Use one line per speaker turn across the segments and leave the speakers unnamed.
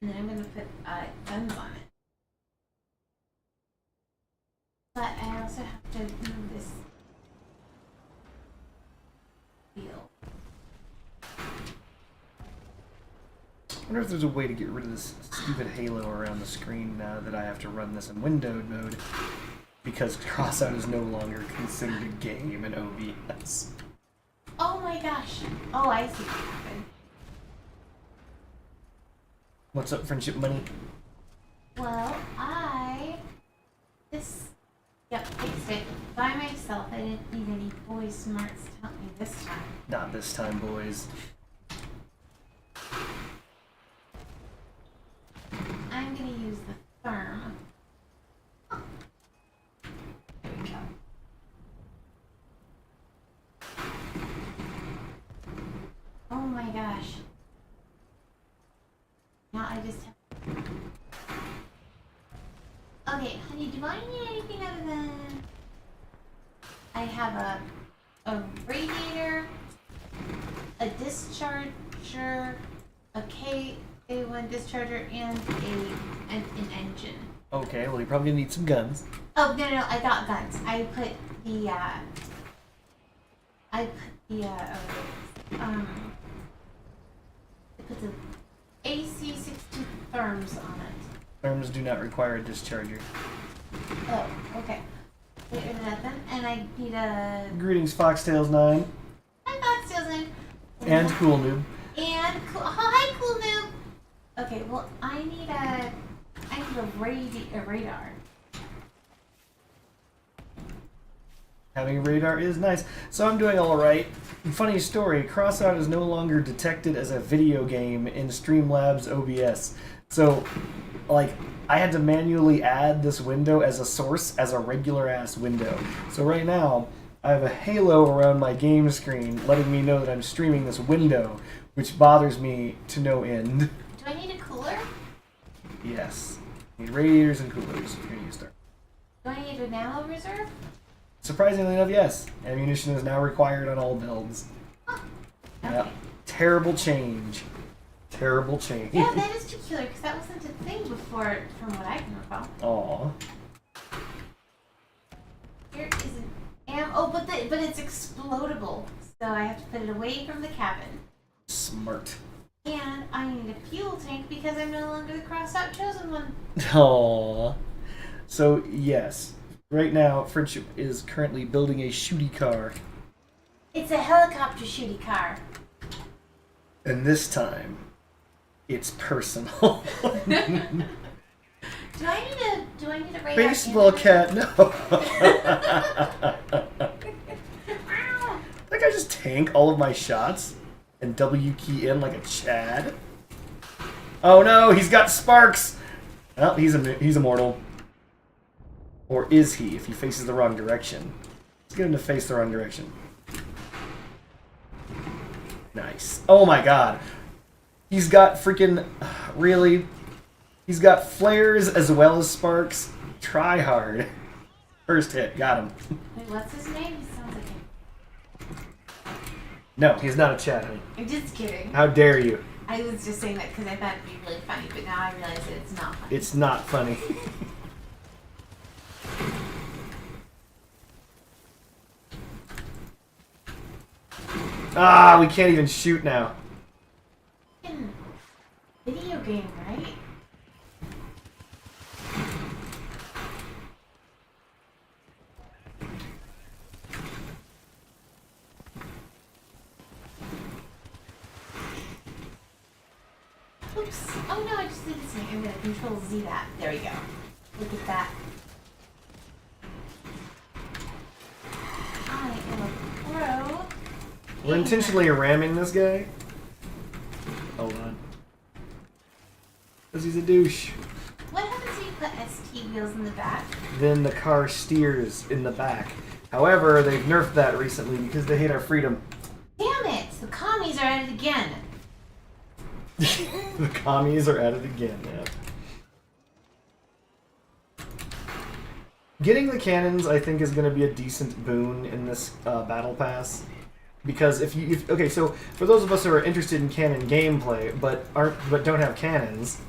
And then I'm going to put guns on it. But I also have to move this wheel.
I wonder if there's a way to get rid of this stupid halo around the screen now that I have to run this in windowed mode, because Crossout is no longer considered a game in OBS.
Oh my gosh. Oh, I see what happened.
What's up, Friendship Money?
Well, Yep, fixed it by myself. I didn't need any boy smarts to help me this time.
Not this time, boys.
I'm gonna use the firm. There we go. Oh my gosh. Now I just have... Okay, honey, do I need anything other than... I have a radiator, a discharger, a K-A1 discharger, and an engine.
Okay, well, you probably need some guns.
Oh, no, I got guns. I put the AC-62 therms on it.
Therms do not require a discharger.
Oh, okay. Wait, is that then? And I need a...
Greetings, Foxtails 9.
Hi, Foxtails 9.
And Cool Noob.
And cool... Oh, hi, Cool Noob. Okay, well, I need a radar.
Having radar is nice. So I'm doing alright. Funny story, Crossout is no longer detected as a video game in Streamlabs OBS. So, like, I had to manually add this window as a source, as a regular-ass window. So right now, I have a halo around my game screen letting me know that I'm streaming this window, which bothers me to no end.
Do I need a cooler?
Yes. Need radiators and coolers. Here you start.
Do I need an ammo reserve?
Surprisingly enough, yes. Ammunition is now required on all builds.
Huh. Okay.
Yep. Terrible change. Terrible change.
Yeah, that is peculiar, because that wasn't a thing before, from what I can recall.
Aw.
Here is an ammo. Oh, but it's explodable, so I have to put it away from the cabin.
Smart.
And I need a fuel tank because I'm no longer the Crossout chosen one.
Aww. So, yes. Right now, Friendship is currently building a shooty car.
It's a helicopter shooty car.
And this time, it's personal.
Do I need a radar?
Baseball cat, no. Like I just tank all of my shots and W key in like a Chad. Oh no, he's got sparks. Well, he's immortal. Or is he, if he faces the wrong direction? Let's get him to face the wrong direction. Nice. Oh my god. He's got freaking... Really? He's got flares as well as sparks. Try hard. First hit. Got him.
Wait, what's his name? He sounds like him.
No, he's not a Chad, honey.
I'm just kidding.
How dare you?
I was just saying that because I thought it'd be really funny, but now I realize that it's not funny.
It's not funny. Ah, we can't even shoot now.
Video game, right? Oops. Oh no, I just did this thing. I'm gonna control Z that. There we go. Look at that. I am a pro.
We're intentionally ramming this guy. Hold on. Because he's a douche.
What happens if you put ST wheels in the back?
Then the car steers in the back. However, they've nerfed that recently because they hate our freedom.
Damn it! The commies are at it again.
The commies are at it again, yeah. Getting the cannons, I think, is going to be a decent boon in this battle pass. Because okay, so for those of us who are interested in cannon gameplay but don't have cannons,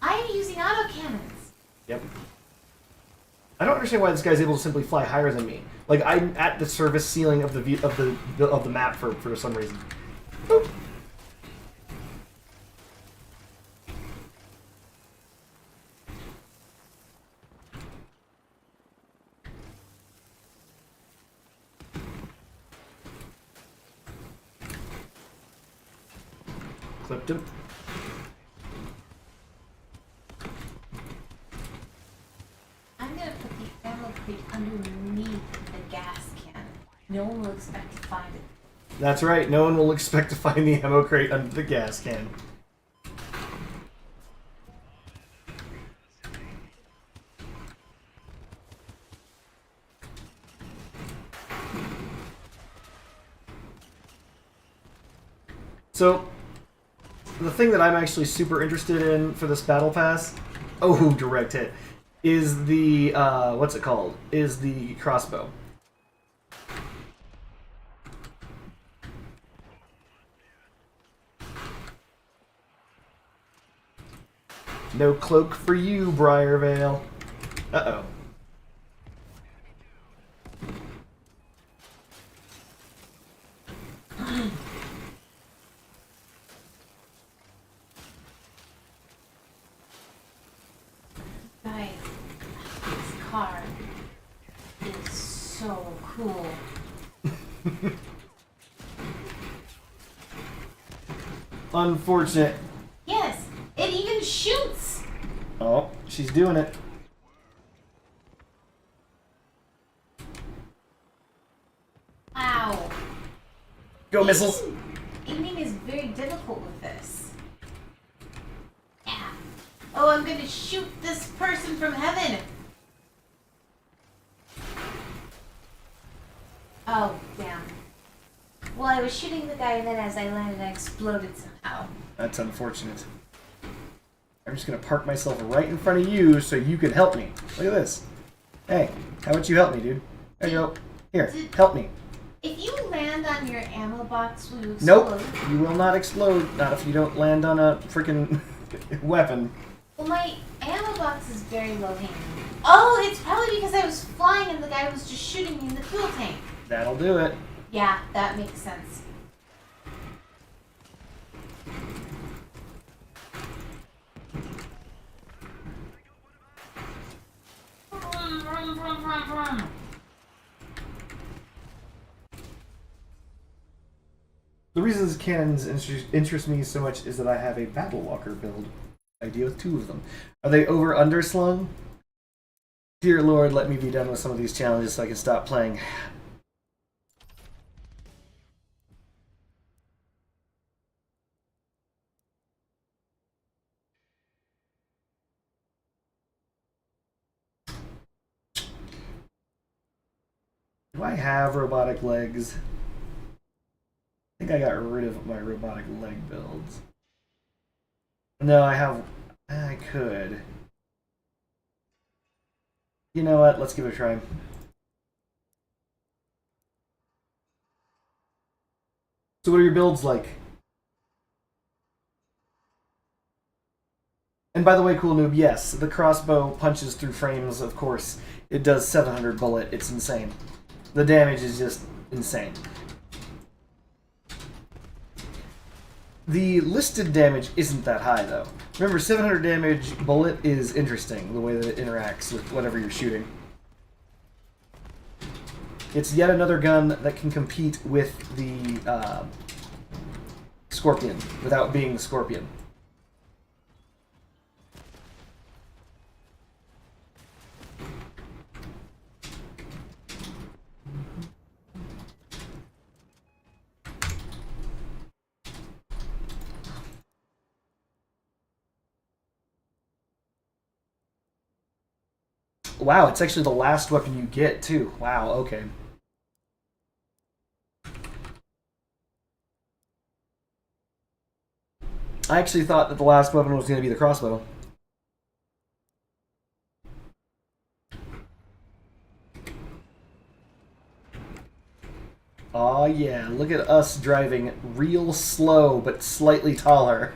I'm using autocannons.
Yep. I don't understand why this guy's able to simply fly higher than me. Like I'm at the service ceiling of the map for some reason. Boop. Clipped him.
I'm gonna put the ammo crate underneath the gas can. No one will expect to find it.
That's right, no one will expect to find the ammo crate under the gas can. So, the thing that I'm actually super interested in for this battle pass, oh, direct hit, is the, what's it called? Is the crossbow. No cloak for you, Briarvale. Uh-oh.
Guys, this car is so cool.
Unfortunate.
Yes, it even shoots.
Oh, she's doing it.
Wow.
Go, missiles.
Aiming is very difficult with this. Yeah. Oh, I'm gonna shoot this person from heaven. Oh, damn. Well, I was shooting the guy, and then as I landed, I exploded somehow.
That's unfortunate. I'm just gonna park myself right in front of you so you can help me. Look at this. Hey, how about you help me, dude? There you go. Here, help me.
If you land on your ammo box, will you explode?
Nope, you will not explode. Not if you don't land on a freaking weapon.
Well, my ammo box is very low hanging. Oh, it's probably because I was flying and the guy was just shooting me in the fuel tank.
That'll do it.
Yeah, that makes sense.
The reason these cannons interest me so much is that I have a Battle Walker build. I deal with 2 of them. Are they over underslung? Dear Lord, let me be done with some of these challenges so I can stop playing. Do I have robotic legs? I think I got rid of my robotic leg builds. No, I have... I could. You know what? Let's give it a try. So what are your builds like? And by the way, cool noob, yes, the crossbow punches through frames, of course. It does 700 bullet. It's insane. The damage is just insane. The listed damage isn't that high, though. Remember, 700 damage bullet is interesting, the way that it interacts with whatever you're shooting. It's yet another gun that can compete with the Scorpion, without being the Scorpion. Wow, it's actually the last weapon you get, too. Wow, okay. I actually thought that the last weapon was going to be the crossbow. Aw, yeah, look at us driving real slow, but slightly taller.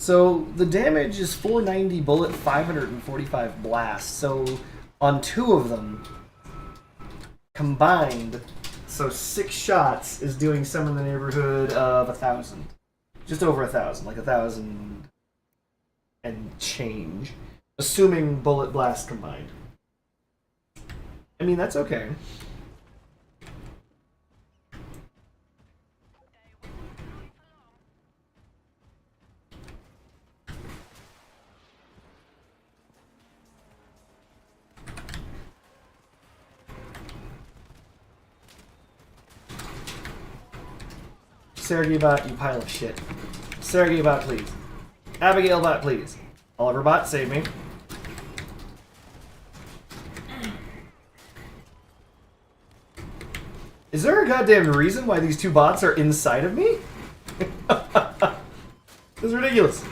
So the damage is 490 bullet, 545 blast. So on 2 of them combined, so 6 shots is doing some in the neighborhood of 1,000. Just over 1,000, like 1,000 and change, assuming bullet blast combined. I mean, that's okay. Sergey bot, you pile of shit. Sergey bot, please. Abigail bot, please. Oliver bot, save me. Is there a goddamn reason why these 2 bots are inside of me? This is ridiculous.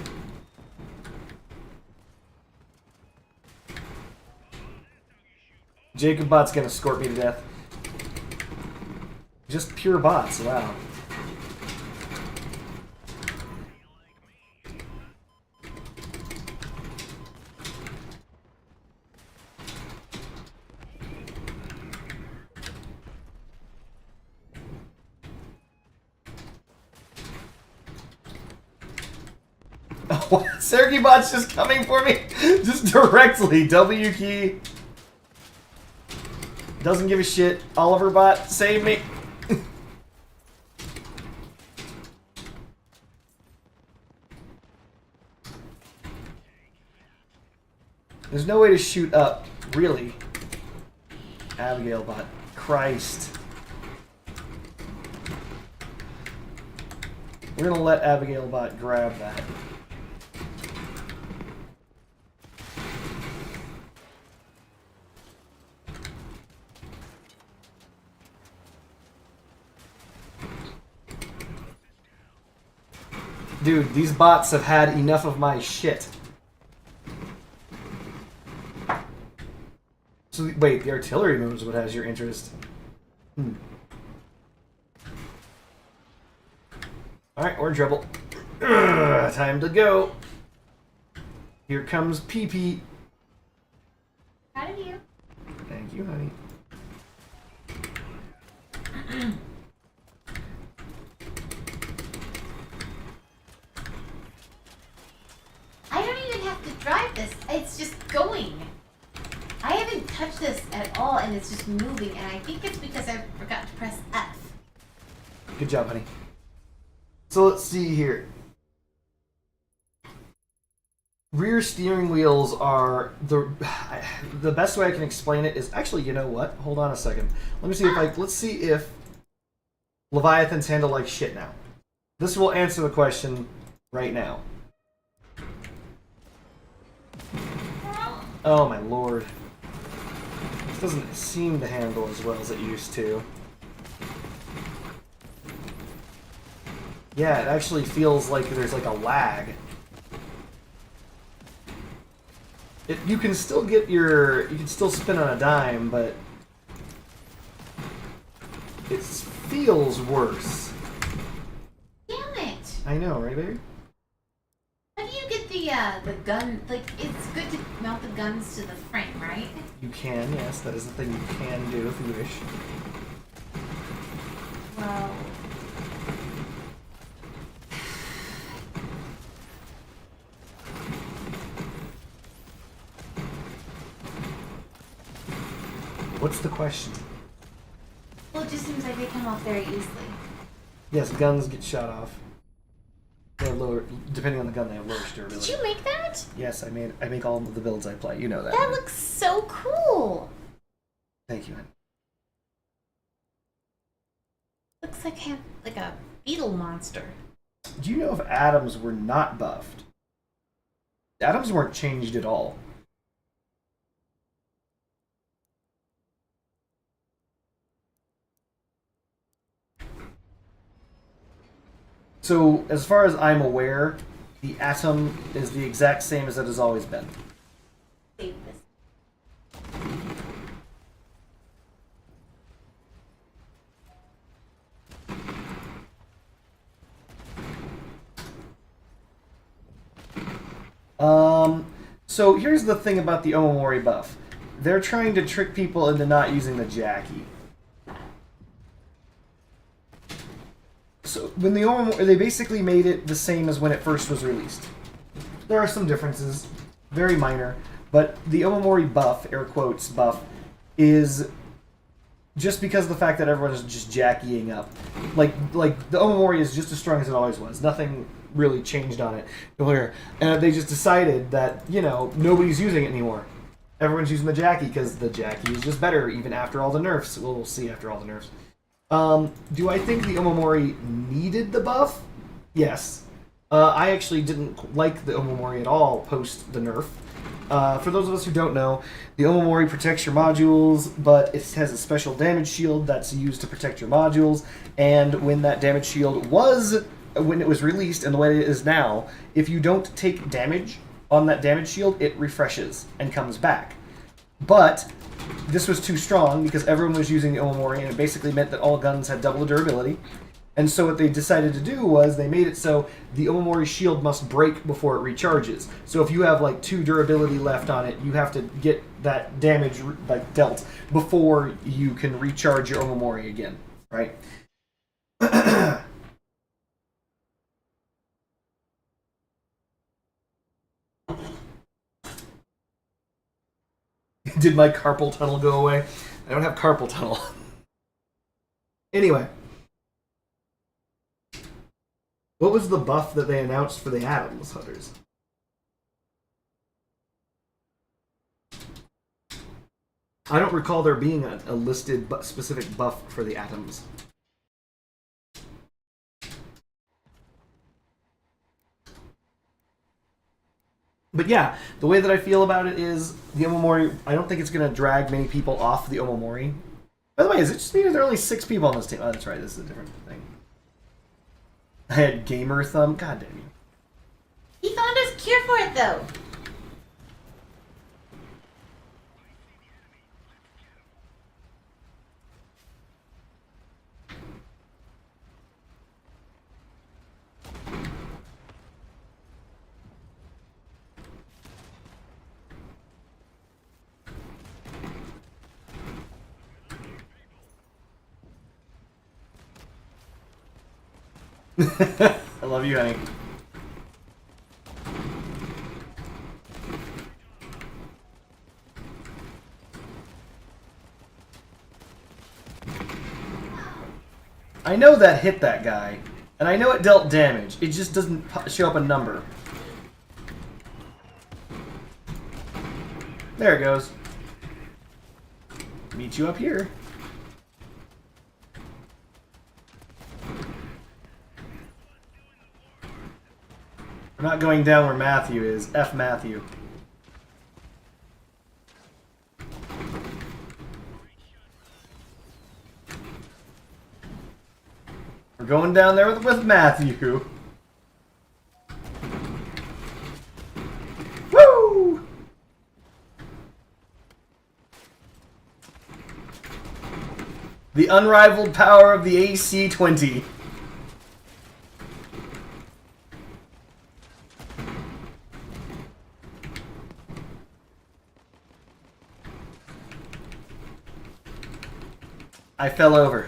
Jacob bot's gonna escort me to death. Just pure bots, wow. Oh, Sergey bot's just coming for me, just directly. W key. Doesn't give a shit. Oliver bot, save me. There's no way to shoot up, really. Abigail bot. Christ. We're gonna let Abigail bot grab that. Dude, these bots have had enough of my shit. So, wait, the artillery move is what has your interest. Alright, we're in trouble. Time to go. Here comes PP.
How do you?
Thank you, honey.
I don't even have to drive this. It's just going. I haven't touched this at all, and it's just moving, and I think it's because I forgot to press F.
Good job, honey. So let's see here. Rear steering wheels are the best way I can explain it is actually, you know what? Hold on a second. Let me see if let's see if Leviathans handle like shit now. This will answer the question right now. Oh my lord. This doesn't seem to handle as well as it used to. Yeah, it actually feels like there's like a lag. You can still get you can still spin on a dime, but it feels worse.
Damn it!
I know, right, baby?
How do you get the gun? Like, it's good to mount the guns to the frame, right?
You can, yes, that is the thing you can do if you wish.
Well,
What's the question?
well, it just seems like they come off very easily.
Yes, guns get shot off. They have lower, depending on the gun, they have lower
Did
durability.
you make that?
Yes, I make all of the builds I play. You know that.
That looks so cool.
Thank you, honey.
Looks like a beetle monster.
Do you know if atoms were not buffed? Atoms weren't changed at all. So, as far as I'm aware, the atom is the exact same as it has always been.
Save this.
So here's the thing about the Omamori buff. They're trying to trick people into not using the Jackie. So when the Omamori, they basically made it the same as when it first was released. There are some differences, very minor, but the Omamori buff, air quotes buff, is just because of the fact that everyone is just Jackieing up. Like the Omamori is just as strong as it always was. Nothing really changed on it. And they just decided that, you know, nobody's using it anymore. Everyone's using the Jackie because the Jackie is just better even after all the nerfs. We'll see after all the nerfs. Do I think the Omamori needed the buff? Yes. I actually didn't like the Omamori at all post the nerf. For those of us who don't know, the Omamori protects your modules, but it has a special damage shield that's used to protect your modules, and when that damage shield when it was released and the way it is now, if you don't take damage on that damage shield, it refreshes and comes back. But this was too strong because everyone was using the Omamori, and it basically meant that all guns had double the durability. And so what they decided to do was they made it so the Omamori shield must break before it recharges. So if you have like 2 durability left on it, you have to get that damage like dealt before you can recharge your Omamori again, right? Did my carpal tunnel go away? I don't have carpal tunnel. Anyway. What was the buff that they announced for the Atoms Hunters? I don't recall there being a listed specific buff for the Atoms. But yeah, the way that I feel about it is the Omamori, I don't think it's going to drag many people off the Omamori. By the way, is it just me or there are only 6 people on this team? Oh, that's right, this is a different thing. I had gamer thumb. God damn you.
He found his cure for it, though.
I love you, honey. I know that hit that guy, and I know it dealt damage. It just doesn't show up a number. There it goes. Meet you up here. I'm not going down where Matthew is. F Matthew. We're going down there with Matthew. Woo! The unrivaled power of the AC-20. I fell over.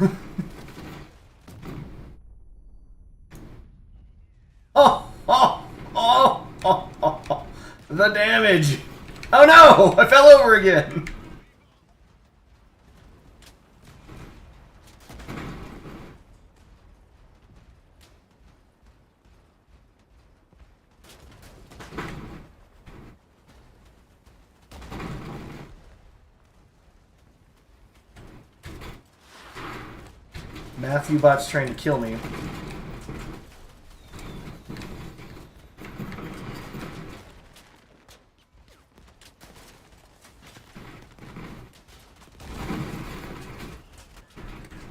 Oh, the damage. Oh no, I fell over again. Matthew Bot's trying to kill me.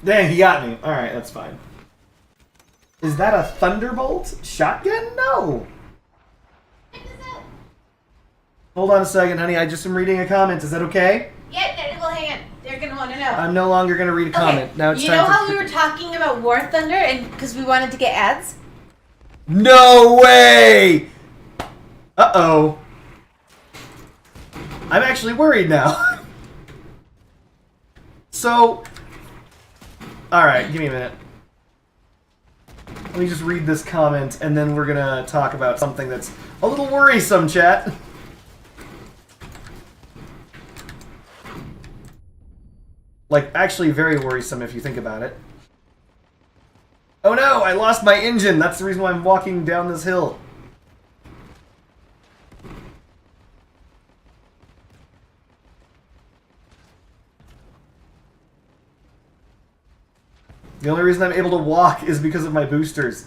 Dang, he got me. Alright, that's fine. Is that a Thunderbolt shotgun? No! Hold on a second, honey. I just am reading a comment. Is that okay?
Yeah, well, hang on. They're going to want to know.
I'm no longer going to read a comment.
Okay.
Now it's
you
time
know
for...
how we were talking about War Thunder and because we wanted to get ads?
No way! Uh-oh. I'm actually worried now. So, alright, give me a minute. Let me just read this comment, and then we're gonna talk about something that's a little worrisome, chat. Like, actually very worrisome if you think about it. Oh no, I lost my engine! That's the reason why I'm walking down this hill. The only reason I'm able to walk is because of my boosters.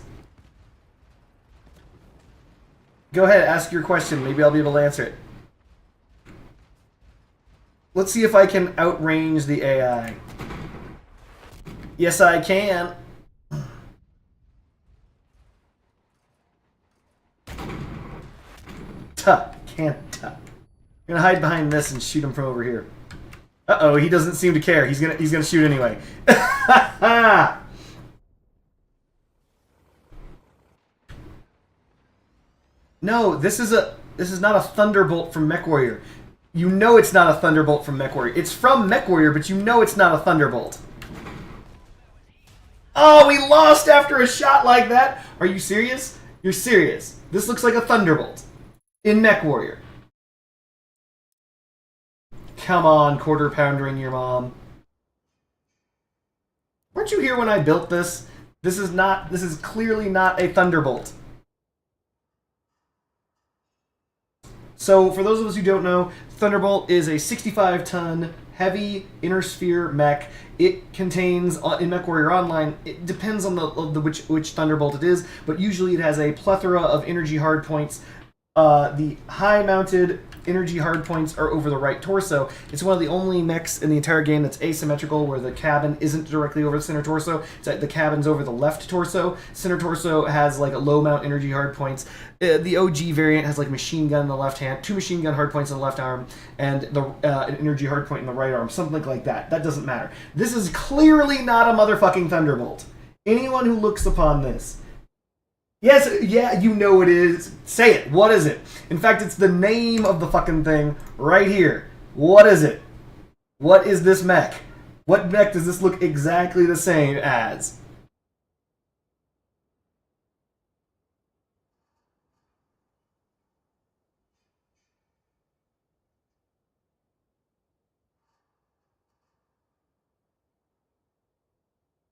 Go ahead, ask your question. Maybe I'll be able to answer it. Let's see if I can outrange the AI. Yes, I can. Can't. I'm gonna hide behind this and shoot him from over here. Uh-oh, he doesn't seem to care. He's gonna shoot anyway. No, this is not a Thunderbolt from MechWarrior. You know it's not a Thunderbolt from MechWarrior. It's from MechWarrior, but you know it's not a Thunderbolt. Oh, we lost after a shot like that? Are you serious? You're serious. This looks like a Thunderbolt in MechWarrior. Come on, quarter poundering your mom. Weren't you here when I built this? This is clearly not a Thunderbolt. So, for those of us who don't know, Thunderbolt is a 65-ton heavy inner sphere mech. It contains, in MechWarrior Online, it depends on which Thunderbolt it is, but usually it has a plethora of energy hardpoints. The high-mounted energy hardpoints are over the right torso. It's one of the only mechs in the entire game that's asymmetrical, where the cabin isn't directly over the center torso. It's like the cabin's over the left torso. Center torso has like a low-mount energy hardpoints. The OG variant has like machine gun in the left hand, 2 machine gun hardpoints in the left arm, and an energy hardpoint in the right arm. Something like that. That doesn't matter. This is clearly not a motherfucking Thunderbolt. Anyone who looks upon this... Yes, yeah, you know it is. Say it. What is it? In fact, it's the name of the fucking thing right here. What is it? What is this mech? What mech does this look exactly the same as?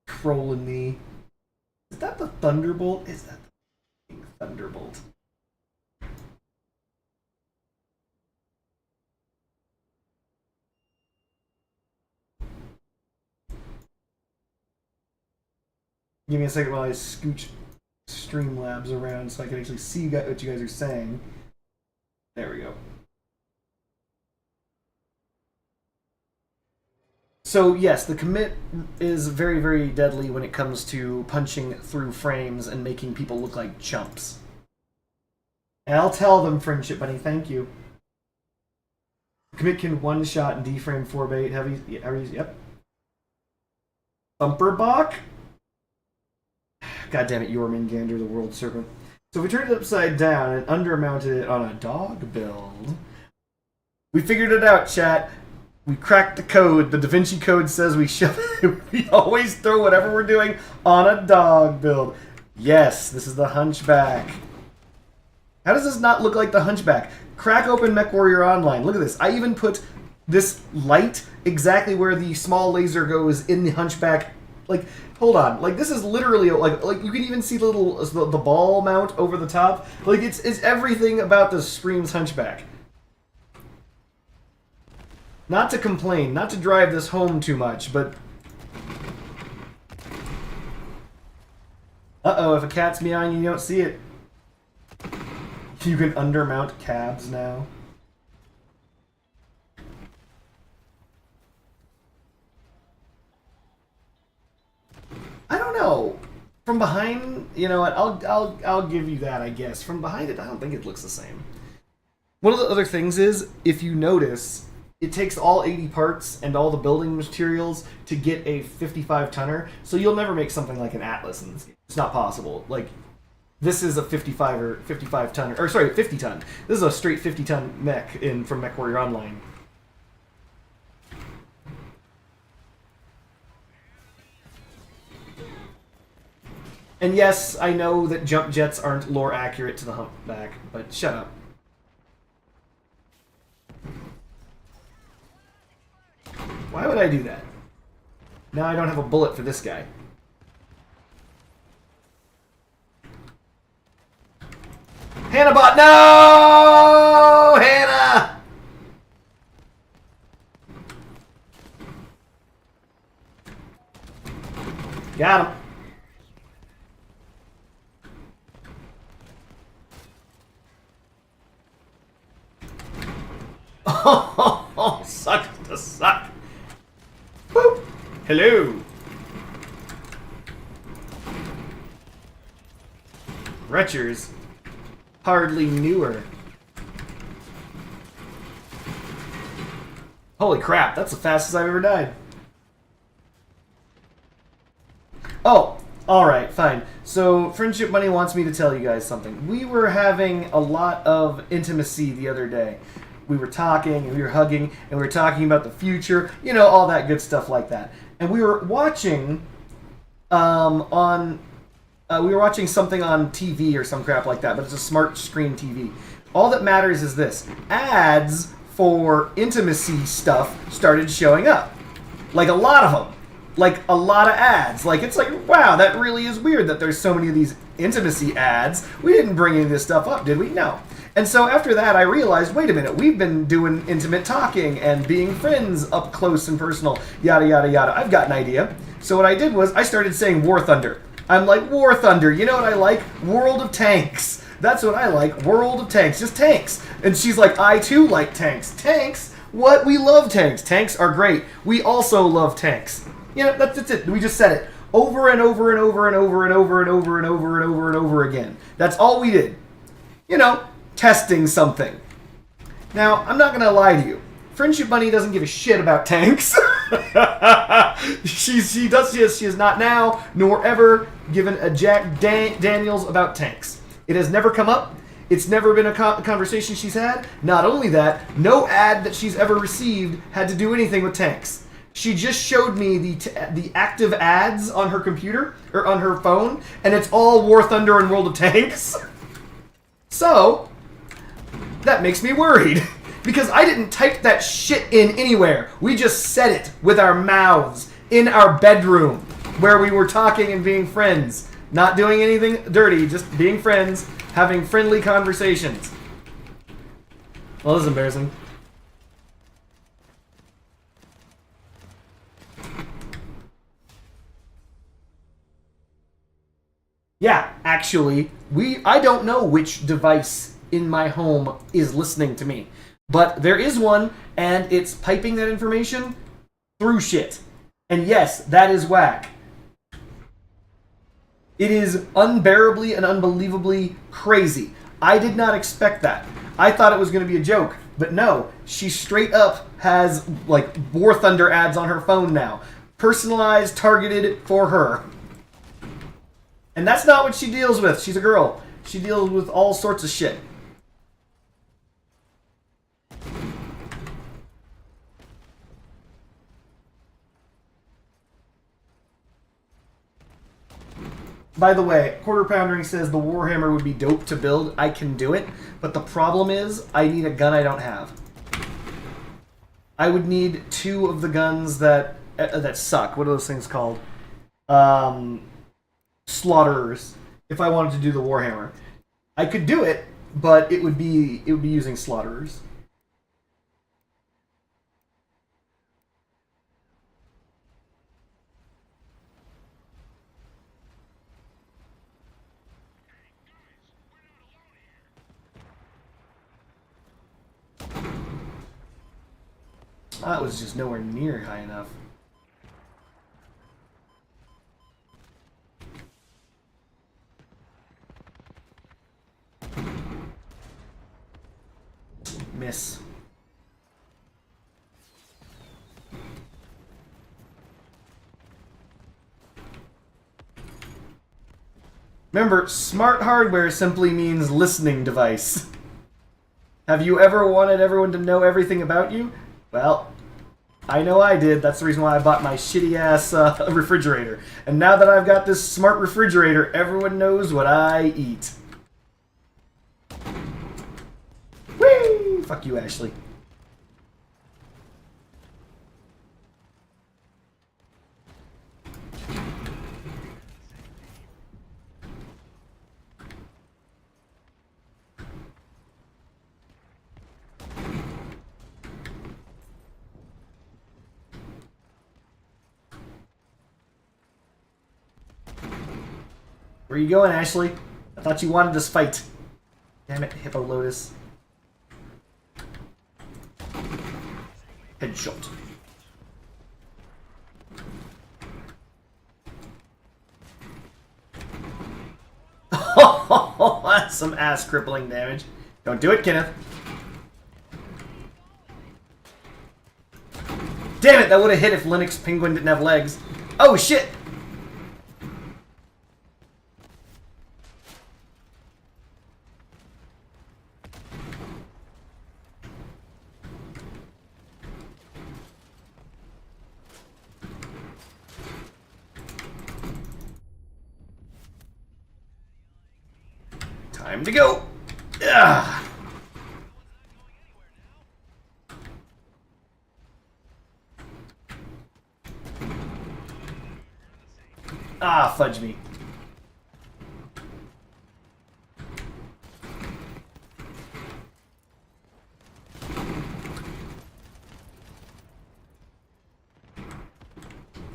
Trolling me. Is that the Thunderbolt? Is that the Thunderbolt? Give me a second while I scooch Streamlabs around so I can actually see what you guys are saying. There we go. So yes, the commit is very, very deadly when it comes to punching through frames and making people look like chumps. And I'll tell them, Friendship Bunny, thank you. Commit can one-shot and deframe 4-bait heavy. Yep. Thumperbach? God damn it, Jormungandr, the World Serpent. So if we turned it upside down and undermounted it on a dog build... We figured it out, chat. We cracked the code. The Da Vinci Code says we always throw whatever we're doing on a dog build. Yes, this is the Hunchback. How does this not look like the Hunchback? Crack open MechWarrior Online. Look at this. I even put this light exactly where the small laser goes in the Hunchback. Like, hold on. Like, this is literally like you can even see the ball mount over the top. Like, it's everything about this screams Hunchback. Not to complain, not to drive this home too much, but... Uh-oh, if a cat's meowing, you don't see it. You can undermount cabs now. I don't know. From behind, you know what? I'll give you that, I guess. From behind it, I don't think it looks the same. One of the other things is, if you notice, it takes all 80 parts and all the building materials to get a 55-tonner, so you'll never make something like an Atlas in this game. It's not possible. Like, This is a 55 ton, or sorry, 50 ton. This is a straight 50 ton mech from MechWarrior Online. And yes, I know that jump jets aren't lore accurate to the humpback, but shut up. Why would I do that? Now I don't have a bullet for this guy. Hannah bot, no! Hannah! Got him. Oh, sucks to suck. Boop. Hello. Wretchers. Hardly newer. Holy crap, that's the fastest I've ever died. Oh, alright, fine. So, Friendship Bunny wants me to tell you guys something. We were having a lot of intimacy the other day. We were talking, and we were hugging, and we were talking about the future, you know, all that good stuff like that. And we were watching we were watching something on TV or some crap like that, but it's a smart screen TV. All that matters is this. Ads for intimacy stuff started showing up. Like a lot of them. Like a lot of ads. Like, it's like, wow, that really is weird that there's so many of these intimacy ads. We didn't bring any of this stuff up, did we? No. And so after that, I realized, wait a minute, we've been doing intimate talking and being friends up close and personal, yada, yada, yada. I've got an idea. So what I did was I started saying War Thunder. I'm like, War Thunder, you know what I like? World of Tanks. That's what I like, World of Tanks, just tanks. And she's like, I too like tanks. Tanks? What? We love tanks. Tanks are great. We also love tanks. You know, that's it. We just said it over and over and over and over and over and over and over and over and over again. That's all we did. You know, testing something. Now, I'm not going to lie to you. Friendship Bunny doesn't give a shit about tanks. She has not now, nor ever, given a Jack Daniels about tanks. It has never come up. It's never been a conversation she's had. Not only that, no ad that she's ever received had to do anything with tanks. She just showed me the active ads on her computer, or on her phone, and it's all War Thunder and World of Tanks. So, that makes me worried. Because I didn't type that shit in anywhere. We just said it with our mouths in our bedroom where we were talking and being friends. Not doing anything dirty, just being friends, having friendly conversations. Well, this is embarrassing. Yeah, actually, I don't know which device in my home is listening to me. But there is one, and it's piping that information through shit. And yes, that is whack. It is unbearably and unbelievably crazy. I did not expect that. I thought it was going to be a joke. But no, she straight up has, like, War Thunder ads on her phone now. Personalized, targeted for her. And that's not what she deals with. She's a girl. She deals with all sorts of shit. By the way, Quarter Poundering says the Warhammer would be dope to build. I can do it, but the problem is I need a gun I don't have. I would need 2 of the guns that suck. What are those things called? Slaughterers. If I wanted to do the Warhammer, I could do it, but it would be using Slaughterers. That was just nowhere near high enough. Miss. Remember, smart hardware simply means listening device. Have you ever wanted everyone to know everything about you? Well, I know I did. That's the reason why I bought my shitty-ass refrigerator. And now that I've got this smart refrigerator, everyone knows what I eat. Whee! Fuck you, Ashley. Where you going, Ashley? I thought you wanted this fight. Damn it, Hippo Lotus. Headshot. That's some ass crippling damage. Don't do it, Kenneth. Damn it, that would have hit if Linux Penguin didn't have legs. Oh shit! Time to go. Ugh. Ah, fudge me.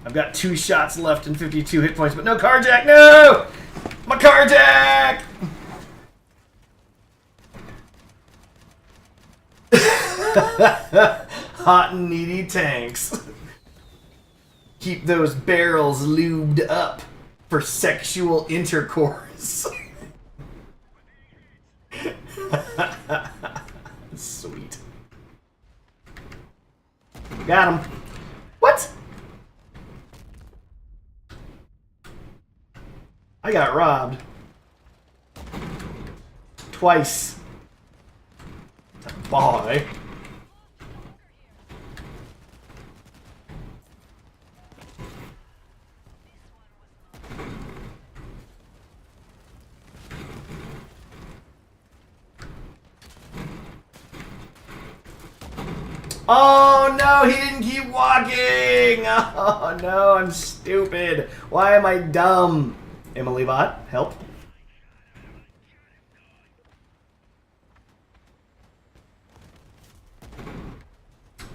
I've got 2 shots left and 52 hit points, but no carjack. No! My carjack! Hot and needy tanks. Keep those barrels lubed up for sexual intercourse. Sweet. Got him. What? I got robbed. Twice. Boy. Oh no, he didn't keep walking! Oh no, I'm stupid. Why am I dumb? Emily Bot, help.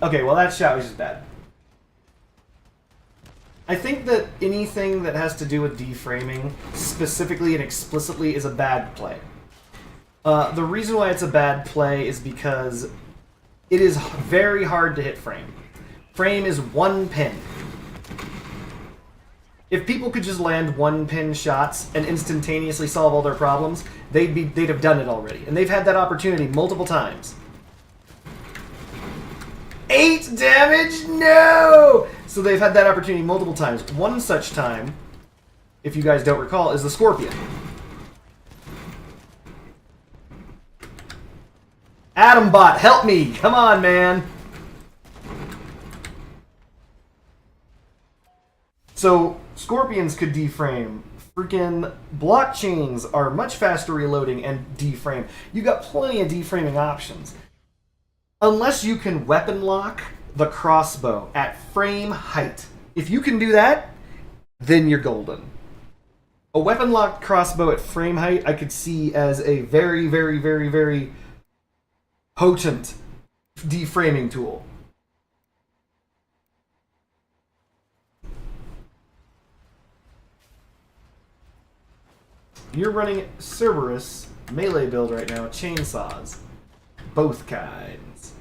Okay, well that shot was just bad. I think that anything that has to do with deframing, specifically and explicitly, is a bad play. The reason why it's a bad play is because it is very hard to hit frame. Frame is 1 pin. If people could just land 1 pin shots and instantaneously solve all their problems, they'd have done it already. And they've had that opportunity multiple times. 8 damage? No! So they've had that opportunity multiple times. One such time, if you guys don't recall, is the Scorpion. Atombot, help me! Come on, man! So, Scorpions could deframe. Freaking blockchains are much faster reloading and deframe. You got plenty of deframing options. Unless you can weapon lock the crossbow at frame height. If you can do that, then you're golden. A weapon locked crossbow at frame height I could see as a very, very, very, very potent deframing tool. You're running Cerberus melee build right now, chainsaws. Both kinds.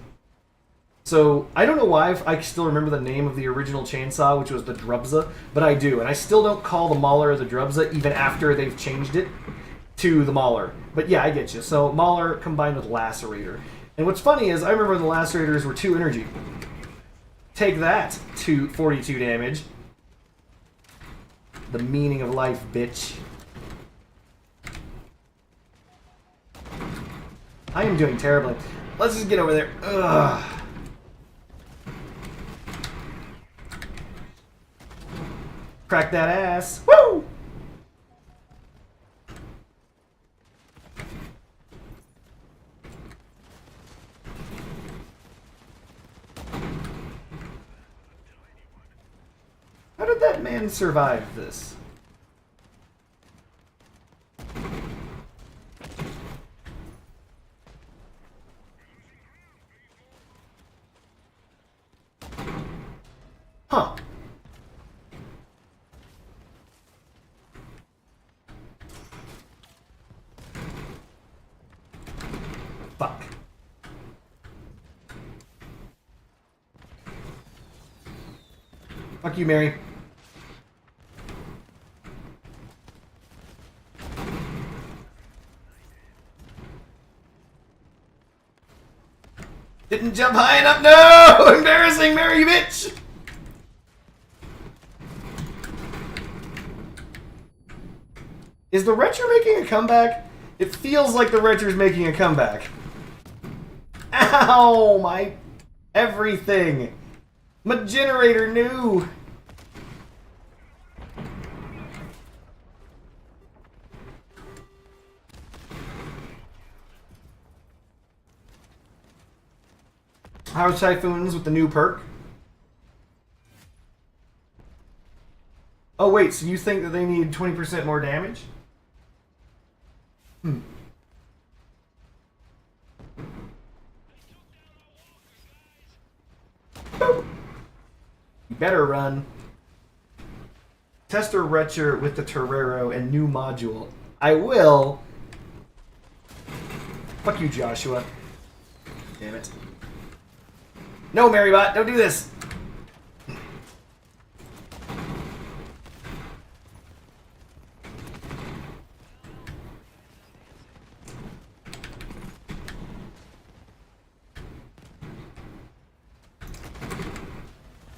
So, I don't know why I still remember the name of the original chainsaw, which was the Drubza, but I do. And I still don't call the Mauler the Drubza, even after they've changed it to the Mauler. But yeah, I get you. So, Mauler combined with Lacerator. And what's funny is, I remember the Lacerators were 2 energy. Take that, 42 damage. The meaning of life, bitch. I am doing terribly. Let's just get over there. Ugh. Crack that ass. Woo! How did that man survive this? Huh. Fuck. Fuck you, Mary. Didn't jump high enough. No! Embarrassing, Mary, you bitch! Is the Wretcher making a comeback? It feels like the Wretcher's making a comeback. Ow! My everything! My generator knew! How's Typhoons with the new perk? Oh wait, so you think that they need 20% more damage? Hmm. Boop. You better run. Tester Wretcher with the Torero and new module. I will. Fuck you, Joshua. Damn it. No, Marybot, don't do this.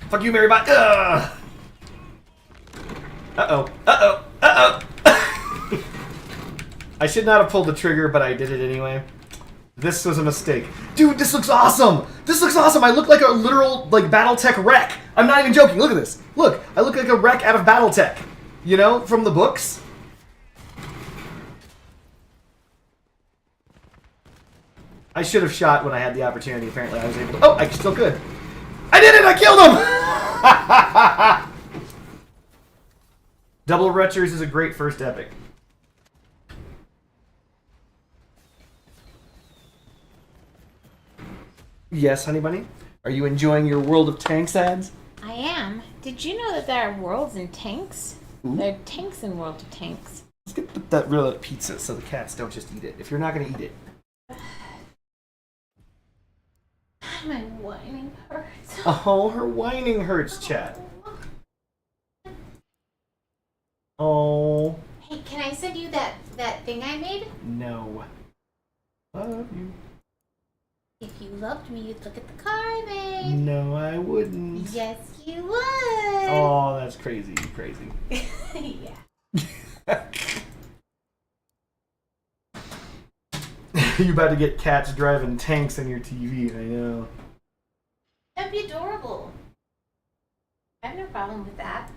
Fuck you, Marybot. Ugh. Uh-oh. Uh-oh. Uh-oh. I should not have pulled the trigger, but I did it anyway. This was a mistake. Dude, this looks awesome! This looks awesome! I look like a literal, like, Battletech wreck. I'm not even joking. Look at this. Look, I look like a wreck out of Battletech. You know, from the books. I should have shot when I had the opportunity. Apparently, I was able to. Oh, I still could. I did it! I killed him! Double Wretchers is a great first epic. Yes, honey bunny? Are you enjoying your World of Tanks ads?
I am. Did you know that there are worlds in tanks?
Ooh.
There are tanks in World of Tanks.
Let's get that real pizza so the cats don't just eat it. If you're not going to eat it.
My whining hurts.
Oh, her whining hurts, chat. Oh.
Hey, can I send you that thing I made?
No. Love you.
If you loved me, you'd look at the car I made.
No, I wouldn't.
Yes, you would.
Oh, that's crazy. Crazy.
Yeah.
You about to get cats driving tanks on your TV, I know.
That'd be adorable. I have no problem with that.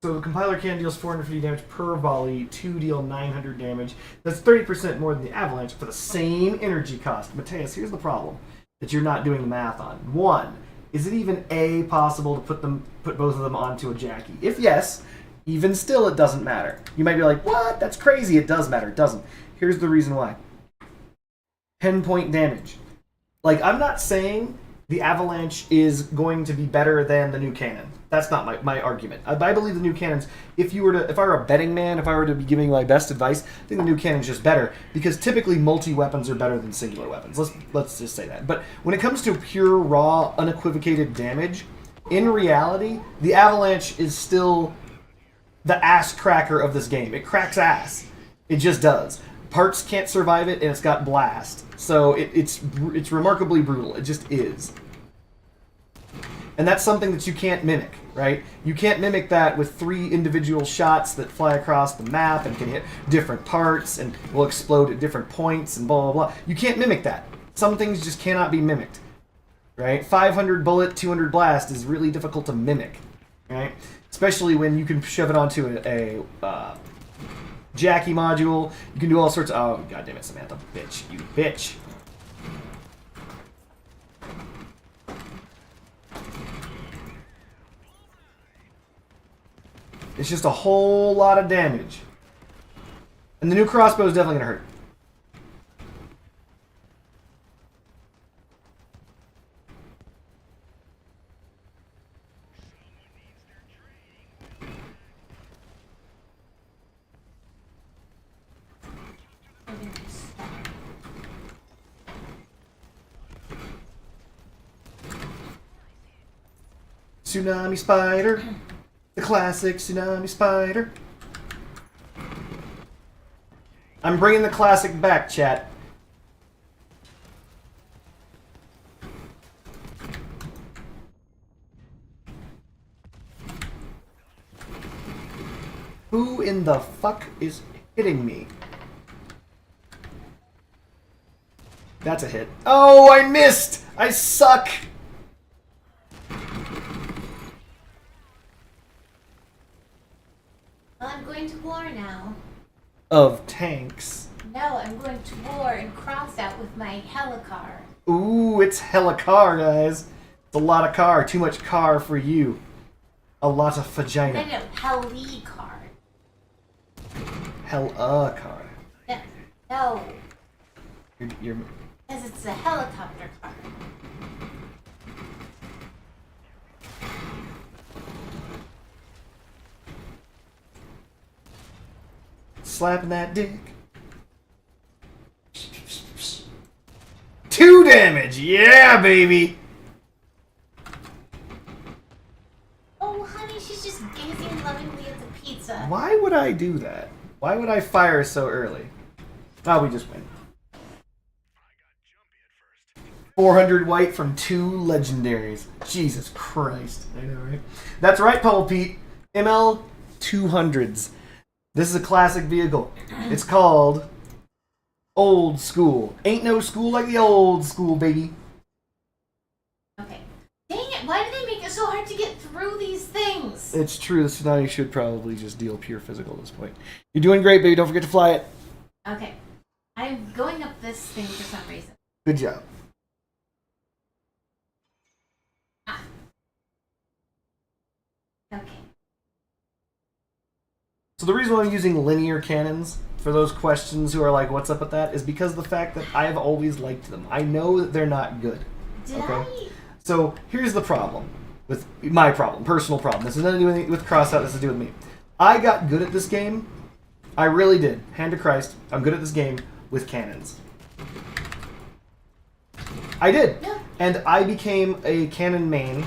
So the compiler can deals 450 damage per volley, 2 deal 900 damage. That's 30% more than the Avalanche for the same energy cost. Mateus, here's the problem that you're not doing the math on. One, is it even possible to put both of them onto a Jackie? If yes, even still it doesn't matter. You might be like, what? That's crazy. It does matter. It doesn't. Here's the reason why. 10 point damage. Like, I'm not saying the Avalanche is going to be better than the new cannon. That's not my argument. I believe the new cannons, if I were a betting man, if I were to be giving my best advice, I think the new cannon's just better, because typically multi-weapons are better than singular weapons. Let's just say that. But when it comes to pure, raw, unequivocated damage, in reality, the Avalanche is still the ass cracker of this game. It cracks ass. It just does. Parts can't survive it, and it's got blast. So it's remarkably brutal. It just is. And that's something that you can't mimic. right? You can't mimic that with 3 individual shots that fly across the map and can hit different parts and will explode at different points and blah, blah, blah. You can't mimic that. Some things just cannot be mimicked, right? 500 bullet, 200 blast is really difficult to mimic, right? Especially when you can shove it onto a Jackie module. You can do all sorts of... Oh, goddammit, Samantha. Bitch. You bitch. It's just a whole lot of damage. And the new crossbow is definitely going to hurt. Tsunami Spider. The classic Tsunami Spider. I'm bringing the classic back, chat. Who in the fuck is hitting me? That's a hit. Oh, I missed! I suck!
Well, I'm going to war now.
Of tanks.
No, I'm going to war and Crossout with my helicar.
Ooh, it's hella car, guys. It's a lot of car. Too much car for you. A lot of vagina.
No, helicar.
Hella car.
No.
You're...
Because it's a helicopter car.
Slapping that dick. 2 damage! Yeah, baby!
Oh, honey, she's just gazing lovingly at the pizza.
Why would I do that? Why would I fire so early? Oh, we just win. 400 white from 2 legendaries. Jesus Christ. I know, right? That's right, Paul Pete. ML 200s. This is a classic vehicle. It's called Old School. Ain't no school like the old school, baby.
Okay. Dang it, why do they make it so hard to get through these things?
It's true, so now you should probably just deal pure physical at this point. You're doing great, baby. Don't forget to fly it.
Okay. I'm going up this thing for some reason.
Good job.
Ah. Okay.
So the reason why I'm using linear cannons, for those questions who are like, what's up with that, is because of the fact that I've always liked them. I know that they're not good.
Did I?
So here's the problem. With my problem, personal problem. This has nothing to do with Crossout, this has to do with me. I got good at this game. I really did. Hand to Christ, I'm good at this game with cannons. I did.
Yeah.
And I became a cannon main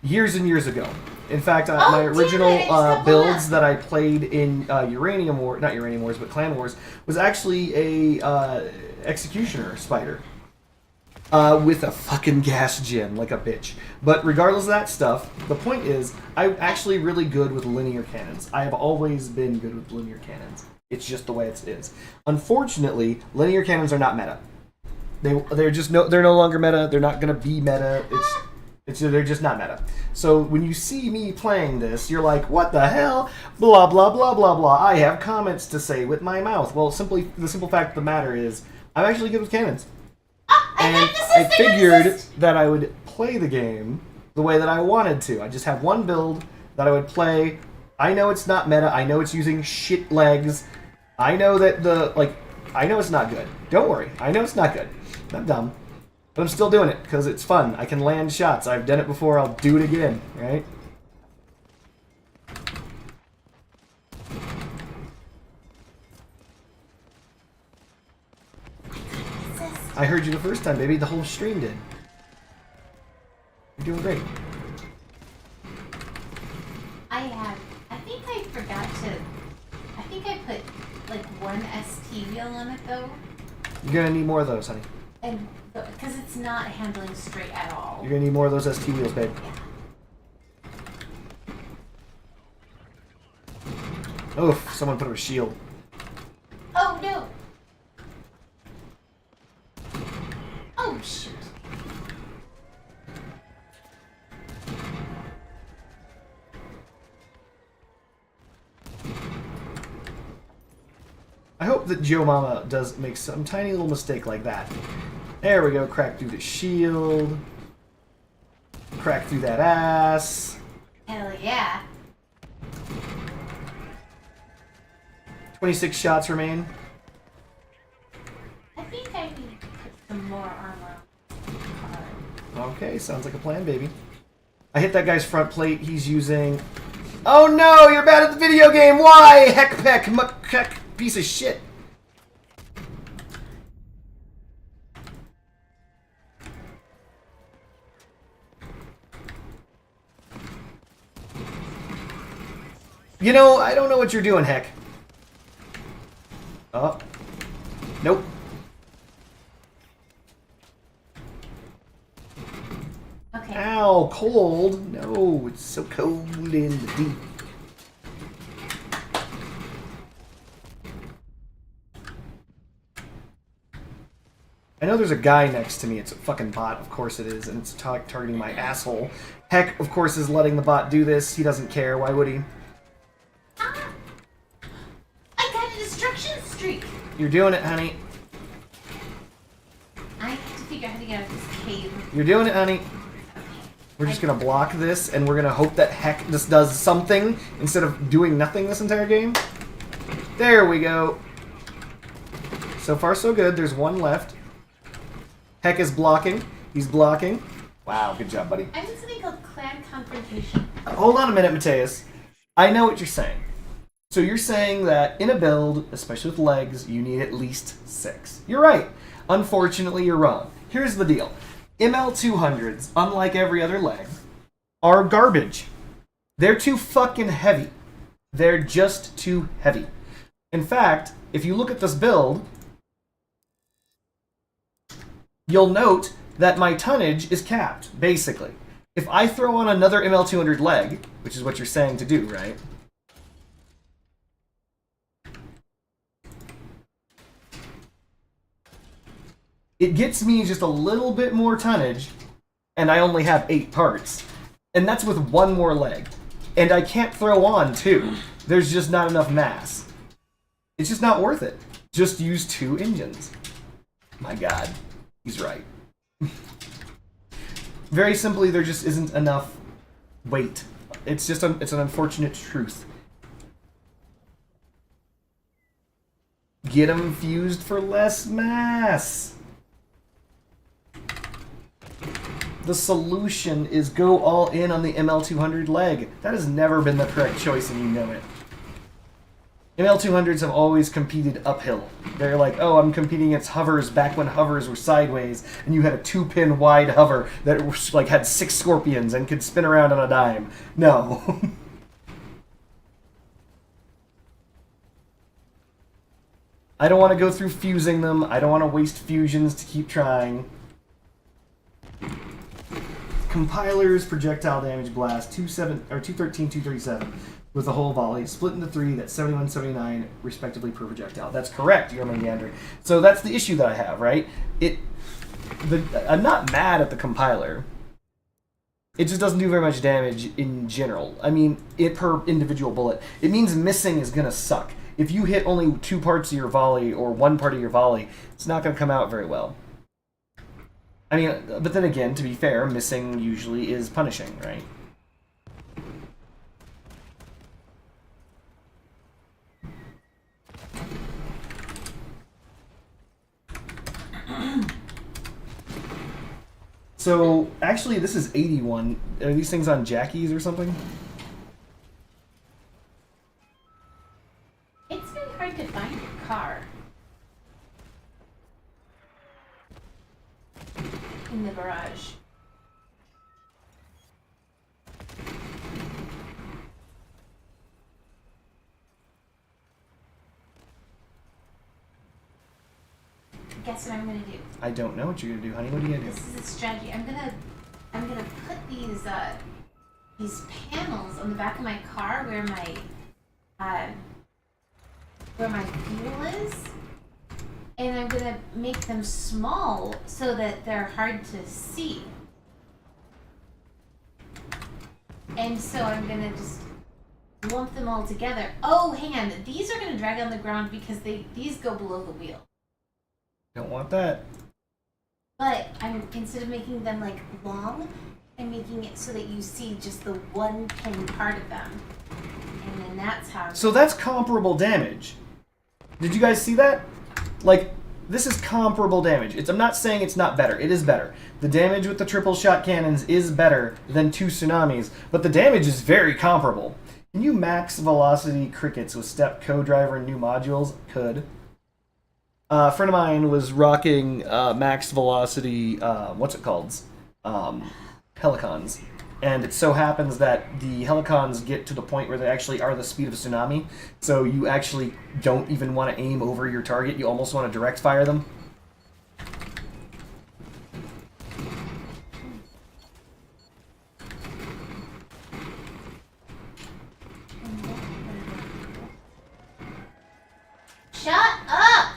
years and years ago. In fact, my original builds that I played in not Uranium Wars, but Clan Wars, was actually a Executioner Spider. With a fucking gas gem, like a bitch. But regardless of that stuff, the point is, I'm actually really good with linear cannons. I have always been good with linear cannons. It's just the way it is. Unfortunately, linear cannons are not meta. They're no longer meta. They're not gonna be meta. They're just not meta. So when you see me playing this, you're like, what the hell? Blah, blah, blah, blah, blah. I have comments to say with my mouth. Well, the simple fact of the matter is, I'm actually good with cannons. And I figured that I would play the game the way that I wanted to. I just have one build that I would play. I know it's not meta. I know it's using shit legs. I know that I know it's not good. Don't worry. I know it's not good. I'm dumb. But I'm still doing it, because it's fun. I can land shots. I've done it before. I'll do it again, right? I heard you the first time, baby. The whole stream did. You're doing great.
I think I put like one ST wheel on it though.
You're gonna need more of those, honey.
And because it's not handling straight at all.
You're gonna need more of those ST wheels, babe.
Yeah.
Oof, someone put up a shield.
Oh no! Oh shoot!
I hope that Joe Mama does make some tiny little mistake like that. There we go, crack through the shield. Crack through that ass.
Hell yeah!
26 shots remain.
I think I need to put some more armor on the car.
Okay, sounds like a plan, baby. I hit that guy's front plate. He's using... Oh no, you're bad at the video game! Why? Heck peck, muck heck, piece of shit. You know, I don't know what you're doing, Heck. Oh. Nope.
Okay.
Ow, cold. No, it's so cold in the deep. I know there's a guy next to me. It's a fucking bot, of course it is, and it's targeting my asshole. Heck, of course, is letting the bot do this. He doesn't care. Why would he?
I got a destruction streak!
You're doing it, honey.
I have to figure out how to get out of this cave.
You're doing it, honey. We're just gonna block this, and we're gonna hope that Heck just does something instead of doing nothing this entire game. There we go. So far, so good. There's one left. Heck is blocking. He's blocking. Wow, good job, buddy.
I'm in something called clan confrontation.
Hold on a minute, Mateus. I know what you're saying. So you're saying that in a build, especially with legs, you need at least 6. You're right. Unfortunately, you're wrong. Here's the deal. ML200s, unlike every other leg, are garbage. They're too fucking heavy. They're just too heavy. In fact, if you look at this build, you'll note that my tonnage is capped, basically. If I throw on another ML200 leg, which is what you're saying to do, right? It gets me just a little bit more tonnage, and I only have 8 parts. And that's with one more leg. And I can't throw on 2. There's just not enough mass. It's just not worth it. Just use 2 engines. My god. He's right. Very simply, there just isn't enough weight. It's just it's an unfortunate truth. Get them fused for less mass. The solution is go all in on the ML200 leg. That has never been the correct choice, and you know it. ML200s have always competed uphill. They're like, oh, I'm competing against hovers back when hovers were sideways, and you had a 2-pin wide hover that like had 6 scorpions and could spin around on a dime. No. I don't want to go through fusing them. I don't want to waste fusions to keep trying. Compilers, projectile damage, blast, 213, 237 with a whole volley, split into 3, that's 71, 79 respectively per projectile. That's correct, Yermangander. So that's the issue that I have, right? I'm not mad at the compiler. It just doesn't do very much damage in general. I mean, per individual bullet. It means missing is gonna suck. If you hit only 2 parts of your volley or 1 part of your volley, it's not gonna come out very well. I mean, but then again, to be fair, missing usually is punishing, right? So, actually, this is 81. Are these things on jackies or something?
It's very hard to find a car in the garage. Guess what I'm gonna do?
I don't know what you're gonna do, honey. What are you gonna do?
This is a strategy. I'm gonna put these panels on the back of my car where my where my fuel is. And I'm gonna make them small so that they're hard to see. And so I'm gonna just lump them all together. Oh, hang on. These are gonna drag on the ground because these go below the wheel.
Don't want that.
But instead of making them like long, I'm making it so that you see just the one pin part of them. And then that's how...
So that's comparable damage. Did you guys see that? Like, this is comparable damage. I'm not saying it's not better. It is better. The damage with the triple shot cannons is better than 2 tsunamis, but the damage is very comparable. Can you max velocity crickets with step co-driver and new modules? Could. A friend of mine was rocking max velocity, what's it called? Helicons. And it so happens that the Helicons get to the point where they actually are the speed of a tsunami, so you actually don't even want to aim over your target, you almost want to direct fire them.
Shut up!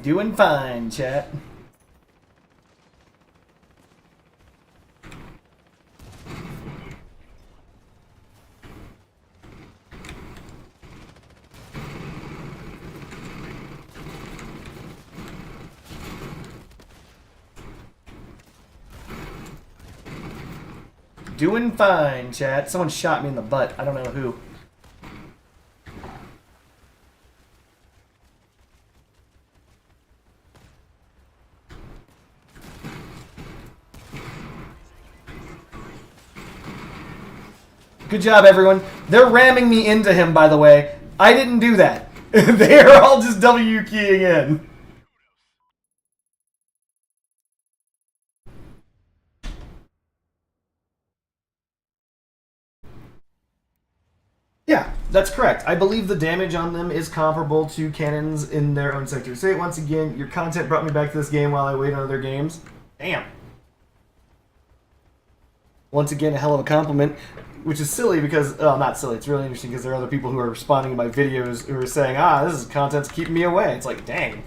Doing fine, chat. Doing fine, chat. Someone shot me in the butt. I don't know who. Good job, everyone. They're ramming me into him, by the way. I didn't do that. They are all just W keying in. Yeah, that's correct. I believe the damage on them is comparable to cannons in their own sector. Say it once again. Your content brought me back to this game while I wait on other games. Damn. Once again, a hell of a compliment. Which is silly because, well, not silly, it's really interesting because there are other people who are responding to my videos who are saying, this is content's keeping me away. It's like, dang.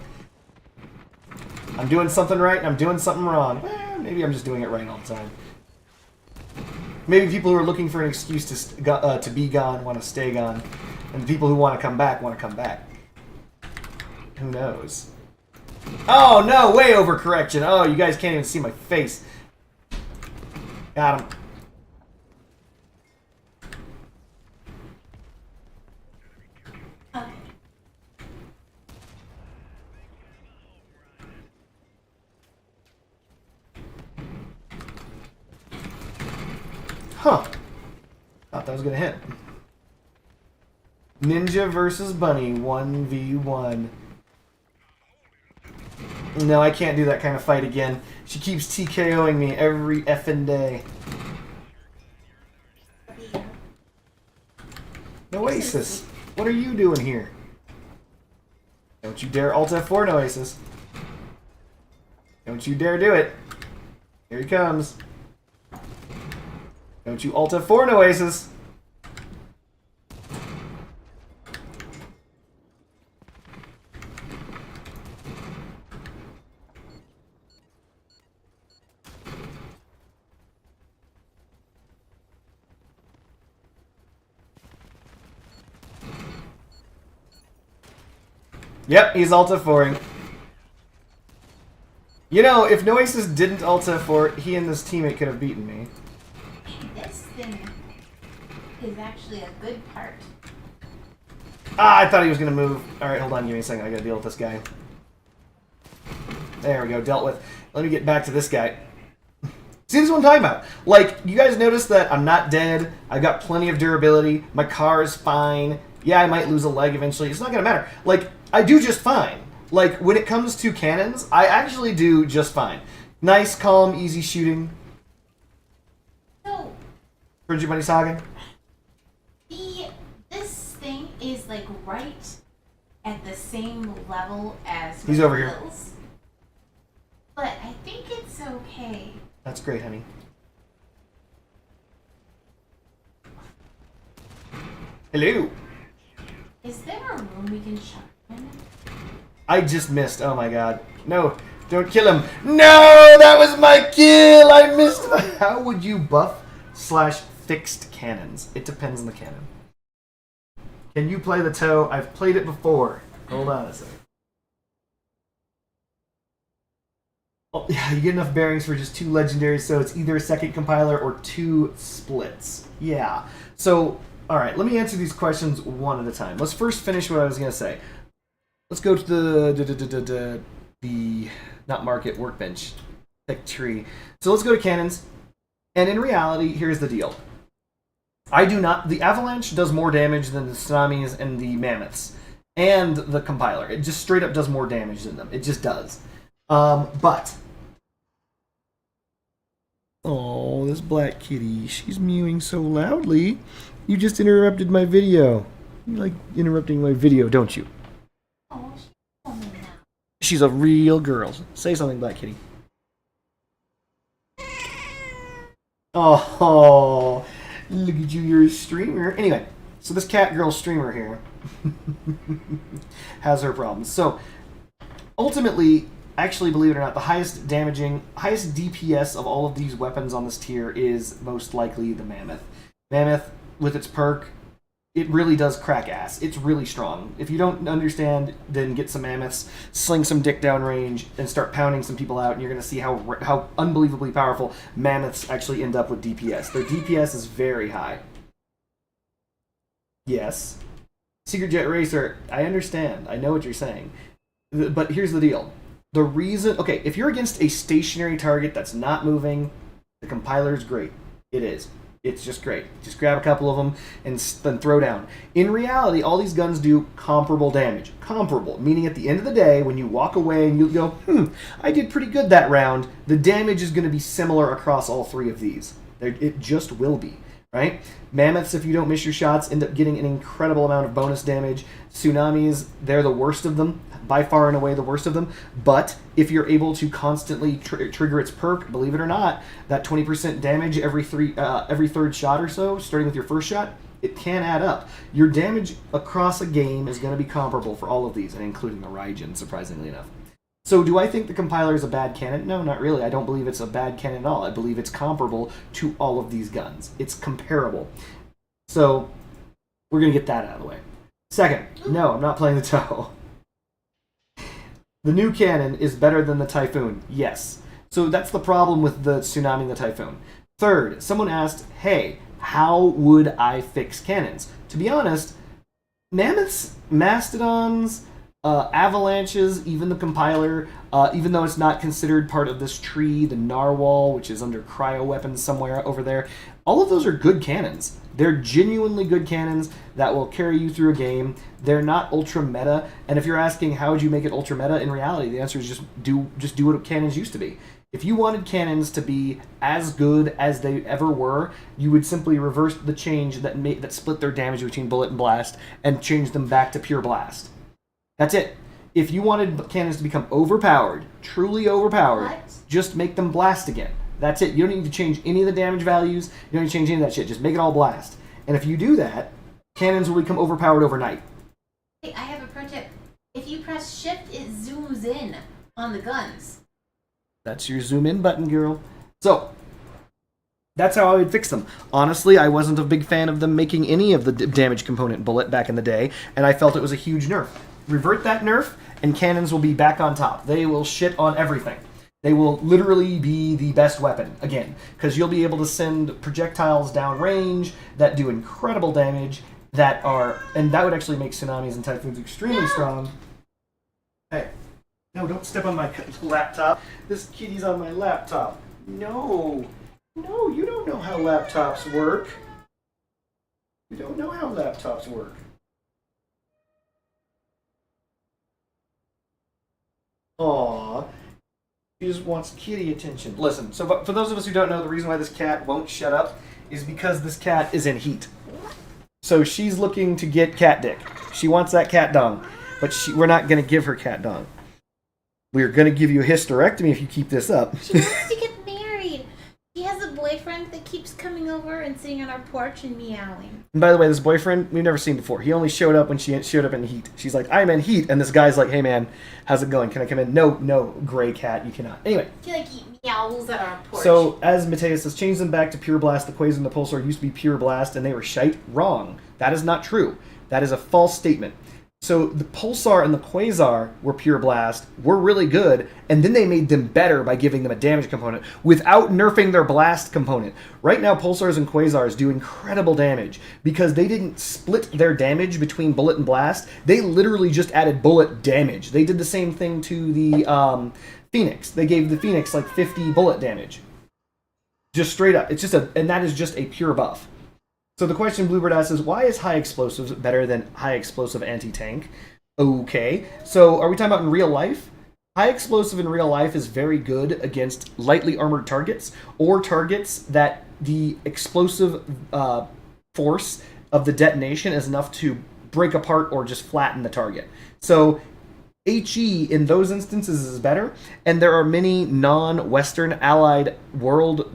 I'm doing something right and I'm doing something wrong. Maybe I'm just doing it right all the time. Maybe people who are looking for an excuse to be gone want to stay gone. And the people who want to come back want to come back. Who knows? Oh, no, way overcorrection. Oh, you guys can't even see my face. Got him. Huh. Thought that was gonna hit. Ninja versus Bunny, 1v1. No, I can't do that kind of fight again. She keeps TKOing me every effing day. Noasis, what are you doing here? Don't you dare Alt F4 Noasis. Don't you dare do it. Here he comes. Don't you Alt F4 Noasis. Yep, he's Alt F4ing. You know, if Noasis didn't Alt F4, he and this teammate could have beaten me.
This thing is actually a good part.
I thought he was going to move. Alright, hold on, give me a second. I got to deal with this guy. There we go, dealt with. Let me get back to this guy. See, this is what I'm talking about. Like, you guys notice that I'm not dead. I've got plenty of durability. My car is fine. Yeah, I might lose a leg eventually. It's not going to matter. Like, I do just fine. Like, when it comes to cannons, I actually do just fine. Nice, calm, easy shooting.
So,
Fringy Bunny Saga?
this thing is, like, right at the same level as
He's over here.
Hills. But I think it's okay.
That's great, honey. Hello.
Is there a room we can shotgun?
I just missed. Oh my god. No, don't kill him. No, that was my kill. I missed. How would you buff / fixed cannons? It depends on the cannon. Can you play the toe? I've played it before. Hold on a second. Oh, yeah, you get enough bearings for just 2 legendaries, so it's either a second compiler or 2 splits. Yeah. So, alright, let me answer these questions one at a time. Let's first finish what I was going to say. Let's go to the not market, workbench. Tech tree. So let's go to cannons. And in reality, here's the deal. The Avalanche does more damage than the Tsunamis and the Mammoths. And the compiler. It just straight up does more damage than them. It just does. But... Oh, this black kitty. She's mewing so loudly. You just interrupted my video. You like interrupting my video, don't you?
Oh, she's woman now.
She's a real girl. Say something, black kitty. Oh, look at you. You're a streamer. Anyway, so this cat girl streamer here has her problems. So, ultimately... Actually, believe it or not, the highest DPS of all of these weapons on this tier is most likely the Mammoth. Mammoth, with its perk, it really does crack ass. It's really strong. If you don't understand, then get some Mammoths, sling some dick downrange, and start pounding some people out, and you're going to see how unbelievably powerful Mammoths actually end up with DPS. Their DPS is very high. Yes. Secret Jet Racer, I understand. I know what you're saying. But here's the deal. The reason... Okay, if you're against a stationary target that's not moving, the compiler is great. It is. It's just great. Just grab a couple of them and then throw down. In reality, all these guns do comparable damage. Comparable, meaning at the end of the day, when you walk away and you go, I did pretty good that round, the damage is going to be similar across all 3 of these. It just will be. Right? Mammoths, if you don't miss your shots, end up getting an incredible amount of bonus damage. Tsunamis, they're the worst of them. By far and away the worst of them. But if you're able to constantly trigger its perk, believe it or not, that 20% damage every 3rd shot or so, starting with your first shot, it can add up. Your damage across a game is going to be comparable for all of these, and including the Raijin, surprisingly enough. So do I think the compiler is a bad cannon? No, not really. I don't believe it's a bad cannon at all. I believe it's comparable to all of these guns. It's comparable. So we're going to get that out of the way. Second, no, I'm not playing the toe. The new cannon is better than the Typhoon. Yes. So that's the problem with the Tsunami and the Typhoon. Third, someone asked, hey, how would I fix cannons? To be honest, Mammoths, Mastodons, Avalanches, even the compiler, even though it's not considered part of this tree, the Narwhal, which is under cryo weapons somewhere over there, all of those are good cannons. They're genuinely good cannons that will carry you through a game. They're not ultra meta, and if you're asking how would you make it ultra meta, in reality, the answer is just do what cannons used to be. If you wanted cannons to be as good as they ever were, you would simply reverse the change that split their damage between bullet and blast and change them back to pure blast. That's it. If you wanted cannons to become overpowered, truly overpowered, just make them blast again. That's it. You don't need to change any of the damage values. You don't need to change any of that shit. Just make it all blast. And if you do that, cannons will become overpowered overnight.
Hey, I have a pro tip. If you press shift, it zooms in on the guns.
That's your zoom in button, girl. So, that's how I would fix them. Honestly, I wasn't a big fan of them making any of the damage component bullet back in the day, and I felt it was a huge nerf. Revert that nerf, and cannons will be back on top. They will shit on everything. They will literally be the best weapon, again, because you'll be able to send projectiles down range that do incredible damage, and that would actually make Tsunamis and Typhoons extremely strong. Hey, no, don't step on my laptop. This kitty's on my laptop. No, you don't know how laptops work. You don't know how laptops work. Aww. She just wants kitty attention. Listen, so for those of us who don't know, the reason why this cat won't shut up is because this cat is in heat. So she's looking to get cat dick. She wants that cat dung. but we're not going to give her cat dung. We're going to give you a hysterectomy if you keep this up.
She wants to get married. She has a boyfriend that keeps coming over and sitting on our porch and meowing.
And by the way, this boyfriend, we've never seen before. He only showed up when she showed up in heat. She's like, I'm in heat. And this guy's like, hey, man, how's it going? Can I come in? No, gray cat, you cannot. Anyway.
She like meows at our porch.
So, as Mateus says, change them back to Pure Blast. The Quasar and the Pulsar used to be Pure Blast, and they were shite. Wrong. That is not true. That is a false statement. So the Pulsar and the Quasar were Pure Blast, were really good, and then they made them better by giving them a damage component without nerfing their blast component. Right now, Pulsars and Quasars do incredible damage because they didn't split their damage between bullet and blast. They literally just added bullet damage. They did the same thing to the Phoenix. They gave the Phoenix like 50 bullet damage. Just straight up. It's just and that is just a pure buff. So the question Bluebird asks is, why is high explosives better than high explosive anti-tank? Okay, so are we talking about in real life? High explosive in real life is very good against lightly armored targets or targets that the explosive force of the detonation is enough to break apart or just flatten the target. So HE in those instances is better, and there are many non-Western allied world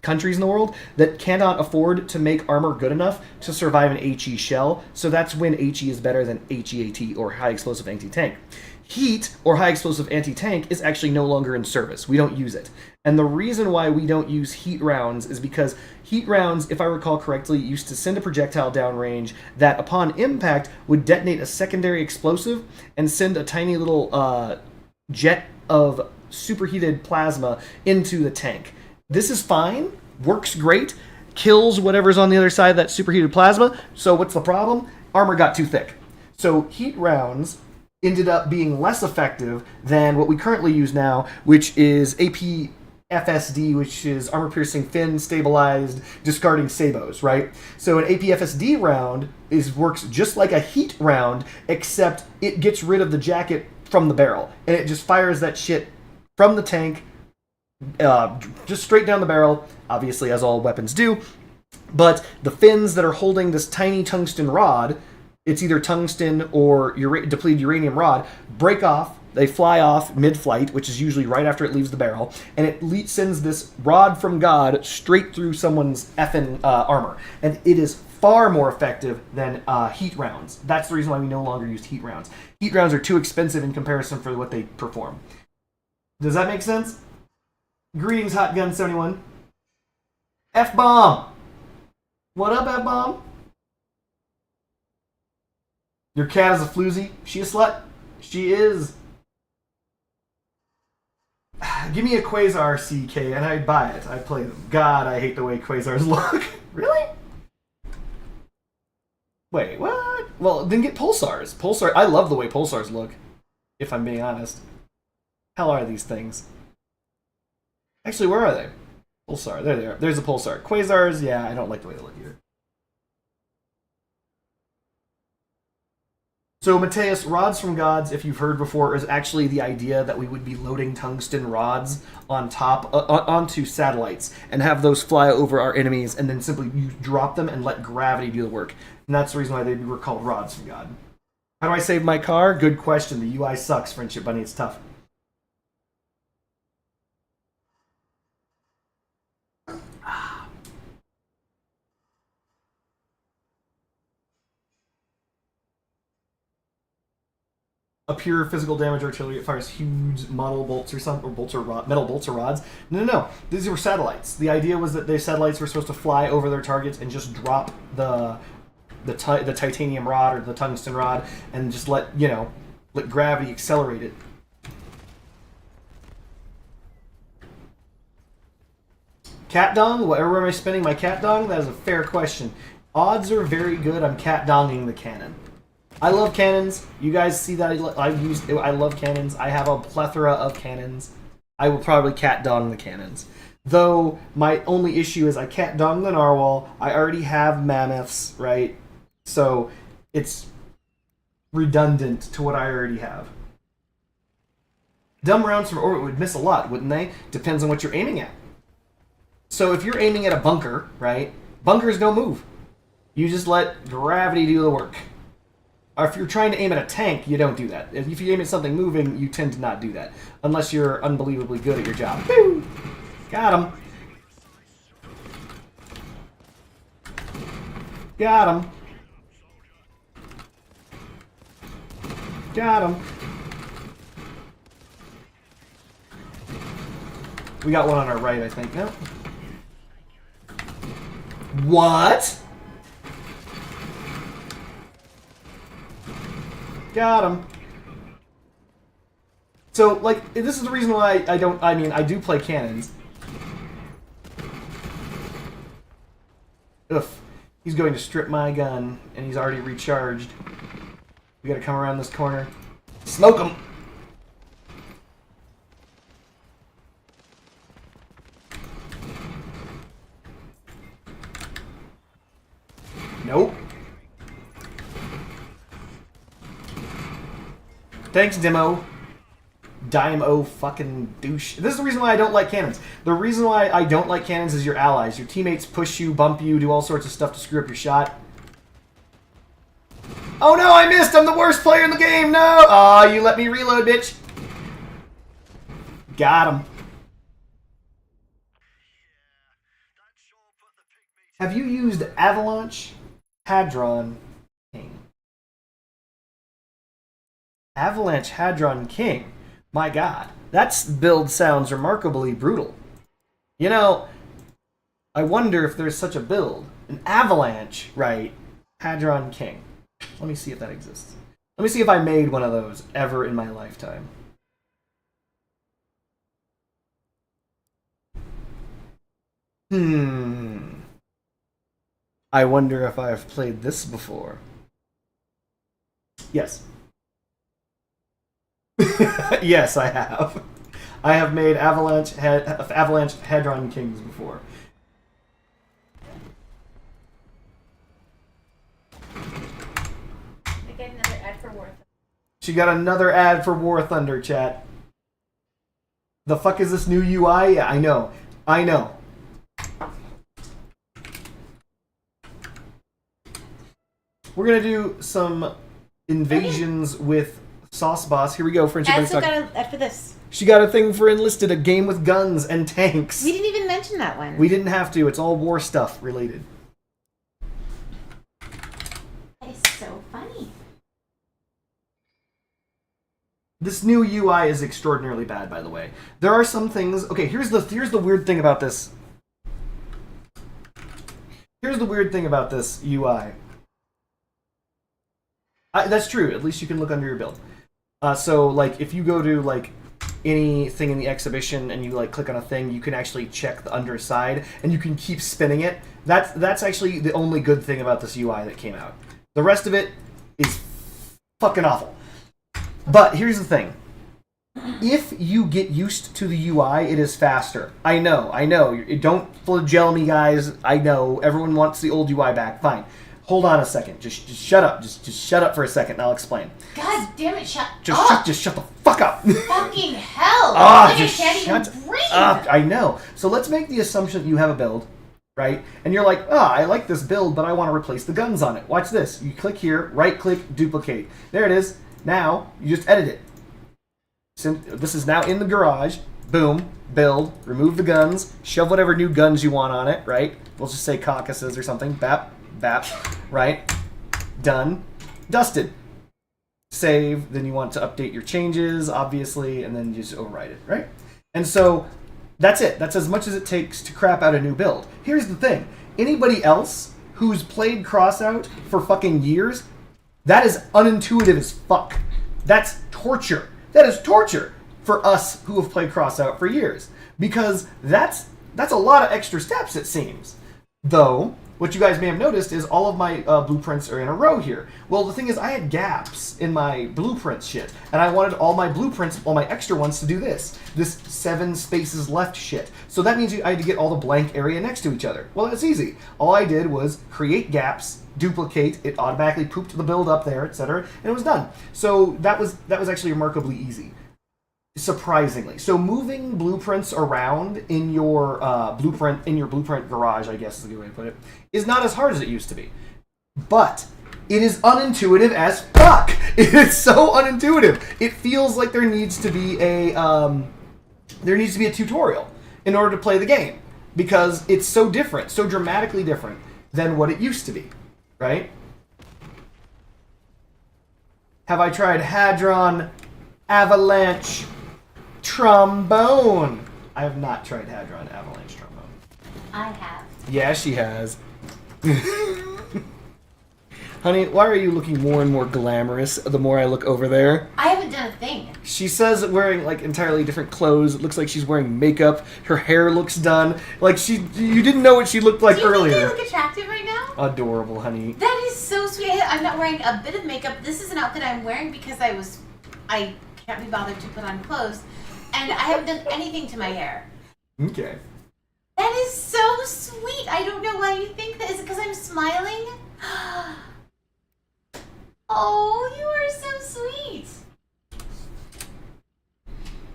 countries in the world that cannot afford to make armor good enough to survive an HE shell, so that's when HE is better than HEAT, or high explosive anti-tank. Heat, or high explosive anti-tank, is actually no longer in service. We don't use it. And the reason why we don't use heat rounds is because heat rounds, if I recall correctly, used to send a projectile downrange that upon impact would detonate a secondary explosive and send a tiny little jet of superheated plasma into the tank. This is fine, works great, kills whatever's on the other side of that superheated plasma. So what's the problem? Armor got too thick. So heat rounds ended up being less effective than what we currently use now, which is APFSD, which is armor piercing, fin stabilized, discarding sabos, right? So an APFSD round works just like a heat round, except it gets rid of the jacket from the barrel, and it just fires that shit from the tank, just straight down the barrel, obviously, as all weapons do. But the fins that are holding this tiny tungsten rod, it's either tungsten or depleted uranium rod, break off. They fly off mid-flight, which is usually right after it leaves the barrel, and it sends this rod from God straight through someone's effing armor. And it is far more effective than heat rounds. That's the reason why we no longer use heat rounds. Heat rounds are too expensive in comparison for what they perform. Does that make sense? Greetings, Hot Gun 71. F-bomb! What up, F-bomb? Your cat is a floozy. She a slut? She is. Give me a Quasar CK and I'd buy it. I'd play them. God, I hate the way Quasars look. Really? Wait, what? Well, then get Pulsars. I love the way Pulsars look, if I'm being honest. Hell are these things? Actually, where are they? Pulsar. There they are. There's a Pulsar. Quasars, yeah, I don't like the way they look either. So, Mateus, rods from gods, if you've heard before, is actually the idea that we would be loading tungsten rods on top onto satellites and have those fly over our enemies, and then simply you drop them and let gravity do the work. And that's the reason why they were called rods from god. How do I save my car? Good question. The UI sucks, Friendship Bunny. It's tough. A pure physical damage artillery, it fires huge metal bolts or something, or bolts or metal bolts or rods. No. These were satellites. The idea was that the satellites were supposed to fly over their targets and just drop the titanium rod or the tungsten rod and just let gravity accelerate it. Cat dong? Where am I spending my cat dong? That is a fair question. Odds are very good I'm cat donging the cannon. I love cannons. You guys see that I love cannons. I have a plethora of cannons. I will probably cat dong the cannons. Though my only issue is I cat dong the narwhal. I already have mammoths, right? So it's redundant to what I already have. Dumb rounds from orbit would miss a lot, wouldn't they? Depends on what you're aiming at. So if you're aiming at a bunker, right? Bunkers don't move. You just let gravity do the work. Or if you're trying to aim at a tank, you don't do that. If you aim at something moving, you tend to not do that. Unless you're unbelievably good at your job. Woo! Got him. Got him. Got him. We got one on our right, I think. No. What? Got him. So, like, this is the reason why I do play cannons. Ugh. He's going to strip my gun, and he's already recharged. We gotta come around this corner. Smoke him! Nope. Thanks, Demo. Dime-o fucking douche. This is the reason why I don't like cannons. The reason why I don't like cannons is your allies. Your teammates push you, bump you, do all sorts of stuff to screw up your shot. Oh no, I missed! I'm the worst player in the game! No! Aw, you let me reload, bitch! Got him. Have you used Avalanche Hadron King? Avalanche Hadron King? My god, that build sounds remarkably brutal. You know, I wonder if there's such a build. An Avalanche, right? Hadron King. Let me see if that exists. Let me see if I made one of those ever in my lifetime. I wonder if I've played this before. Yes. Yes, I have. I have made Avalanche Hadron Kings before.
I get another ad for War Thunder.
She got another ad for War Thunder, chat. The fuck is this new UI? Yeah, I know. I know. We're gonna do some invasions with Sauce Boss. Here we go, Friendship.
I also got an ad for this.
She got a thing for Enlisted, a game with guns and tanks.
We didn't even mention that one.
We didn't have to. It's all war stuff related.
That is so funny.
This new UI is extraordinarily bad, by the way. There are some things. Okay, here's the weird thing about this. Here's the weird thing about this UI. That's true. At least you can look under your build. So, like, if you go to, like, anything in the exhibition and you, like, click on a thing, you can actually check the underside, and you can keep spinning it. That's actually the only good thing about this UI that came out. The rest of it is fucking awful. But here's the thing. If you get used to the UI, it is faster. I know. Don't flagell me, guys. I know. Everyone wants the old UI back. Fine. Hold on a second. Just shut up. Just shut up for a second, and I'll explain.
God damn it! Shut
up.
up!
Just shut the fuck up.
Fucking hell!
Ah,
I can't even breathe.
I know. So let's make the assumption that you have a build, right? And you're like, I like this build, but I want to replace the guns on it. Watch this. You click here, right-click, duplicate. There it is. Now you just edit it. This is now in the garage. Boom. Build. Remove the guns. Shove whatever new guns you want on it. Right? We'll just say Caucasus or something. Bap. Bap, right? Done. Dusted. Save. Then you want to update your changes, obviously, and then you just override it, right? And so that's it. That's as much as it takes to crap out a new build. Here's the thing. Anybody else who's played Crossout for fucking years, that is unintuitive as fuck. That's torture. That is torture for us who have played Crossout for years. Because that's a lot of extra steps, it seems. Though, what you guys may have noticed is all of my blueprints are in a row here. Well, the thing is, I had gaps in my blueprint shit, and I wanted all my blueprints, all my extra ones, to do this 7 spaces left shit. So that means I had to get all the blank area next to each other. Well, it's easy. All I did was create gaps, duplicate, it automatically pooped the build up there, etc., and it was done. So that was actually remarkably easy. Surprisingly. So moving blueprints around in your blueprint garage, I guess is a good way to put it, is not as hard as it used to be. But It is unintuitive as fuck. It is so unintuitive. It feels like there needs to be a tutorial in order to play the game because it's so different, so dramatically different than what it used to be, right? Have I tried Hadron, Avalanche, Trombone? I have not tried Hadron, Avalanche, Trombone.
I have.
Yeah, she has. Honey, why are you looking more and more glamorous the more I look over there?
I haven't done a thing.
She says wearing like entirely different clothes. It looks like she's wearing makeup. Her hair looks done. Like you didn't know what she looked like earlier.
Do you think I look attractive right now?
Adorable, honey.
That is so sweet. I'm not wearing a bit of makeup. This is an outfit I'm wearing because I can't be bothered to put on clothes. And I haven't done anything to my hair.
Okay.
That is so sweet. I don't know why you think that. Is it because I'm smiling? Oh, you are so sweet.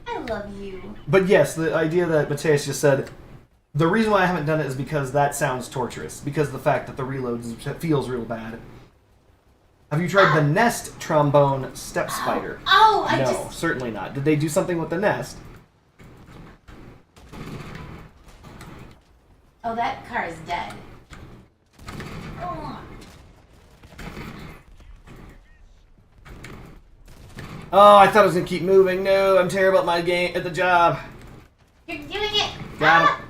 I love you.
But yes, the idea that Mateus just said, the reason why I haven't done it is because that sounds torturous. Because of the fact that the reload feels real bad. Have you tried the Nest Trombone Step Spider? No, certainly not. Did they do something with the Nest?
Oh, that car is dead.
Oh, I thought I was going to keep moving. No, I'm terrible at my game, at the job.
You're doing it.
Got it.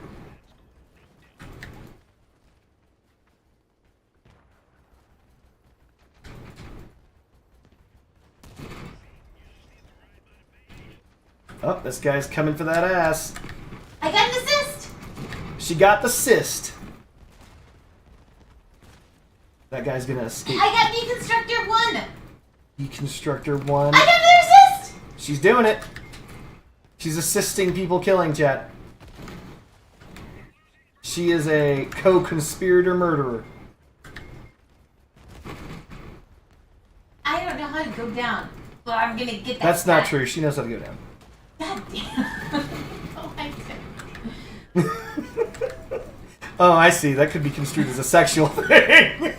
Oh, this guy's coming for that ass.
I got an assist.
She got the cyst. That guy's gonna escape.
I got Deconstructor 1.
Deconstructor 1.
I got another assist.
She's doing it. She's assisting people killing, chat. She is a co-conspirator murderer.
I don't know how to go down, but I'm gonna get that.
That's not true. She knows how to go down.
God damn. Oh, I did.
Oh, I see. That could be construed as a sexual thing.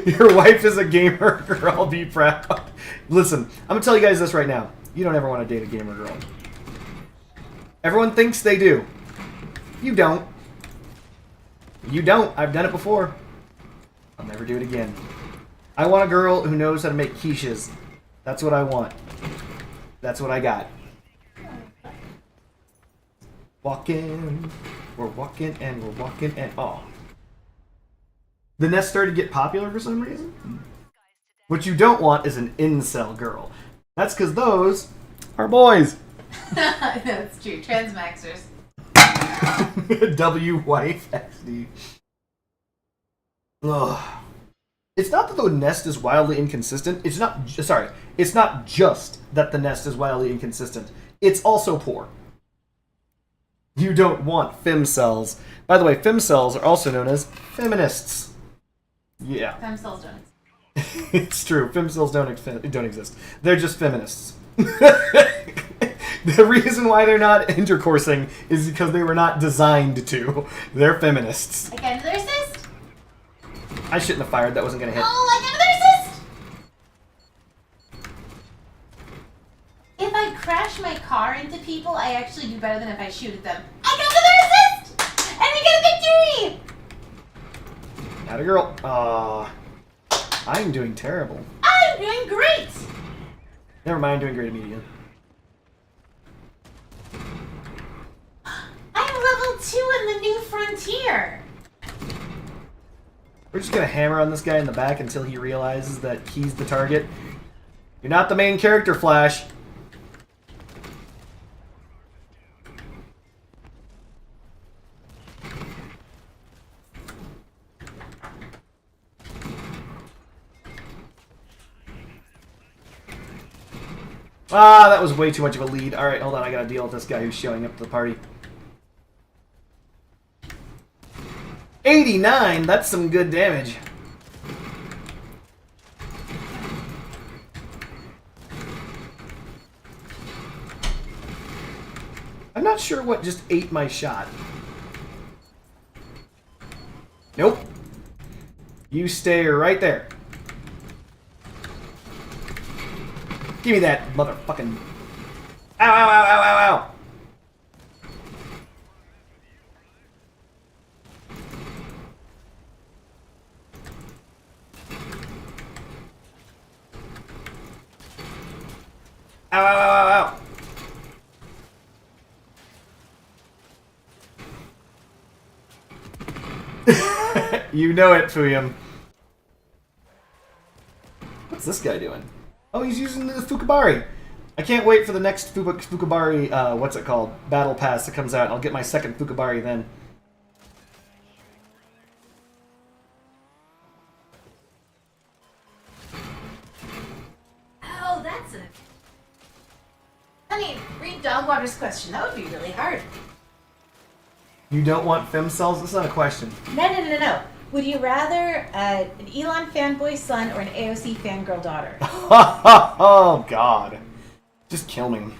Your wife is a gamer girl. Be proud. Listen, I'm going to tell you guys this right now. You don't ever want to date a gamer girl. Everyone thinks they do. You don't. You don't. I've done it before. I'll never do it again. I want a girl who knows how to make quiches. That's what I want. That's what I got. Walking. We're walking and we're walking and... Oh. The Nest started to get popular for some reason? What you don't want is an incel girl. That's because those are boys.
That's true. Transmaxers.
W wife XD. Ugh. It's not that the Nest is wildly inconsistent. It's not... Sorry. It's not just that the Nest is wildly inconsistent. It's also poor. You don't want femcells. By the way, femcells are also known as feminists. Yeah.
Femcells don't exist.
It's true. Femcells don't exist. They're just feminists. The reason why they're not intercoursing is because they were not designed to. They're feminists.
I got another assist.
I shouldn't have fired. That wasn't going to hit.
Oh, I got another assist. If I crash my car into people, I actually do better than if I shoot at them. I got another assist! And I get a victory!
Atta girl. I'm doing terrible.
I'm doing great!
Never mind, doing great immediately.
I'm level 2 in the new frontier.
We're just going to hammer on this guy in the back until he realizes that he's the target. You're not the main character, Flash. Ah, that was way too much of a lead. Alright, hold on, I gotta deal with this guy who's showing up to the party. 89! That's some good damage. I'm not sure what just ate my shot. Nope. You stay right there. Give me that motherfucking... Ow, ow, ow, ow, ow, ow! Ow, ow, ow, ow, ow! You know it, Fuyum. What's this guy doing? Oh, he's using the Fukabari. I can't wait for the next Fukabari, what's it called? Battle Pass that comes out, and I'll get my second Fukabari then.
Oh, that's it. Honey, read Dogwater's question. That would be really hard.
You don't want femcells? That's not a question.
No. Would you rather an Elon fanboy son or an AOC fangirl daughter?
Oh, God. Just kill me.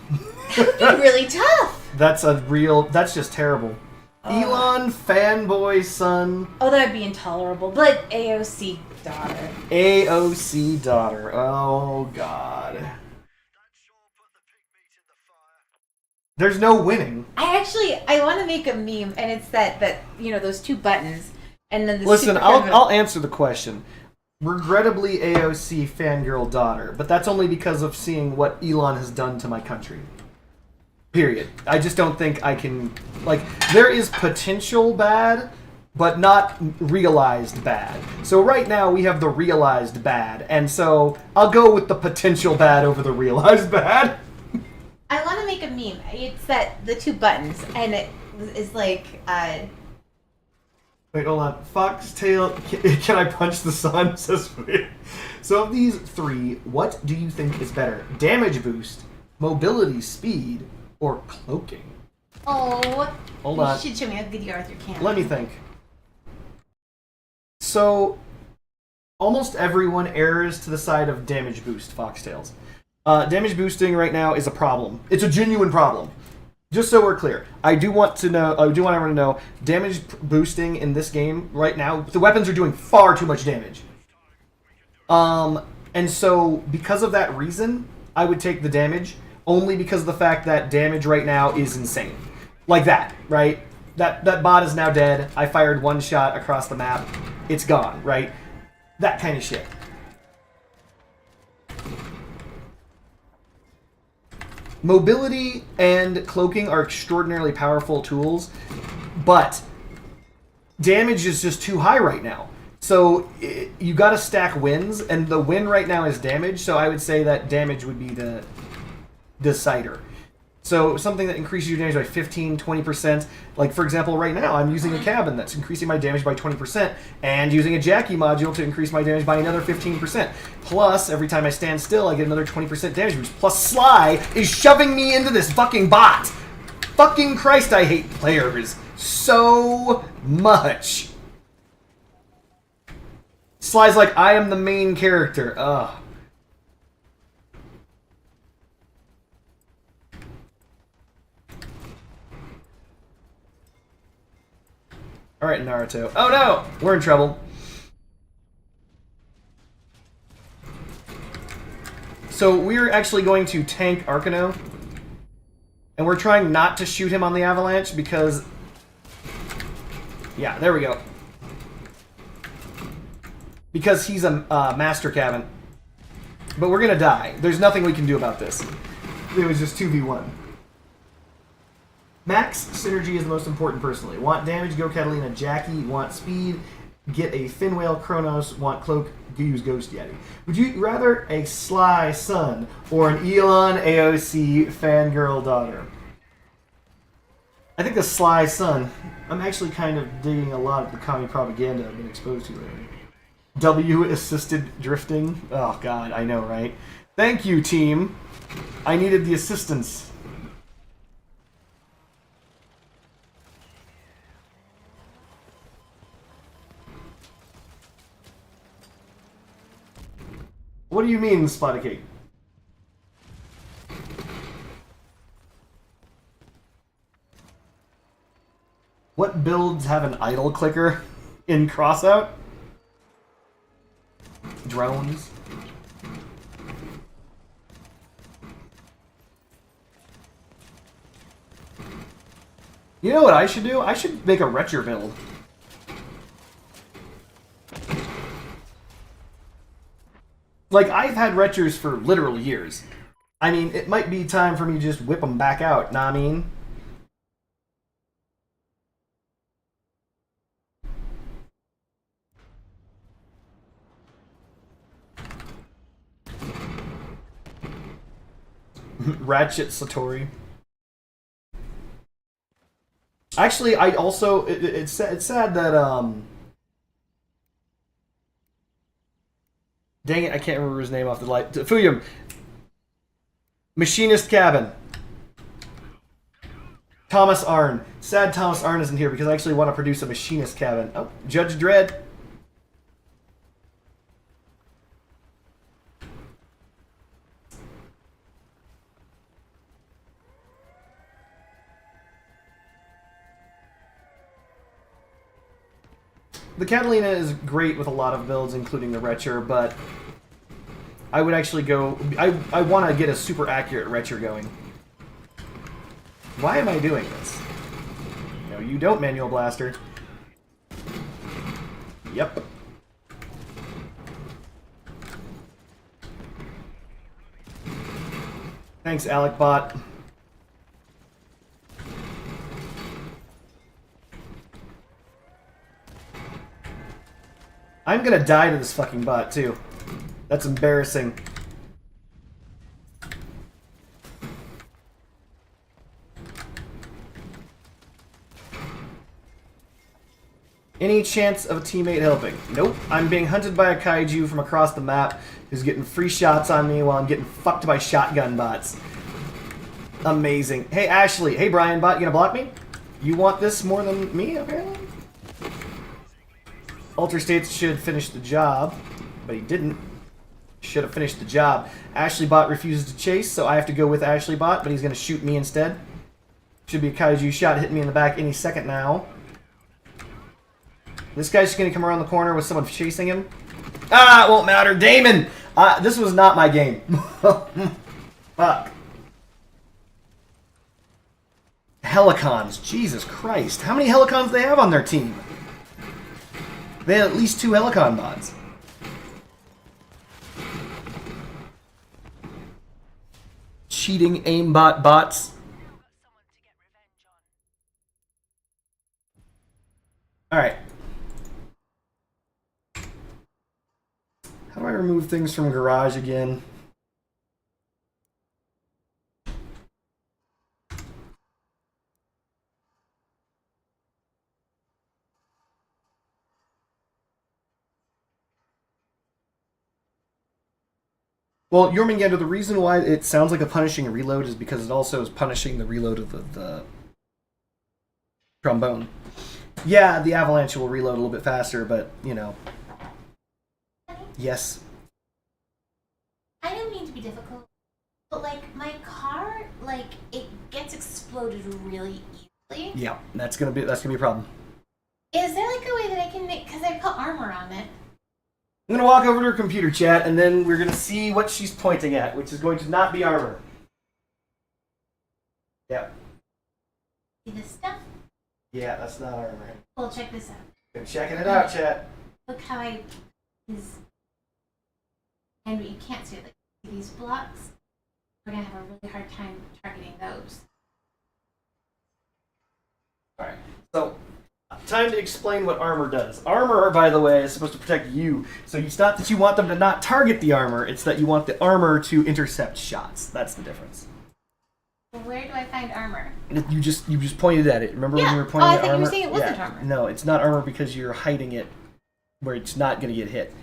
That would be really tough.
That's just terrible. Elon fanboy son.
Oh, that would be intolerable. But AOC daughter.
AOC daughter. Oh, God. There's no winning.
I want to make a meme, and it's that those two buttons, and then the
Listen, I'll answer the question. Regrettably, AOC fangirl daughter, but that's only because of seeing what Elon has done to my country. Period. I just don't think I can... Like, there is potential bad, but not realized bad. So right now, we have the realized bad, and so I'll go with the potential bad over the realized bad.
I want to make a meme. It's the two buttons, and it is like...
Wait, hold on. Foxtail, can I punch the sun? Says weird. So of these three, what do you think is better? Damage boost, mobility speed, or cloaking?
Oh.
Hold on.
You should show me how good you are with your camera.
Let me think. So, almost everyone errs to the side of damage boost, Foxtails. Damage boosting right now is a problem. It's a genuine problem. Just so we're clear, I do want everyone to know, damage boosting in this game right now, the weapons are doing far too much damage. And so, because of that reason, I would take the damage, only because of the fact that damage right now is insane. Like that, right? That bot is now dead, I fired one shot across the map, it's gone, right? That kind of shit. Mobility and cloaking are extraordinarily powerful tools, but damage is just too high right now. So you got to stack wins, and the win right now is damage, so I would say that damage would be the decider. So something that increases your damage by 15, 20%. Like, for example, right now I'm using a cabin that's increasing my damage by 20% and using a Jackie module to increase my damage by another 15%. Plus, every time I stand still, I get another 20% damage boost. Plus, Sly is shoving me into this fucking bot. Fucking Christ, I hate players so much. Sly's like, I am the main character. Ugh. Alright, Naruto. Oh no! We're in trouble. So we're actually going to tank Arcano. And we're trying not to shoot him on the avalanche because... Yeah, there we go. Because he's a master cabin. But we're gonna die. There's nothing we can do about this. It was just 2v1. Max synergy is the most important personally. Want damage, go Catalina Jackie. Want speed, get a Finwhale Kronos. Want cloak, use Ghost Yeti. Would you rather a Sly son or an Elon AOC fangirl daughter? I think the Sly son. I'm actually kind of digging a lot of the commie propaganda I've been exposed to lately. W-assisted drifting. Oh god, I know, right? Thank you, team. I needed the assistance. What do you mean, Spotted Cake? What builds have an idle clicker in Crossout? Drones. You know what I should do? I should make a Wretcher build. Like, I've had Wretchers for literal years. I mean, it might be time for me to just whip them back out, nah I mean? Ratchet Satori. Actually, I also it's sad that dang it, I can't remember his name off the light. Fuyum. Machinist Cabin. Thomas Arn. Sad Thomas Arn isn't here because I actually want to produce a Machinist Cabin. Oh, Judge Dredd. The Catalina is great with a lot of builds, including the Wretcher, but I would actually go... I want to get a super accurate Wretcher going. Why am I doing this? No, you don't, Manual Blaster. Yep. Thanks, Alec Bot. I'm gonna die to this fucking bot, too. That's embarrassing. Any chance of a teammate helping? Nope. I'm being hunted by a kaiju from across the map who's getting free shots on me while I'm getting fucked by shotgun bots. Amazing. Hey, Ashley. Hey, Brian Bot. You gonna block me? You want this more than me, apparently? Alter States should finish the job, but he didn't. Should have finished the job. Ashley Bot refuses to chase, so I have to go with Ashley Bot, but he's going to shoot me instead. Should be a kaiju shot hitting me in the back any second now. This guy's just going to come around the corner with someone chasing him. Ah, it won't matter. Damon! This was not my game. Fuck. Helicons. Jesus Christ. How many Helicons do they have on their team? They had at least 2 Helicon bots. Cheating aimbot bots. Alright. How do I remove things from Garage again? Well, Jormungandr, the reason why it sounds like a punishing reload is because it also is punishing the reload of the trombone. Yeah, the Avalanche will reload a little bit faster, but, you know. Yes.
I didn't mean to be difficult, but, like, my car, like, it gets exploded really easily.
Yeah, that's gonna be a problem.
Is there, like, a way that I can make... Because I put armor on it.
I'm going to walk over to her computer chat, and then we're going to see what she's pointing at, which is going to not be armor. Yeah.
See this stuff?
Yeah, that's not armor.
Well, check this out.
Been checking it out, chat.
Look how I... And you can't see it. Like, these blocks, we're going to have a really hard time targeting those.
Alright, so... time to explain what armor does. Armor, by the way, is supposed to protect you. So it's not that you want them to not target the armor, it's that you want the armor to intercept shots. That's the difference.
Well, where do I find armor?
You just pointed at it. Remember when you were pointing
I
at
thought
armor?
you were saying it wasn't armor.
No, it's not armor because you're hiding it where it's not going to get hit.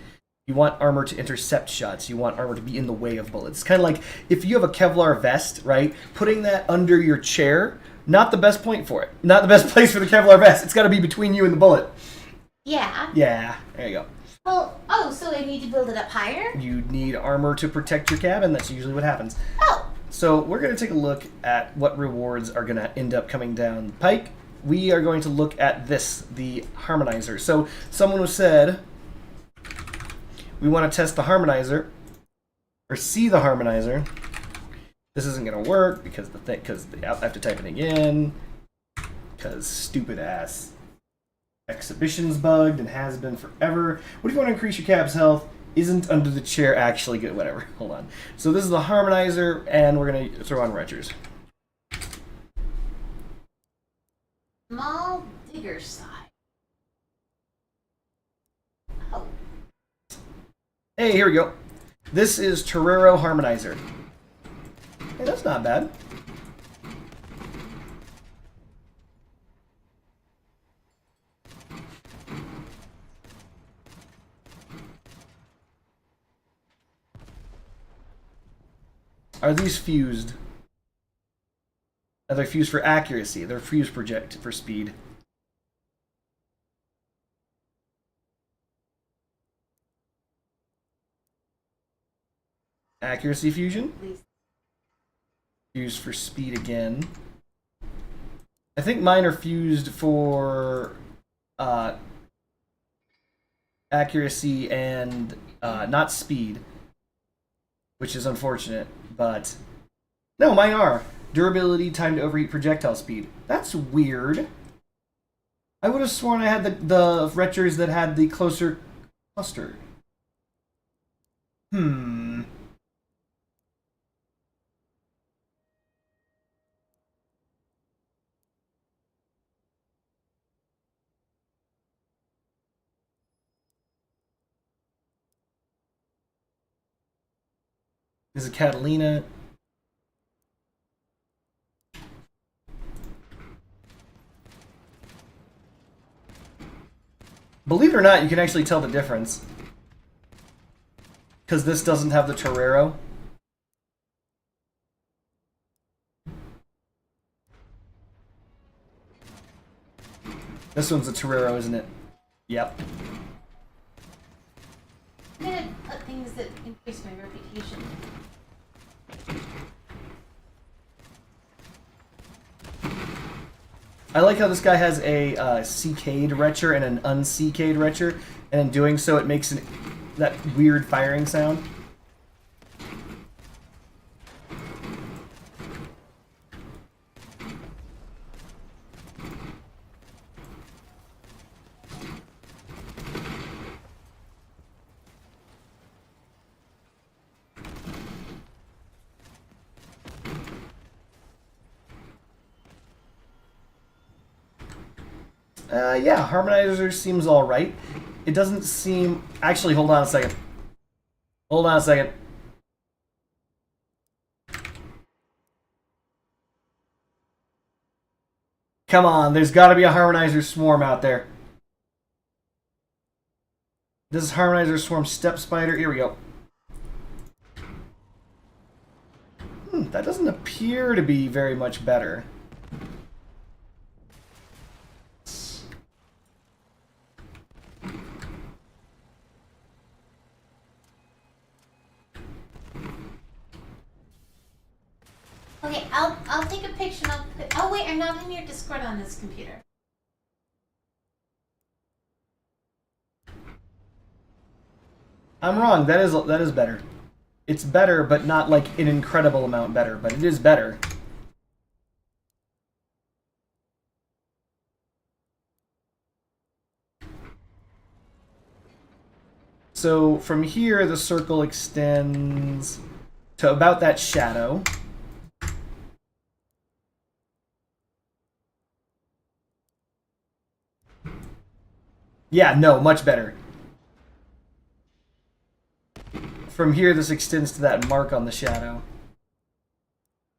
You want armor to intercept shots. You want armor to be in the way of bullets. It's kind of like if you have a Kevlar vest, right? Putting that under your chair, not the best point for it. Not the best place for the Kevlar vest. It's got to be between you and the bullet.
Yeah.
Yeah, there you go.
Well, so I need to build it up higher?
You need armor to protect your cabin. That's usually what happens.
Oh.
So we're going to take a look at what rewards are going to end up coming down the pike. We are going to look at this, the harmonizer. So someone who said, we want to test the harmonizer, or see the harmonizer. This isn't going to work because I have to type it again. because stupid ass. Exhibition's bugged and has been forever. What if you want to increase your cab's health? Isn't under the chair actually good? Whatever. Hold on. So this is the harmonizer, and we're going to throw on Wretchers.
Small digger side. Oh.
Hey, here we go. This is Torero Harmonizer. Hey, that's not bad. Are these fused? Are they fused for accuracy? They're fused project for speed. Accuracy fusion? Fused for speed again. I think mine are fused for accuracy and not speed, which is unfortunate, but no, mine are. Durability, time to overheat, projectile speed. That's weird. I would have sworn I had the Wretchers that had the closer cluster. This is Catalina. Believe it or not, you can actually tell the difference. Because this doesn't have the Torero. This one's a Torero, isn't it? Yep.
I'm gonna put things that increase my reputation.
I like how this guy has a CK'd Wretcher and an un-CK'd Wretcher, and in doing so it makes that weird firing sound. Yeah, Harmonizer seems alright. It doesn't seem... Actually, hold on a second. Hold on a second. Come on, there's gotta be a Harmonizer Swarm out there. This is Harmonizer Swarm Step Spider. Here we go. That doesn't appear to be very much better.
Okay, I'll take a picture and I'll put... Oh wait, I'm not in your Discord on this computer.
I'm wrong. That is better. It's better, but not like an incredible amount better, but it is better. So from here, the circle extends to about that shadow. Yeah, no, much better. From here, this extends to that mark on the shadow.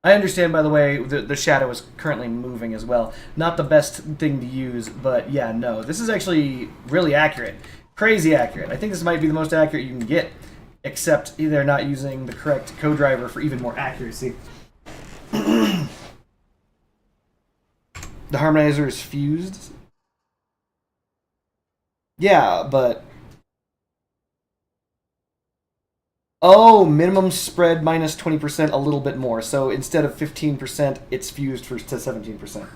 I understand, by the way, the shadow is currently moving as well. Not the best thing to use, but yeah, no. This is actually really accurate. Crazy accurate. I think this might be the most accurate you can get, except they're not using the correct co-driver for even more accuracy. The harmonizer is fused. Yeah, but... Oh, minimum spread minus 20%, a little bit more. So instead of 15%, it's fused to 17%.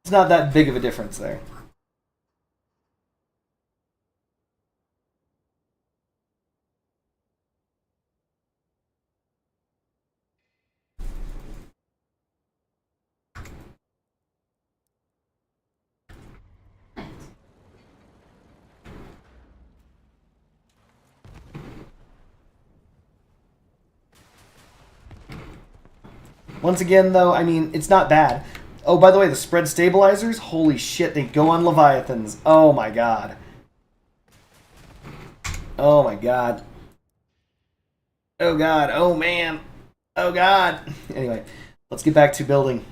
It's not that big of a difference there. Once again, though, I mean, it's not bad. Oh, by the way, the spread stabilizers, holy shit, they go on Leviathans. Oh my god. Oh my god. Oh god, oh man. Oh god. Anyway, let's get back to building.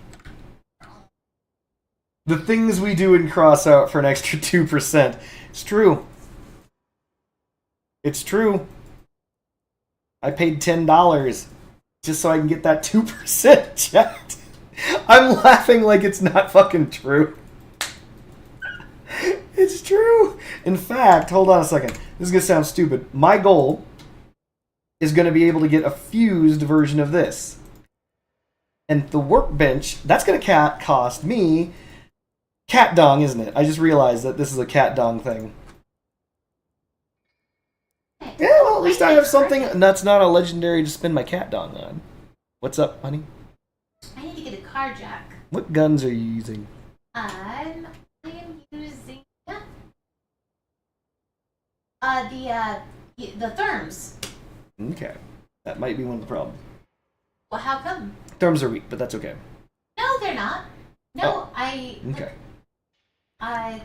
The things we do in Crossout for an extra 2%. It's true. It's true. I paid $10 just so I can get that 2% checked. I'm laughing like it's not fucking true. It's true. In fact, hold on a second. This is going to sound stupid. My goal is going to be able to get a fused version of this. And the workbench, that's going to cost me cat dong, isn't it? I just realized that this is a cat dong thing. Yeah, well, at least I have something that's not a legendary to spend my cat dong on. What's up, honey?
I need to get a car jack.
What guns are you using?
I am using the therms.
Okay. That might be one of the problems.
Well, how come?
Therms are weak, but that's okay.
No, they're not. No,
Okay.
I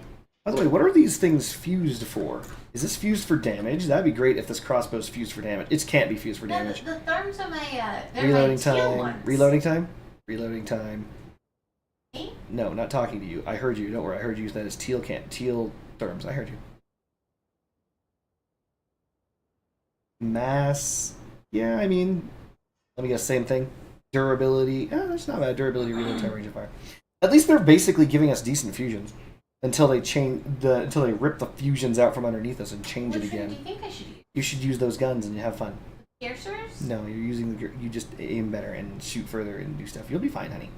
By the way, what are these things fused for? Is this fused for damage? That'd be great if this crossbow's fused for damage. It can't be fused for damage.
The therms are my
Reloading
my teal
time.
ones.
Reloading time. Reloading time.
Me?
No, not talking to you. I heard you. Don't worry. I heard you use that as teal therms. I heard you. Mass. Yeah, I mean, let me guess. Same thing. Durability. That's not bad. Durability, reload time, range of fire. At least they're basically giving us decent fusions until they until they rip the fusions out from underneath us and change it again.
Which one do you think I should use?
You should use those guns and have fun.
Piercers?
No, you're using you just aim better and shoot further and do stuff. You'll be fine, honey.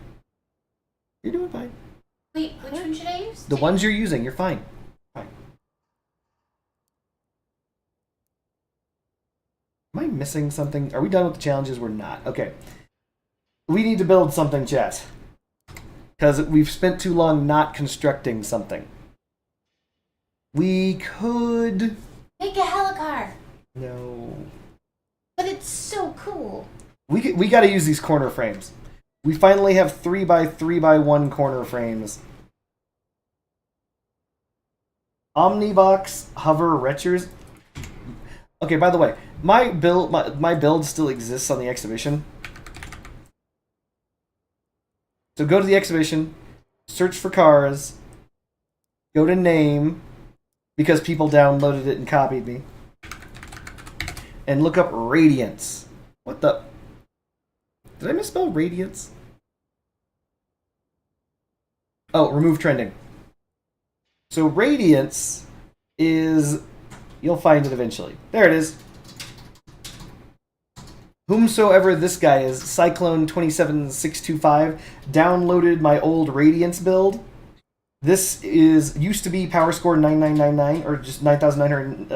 You're doing fine.
Wait, which one should I use?
The ones you're using, you're fine. Fine. Am I missing something? Are we done with the challenges? We're not. Okay. We need to build something, chat. Because we've spent too long not constructing something. We could...
Make a helicar.
No.
But it's so cool.
We got to use these corner frames. We finally have 3x3x1 corner frames. Omnibox hover Wretchers. Okay, by the way, my build still exists on the exhibition. So go to the exhibition, search for cars, go to name, because people downloaded it and copied me, and look up Radiance. What the? Did I misspell Radiance? Oh, remove trending. So Radiance is... You'll find it eventually. There it is. Whomsoever this guy is, Cyclone27625, downloaded my old Radiance build. This used to be power score 9999, or just 9900,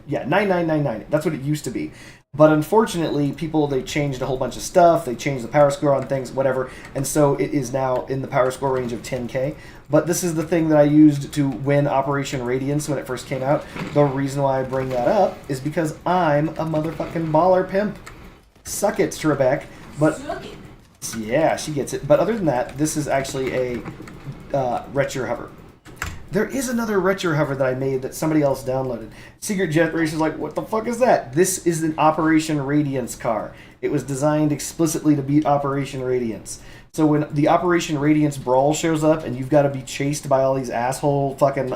9999. That's what it used to be. But unfortunately, they changed a whole bunch of stuff. They changed the power score on things, whatever. And so it is now in the power score range of 10k. But this is the thing that I used to win Operation Radiance when it first came out. The reason why I bring that up is because I'm a motherfucking baller pimp. Suck it, Trebek. But
Suck it.
yeah, she gets it. But other than that, this is actually a Wretcher hover. There is another Wretcher hover that I made that somebody else downloaded. Secret Jet Race is like, what the fuck is that? This is an Operation Radiance car. It was designed explicitly to beat Operation Radiance. So when the Operation Radiance brawl shows up and you've got to be chased by all these asshole fucking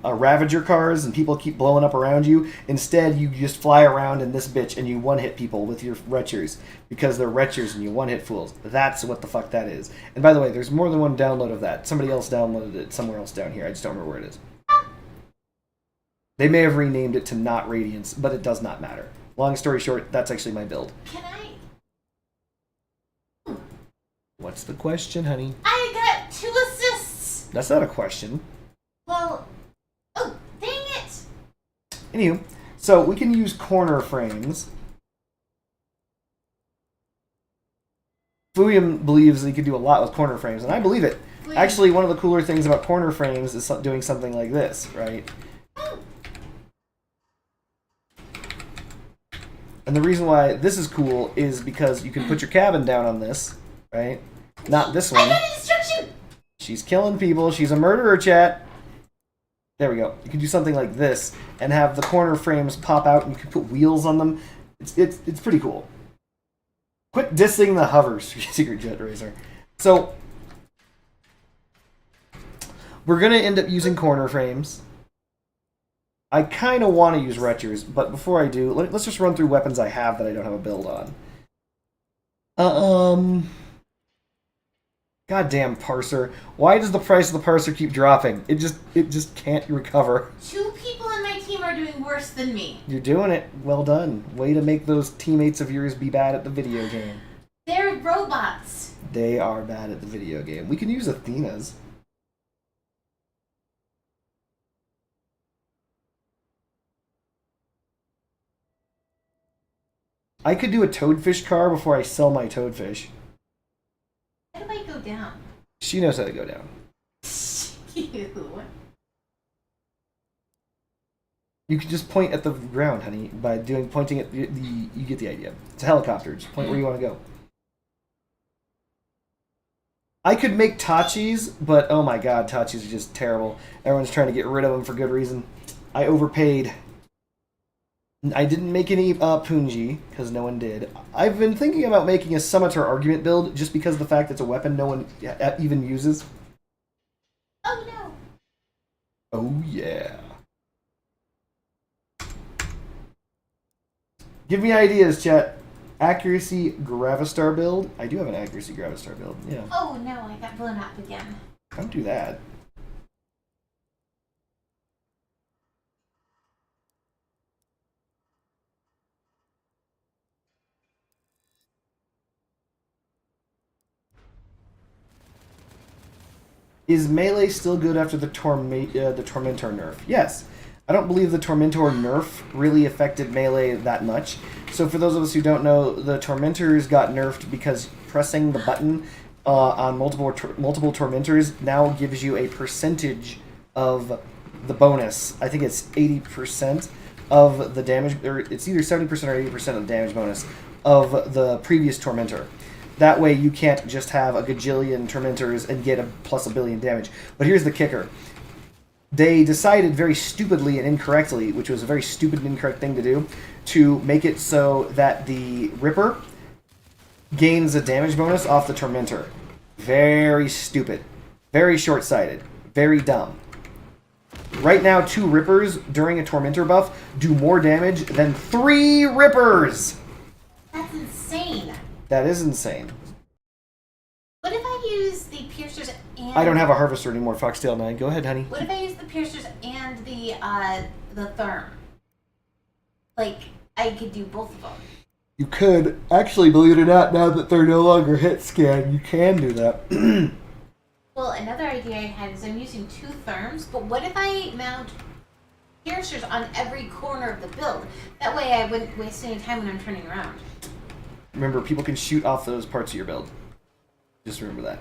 Ravager cars and people keep blowing up around you, instead you just fly around in this bitch and you one-hit people with your Wretchers because they're Wretchers and you one-hit fools. That's what the fuck that is. And by the way, there's more than one download of that. Somebody else downloaded it somewhere else down here. I just don't remember where it is. They may have renamed it to not Radiance, but it does not matter. Long story short, that's actually my build.
Can I?
What's the question, honey?
I got 2 assists.
That's not a question.
Well, oh, dang it.
Anywho, so we can use corner frames. Fuyum believes that he could do a lot with corner frames, and I believe it.
Wait.
Actually, one of the cooler things about corner frames is doing something like this, right? And the reason why this is cool is because you can put your cabin down on this, right? Not this one.
I got a destruction!
She's killing people. She's a murderer, chat. There we go. You can do something like this and have the corner frames pop out and you can put wheels on them. It's pretty cool. Quit dissing the hovers, Secret Jet Racer. So, we're going to end up using corner frames. I kind of want to use Wretchers, but before I do, let's just run through weapons I have that I don't have a build on. Goddamn parser. Why does the price of the parser keep dropping? It just can't recover.
2 people in my team are doing worse than me.
You're doing it. Well done. Way to make those teammates of yours be bad at the video game.
They're robots.
They are bad at the video game. We can use Athena's. I could do a toadfish car before I sell my toadfish.
How do I go down?
She knows how to go down.
You.
You can just point at the ground, honey. By pointing at you get the idea. It's a helicopter. Just point where you want to go. I could make Tachis, but oh my god, Tachis are just terrible. Everyone's trying to get rid of them for good reason. I overpaid. I didn't make any Punji, because no one did. I've been thinking about making a Scimitar argument build, just because of the fact it's a weapon no one even uses.
Oh no.
Oh yeah. Give me ideas, chat. Accuracy Gravistar build? I do have an Accuracy Gravistar build, yeah.
Oh no, I got blown up again.
Don't do that. Is Melee still good after the Tormentor nerf? Yes. I don't believe the Tormentor nerf really affected Melee that much. So for those of us who don't know, the Tormentors got nerfed because pressing the button on multiple Tormentors now gives you a percentage of the bonus. I think it's 80% of the damage, or it's either 70% or 80% of the damage bonus of the previous Tormentor. That way you can't just have a gajillion Tormentors and get a plus a billion damage. But here's the kicker. They decided very stupidly and incorrectly, which was a very stupid and incorrect thing to do, to make it so that the Ripper gains a damage bonus off the Tormentor. Very stupid. Very short-sighted. Very dumb. Right now, 2 Rippers during a Tormentor buff do more damage than 3 Rippers!
That's insane.
That is insane.
What if I use the piercers and...
I don't have a Harvester anymore, Foxtail 9. Go ahead, honey.
What if I use the piercers and the therm? Like, I could do both of them.
You could. Actually, believe it or not, now that they're no longer hit scan, you can do that.
Well, another idea I had is I'm using 2 therms, but what if I mount piercers on every corner of the build? That way I wouldn't waste any time when I'm turning around.
Remember, people can shoot off those parts of your build. Just remember that.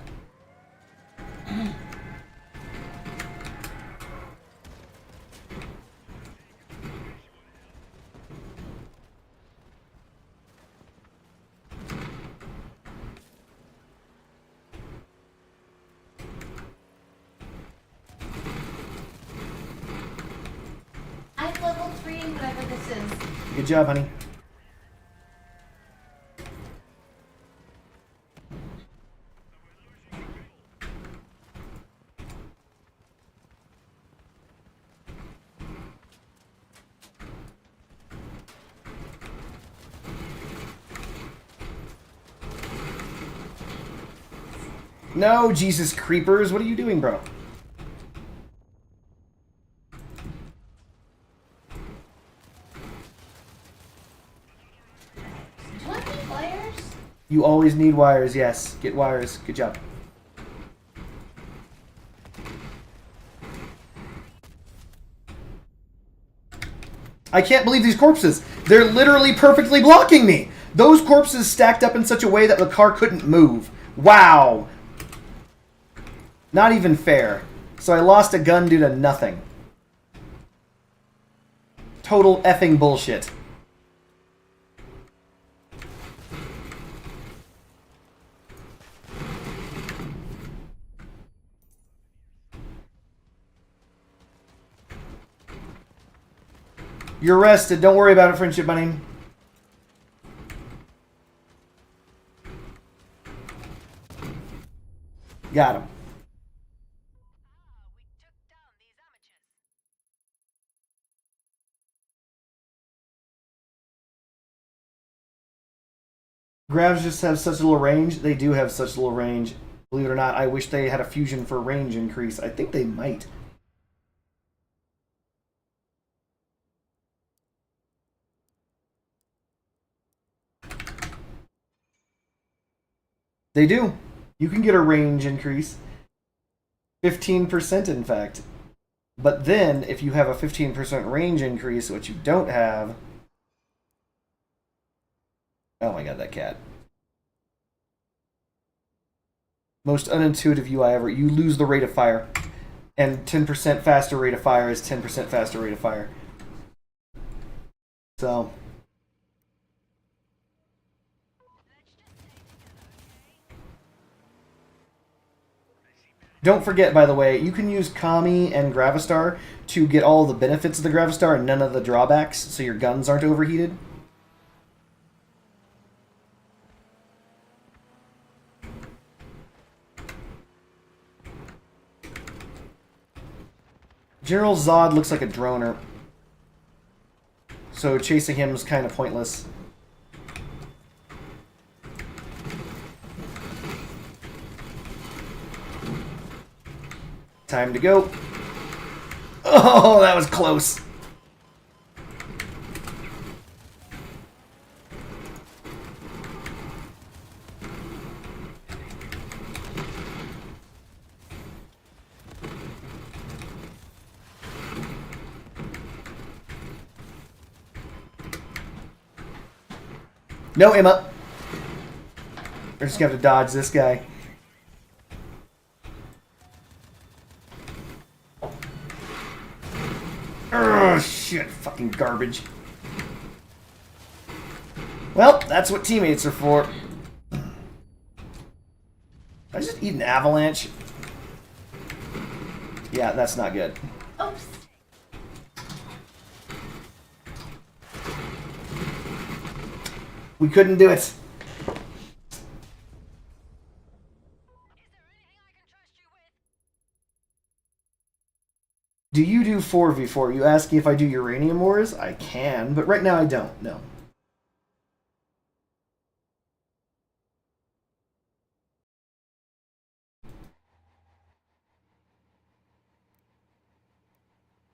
I'm level 3 in whatever this is.
Good job, honey. No, Jesus Creepers, what are you doing, bro?
Do I need wires?
You always need wires, yes. Get wires. Good job. I can't believe these corpses. They're literally perfectly blocking me. Those corpses stacked up in such a way that the car couldn't move. Wow. Not even fair. So I lost a gun due to nothing. Total effing bullshit. You're arrested. Don't worry about it, Friendship Bunny. Got him. Grabs just have such little range. They do have such little range. Believe it or not, I wish they had a fusion for range increase. I think they might. They do. You can get a range increase. 15% in fact. But then, if you have a 15% range increase, which you don't have... Oh my god, that cat. Most unintuitive UI ever. You lose the rate of fire. And 10% faster rate of fire is 10% faster rate of fire. So... Don't forget, by the way, you can use Kami and Gravistar to get all the benefits of the Gravistar and none of the drawbacks, so your guns aren't overheated. General Zod looks like a droner, so chasing him is kind of pointless. Time to go. Oh, that was close. No, Emma. We're just gonna have to dodge this guy. Oh, shit. Fucking garbage. Well, that's what teammates are for. Did I just eat an avalanche? Yeah, that's not good.
Oops.
We couldn't do it. Do you do 4v4? You asking if I do uranium wars? I can, but right now I don't. No.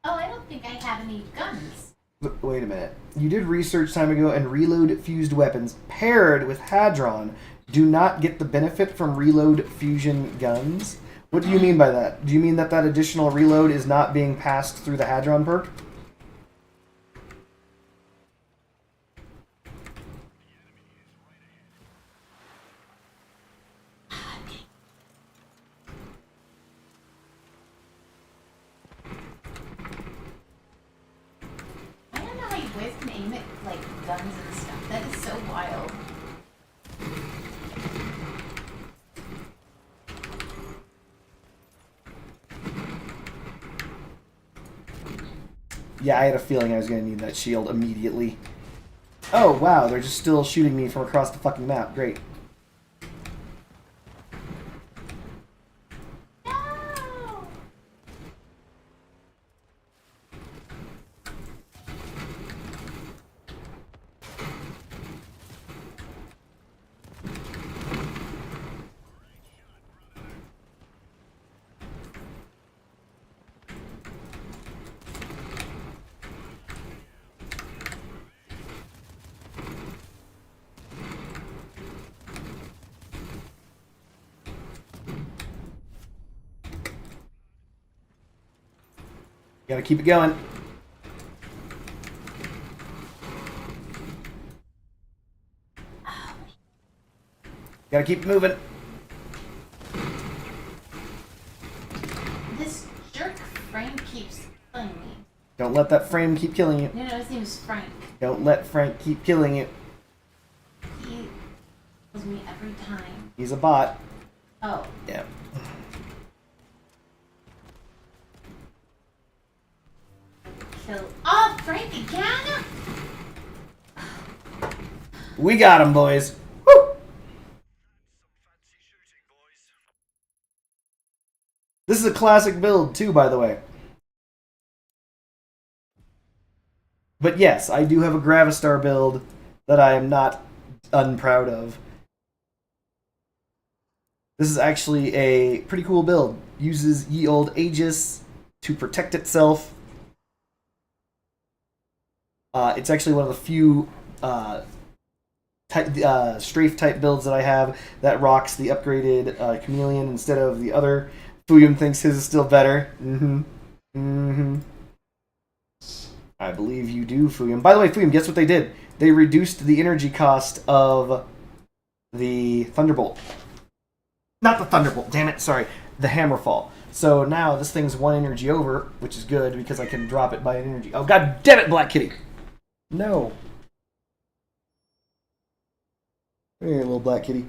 Oh, I don't think I have any guns.
Wait a minute. You did research time ago, and reload fused weapons paired with Hadron do not get the benefit from reload fusion guns. What do you mean by that? Do you mean that that additional reload is not being passed through the Hadron perk?
I don't know how you guys can aim at, like, guns and stuff. That is so wild.
Yeah, I had a feeling I was going to need that shield immediately. Oh, wow, they're just still shooting me from across the fucking map. Great.
No!
Gotta keep it going. Gotta keep moving.
This jerk frame keeps killing me.
Don't let that frame keep killing you.
No, his name is Frank.
Don't let Frank keep killing you.
He kills me every time.
He's a bot.
Oh.
Yeah.
kill off Frank again?
We got him, boys. Woo! This is a classic build, too, by the way. But yes, I do have a Gravistar build that I am not unproud of. This is actually a pretty cool build. Uses ye old Aegis to protect itself. It's actually one of the few strafe type builds that I have that rocks the upgraded Chameleon instead of the other. Fuyum thinks his is still better. I believe you do, Fuyum. By the way, Fuyum, guess what they did? They reduced the energy cost of the Thunderbolt. Not the Thunderbolt, damn it, sorry. The Hammerfall. So now this thing's 1 energy over, which is good because I can drop it by an energy. Oh, god damn it, Black Kitty! No. Here, little Black Kitty.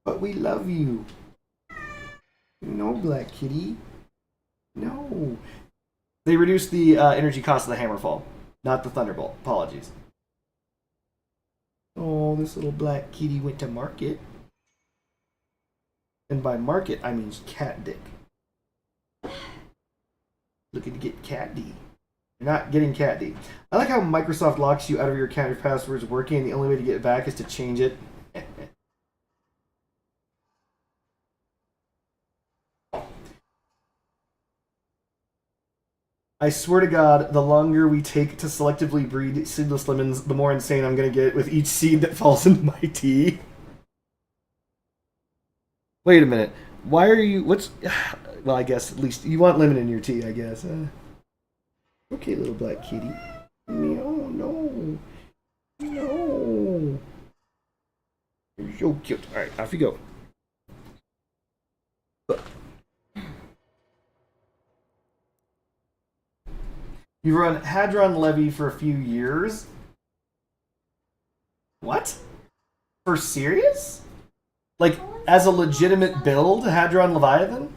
But we love you. No, Black Kitty. No. They reduced the energy cost of the Hammerfall, not the Thunderbolt. Apologies. Oh, this little Black Kitty went to market. And by market, I mean cat dick. Looking to get cat D. You're not getting cat D. I like how Microsoft locks you out of your account if password's working, and the only way to get it back is to change it. I swear to God, the longer we take to selectively breed seedless lemons, the more insane I'm going to get with each seed that falls into my tea. Wait a minute. Why are you... What's... Well, I guess at least you want lemon in your tea, I guess. Okay, little Black Kitty. No, no. No. You're so cute. Alright, off you go. You run Hadron Levy for a few years? What? For serious? Like, as a legitimate build, Hadron Leviathan?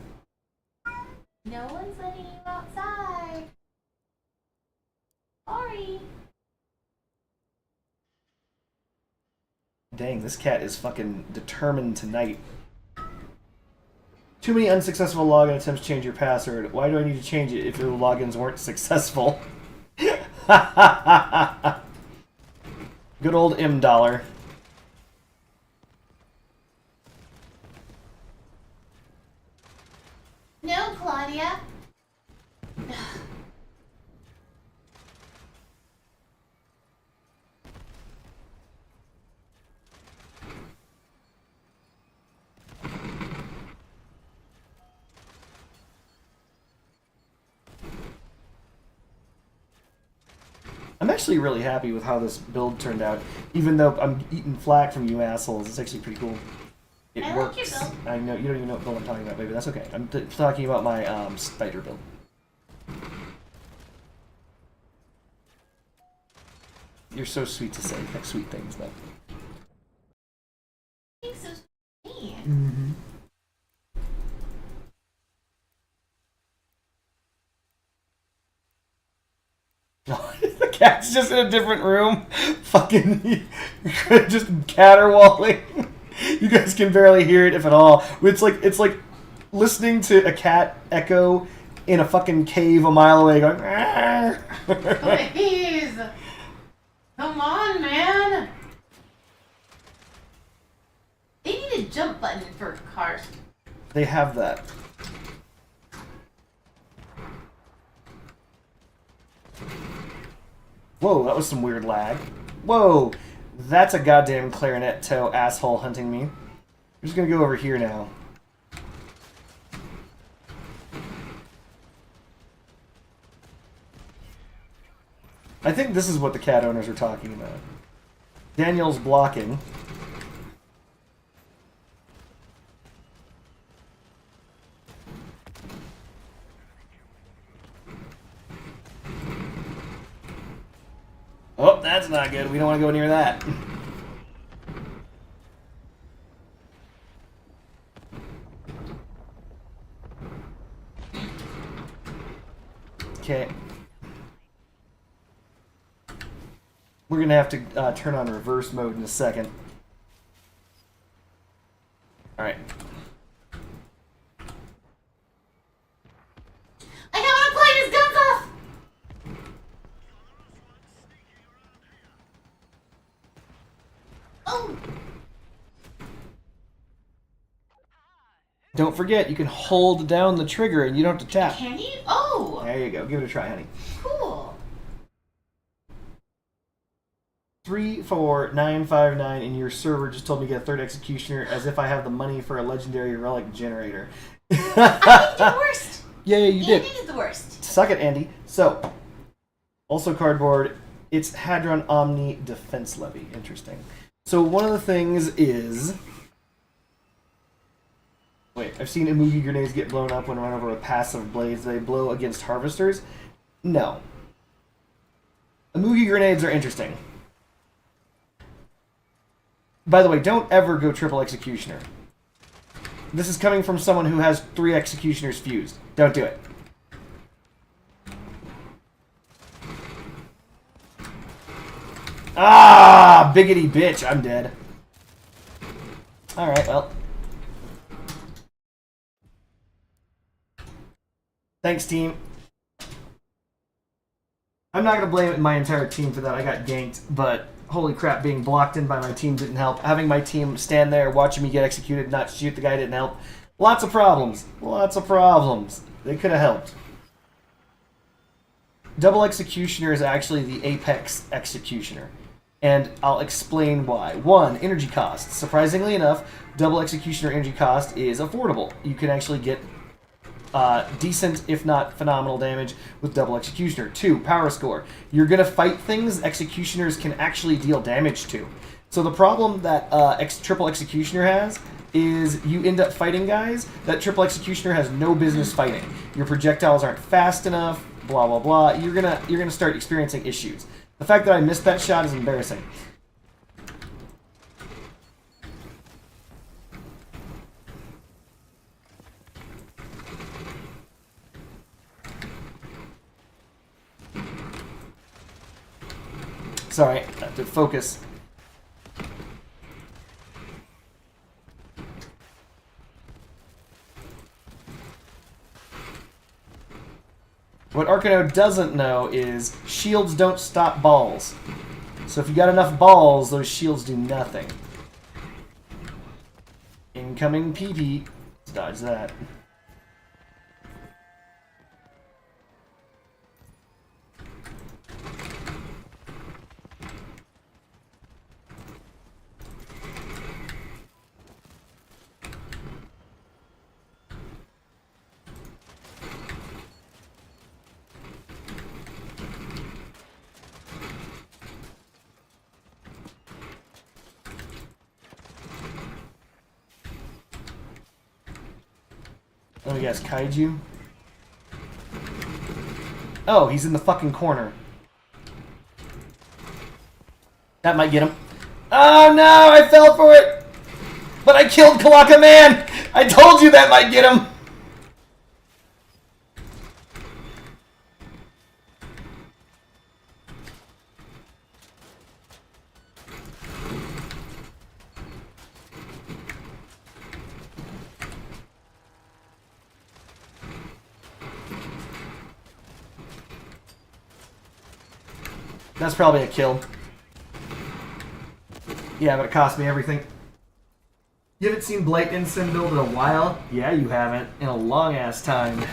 No one's letting you outside. Sorry.
Dang, this cat is fucking determined tonight. Too many unsuccessful login attempts to change your password. Why do I need to change it if your logins weren't successful? Good old M dollar.
No, Claudia.
I'm actually really happy with how this build turned out, even though I'm eating flack from you assholes. It's actually pretty cool. It
I
works.
like your build.
I know you don't even know what build I'm talking about, baby. That's okay. I'm talking about my spider build. You're so sweet to say sweet things, though.
Thanks so sweet.
Mm-hmm. The cat's just in a different room. Fucking just caterwauling. You guys can barely hear it if at all. It's like listening to a cat echo in a fucking cave a mile away going
Please. Come on, man. They need a jump button for cars.
They have that. Whoa, that was some weird lag. Whoa, that's a goddamn clarinet toe asshole hunting me. I'm just gonna go over here now. I think this is what the cat owners are talking about. Daniel's blocking. Oh, that's not good. We don't want to go near that. Okay. We're gonna have to turn on reverse mode in a second. Alright.
I don't want to play his guns off! Oh!
Don't forget, you can hold down the trigger and you don't have to tap.
Can you? Oh!
There you go. Give it a try, honey.
Cool.
34959 and your server just told me to get a third executioner as if I have the money for a legendary relic generator.
I did the worst.
Yeah, you did.
Andy did the worst.
Suck it, Andy. So, also cardboard. It's Hadron Omni Defense Levy. Interesting. So one of the things is... Wait, I've seen Imugi grenades get blown up when run over with passive blades. They blow against harvesters? No. Imugi grenades are interesting. By the way, don't ever go triple executioner. This is coming from someone who has 3 executioners fused. Don't do it. Ah, biggity bitch, I'm dead. Alright, well. Thanks, team. I'm not going to blame my entire team for that. I got ganked, but holy crap, being blocked in by my team didn't help. Having my team stand there watching me get executed, not shoot the guy didn't help. Lots of problems. Lots of problems. They could have helped. Double Executioner is actually the apex executioner. And I'll explain why. 1, energy cost. Surprisingly enough, Double Executioner energy cost is affordable. You can actually get decent, if not phenomenal damage with Double Executioner. 2, power score. You're going to fight things Executioners can actually deal damage to. So the problem that Triple Executioner has is you end up fighting guys that Triple Executioner has no business fighting. Your projectiles aren't fast enough, blah, blah, blah. You're gonna start experiencing issues. The fact that I missed that shot is embarrassing. Sorry, I have to focus. What Arcano doesn't know is shields don't stop balls. So if you got enough balls, those shields do nothing. Incoming PP. Let's dodge that. Oh, yes, Kaiju. Oh, he's in the fucking corner. That might get him. Oh no, I fell for it! But I killed Kalaka Man! I told you that might get him! That's probably a kill. Yeah, but it cost me everything. You haven't seen Blight Ensign build in a while? Yeah, you haven't. In a long-ass time.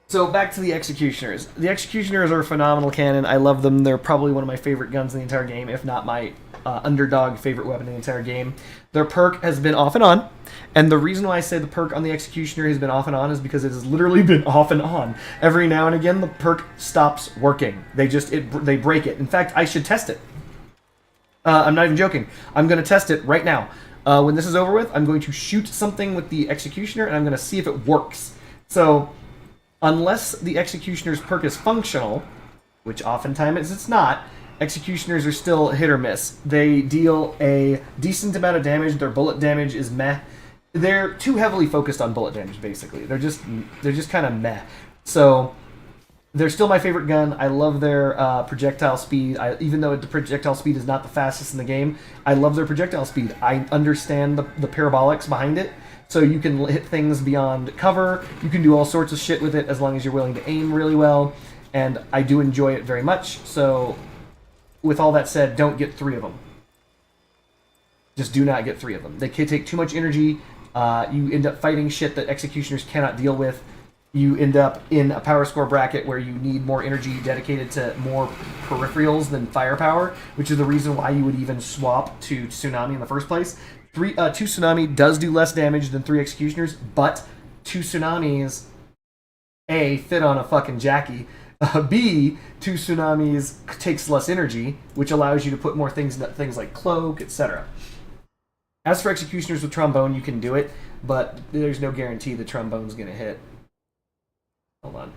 So back to the Executioners. The Executioners are a phenomenal cannon. I love them. They're probably one of my favorite guns in the entire game, if not my underdog favorite weapon in the entire game. Their perk has been off and on, and the reason why I say the perk on the Executioner has been off and on is because it has literally been off and on. Every now and again, the perk stops working. They break it. In fact, I should test it. I'm not even joking. I'm going to test it right now. When this is over with, I'm going to shoot something with the Executioner, and I'm going to see if it works. So, unless the Executioner's perk is functional, which oftentimes it's not, Executioners are still hit or miss. They deal a decent amount of damage. Their bullet damage is meh. They're too heavily focused on bullet damage, basically. They're just kind of meh. So they're still my favorite gun. I love their projectile speed. Even though the projectile speed is not the fastest in the game, I love their projectile speed. I understand the parabolics behind it. So you can hit things beyond cover. You can do all sorts of shit with it as long as you're willing to aim really well. And I do enjoy it very much. So with all that said, don't get 3 of them. Just do not get 3 of them. They can take too much energy. You end up fighting shit that executioners cannot deal with. You end up in a power score bracket where you need more energy dedicated to more peripherals than firepower, which is the reason why you would even swap to Tsunami in the first place. 2 Tsunami does do less damage than 3 Executioners, but 2 Tsunamis, A, fit on a fucking Jackie. B, 2 Tsunamis takes less energy, which allows you to put more things like Cloak, etc. As for Executioners with Trombone, you can do it, but there's no guarantee the Trombone's going to hit. Hold on.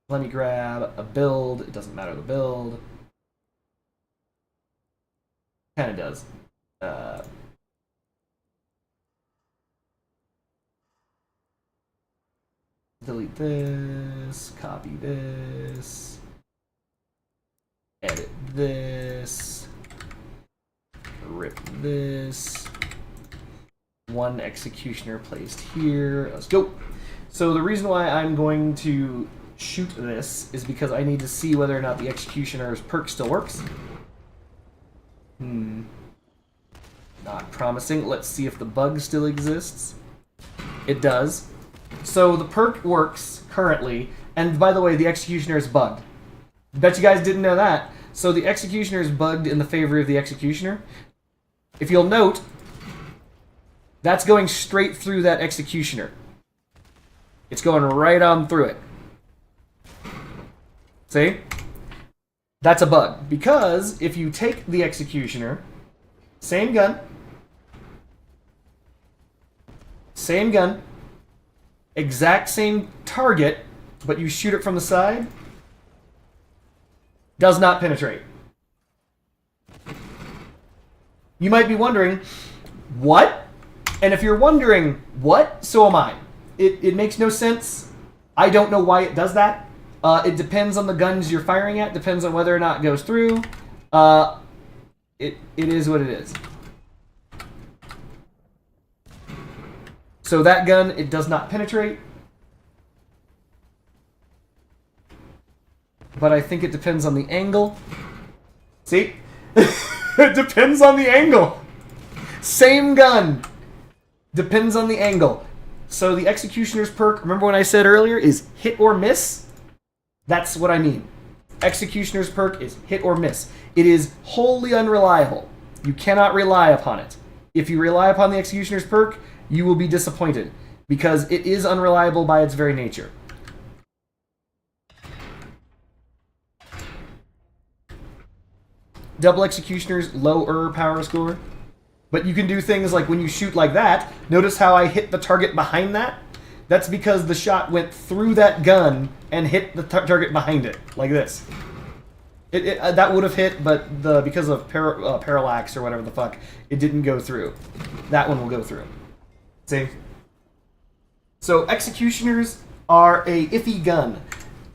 Let me grab a build. It doesn't matter the build. Kind of does. Delete this. Copy this. Edit this. Rip this. 1 Executioner placed here. Let's go. So the reason why I'm going to shoot this is because I need to see whether or not the Executioner's perk still works. Not promising. Let's see if the bug still exists. It does. So the perk works currently, and by the way, the Executioner is bugged. Bet you guys didn't know that. So the Executioner is bugged in the favor of the Executioner. If you'll note, that's going straight through that Executioner. It's going right on through it. See? That's a bug. Because if you take the Executioner, same gun, exact same target, but you shoot it from the side, does not penetrate. You might be wondering, what? And if you're wondering, what? So am I. It makes no sense. I don't know why it does that. It depends on the guns you're firing at. Depends on whether or not it goes through. It is what it is. So that gun, it does not penetrate. But I think it depends on the angle. See? It depends on the angle. Same gun. Depends on the angle. So the Executioner's perk, remember when I said earlier, is hit or miss? That's what I mean. Executioner's perk is hit or miss. It is wholly unreliable. You cannot rely upon it. If you rely upon the Executioner's perk, you will be disappointed, because it is unreliable by its very nature. Double Executioner's lower power score. But you can do things like when you shoot like that, notice how I hit the target behind that? That's because the shot went through that gun and hit the target behind it, like this. That would have hit, but because of parallax or whatever the fuck, it didn't go through. That one will go through. See? So Executioners are a iffy gun.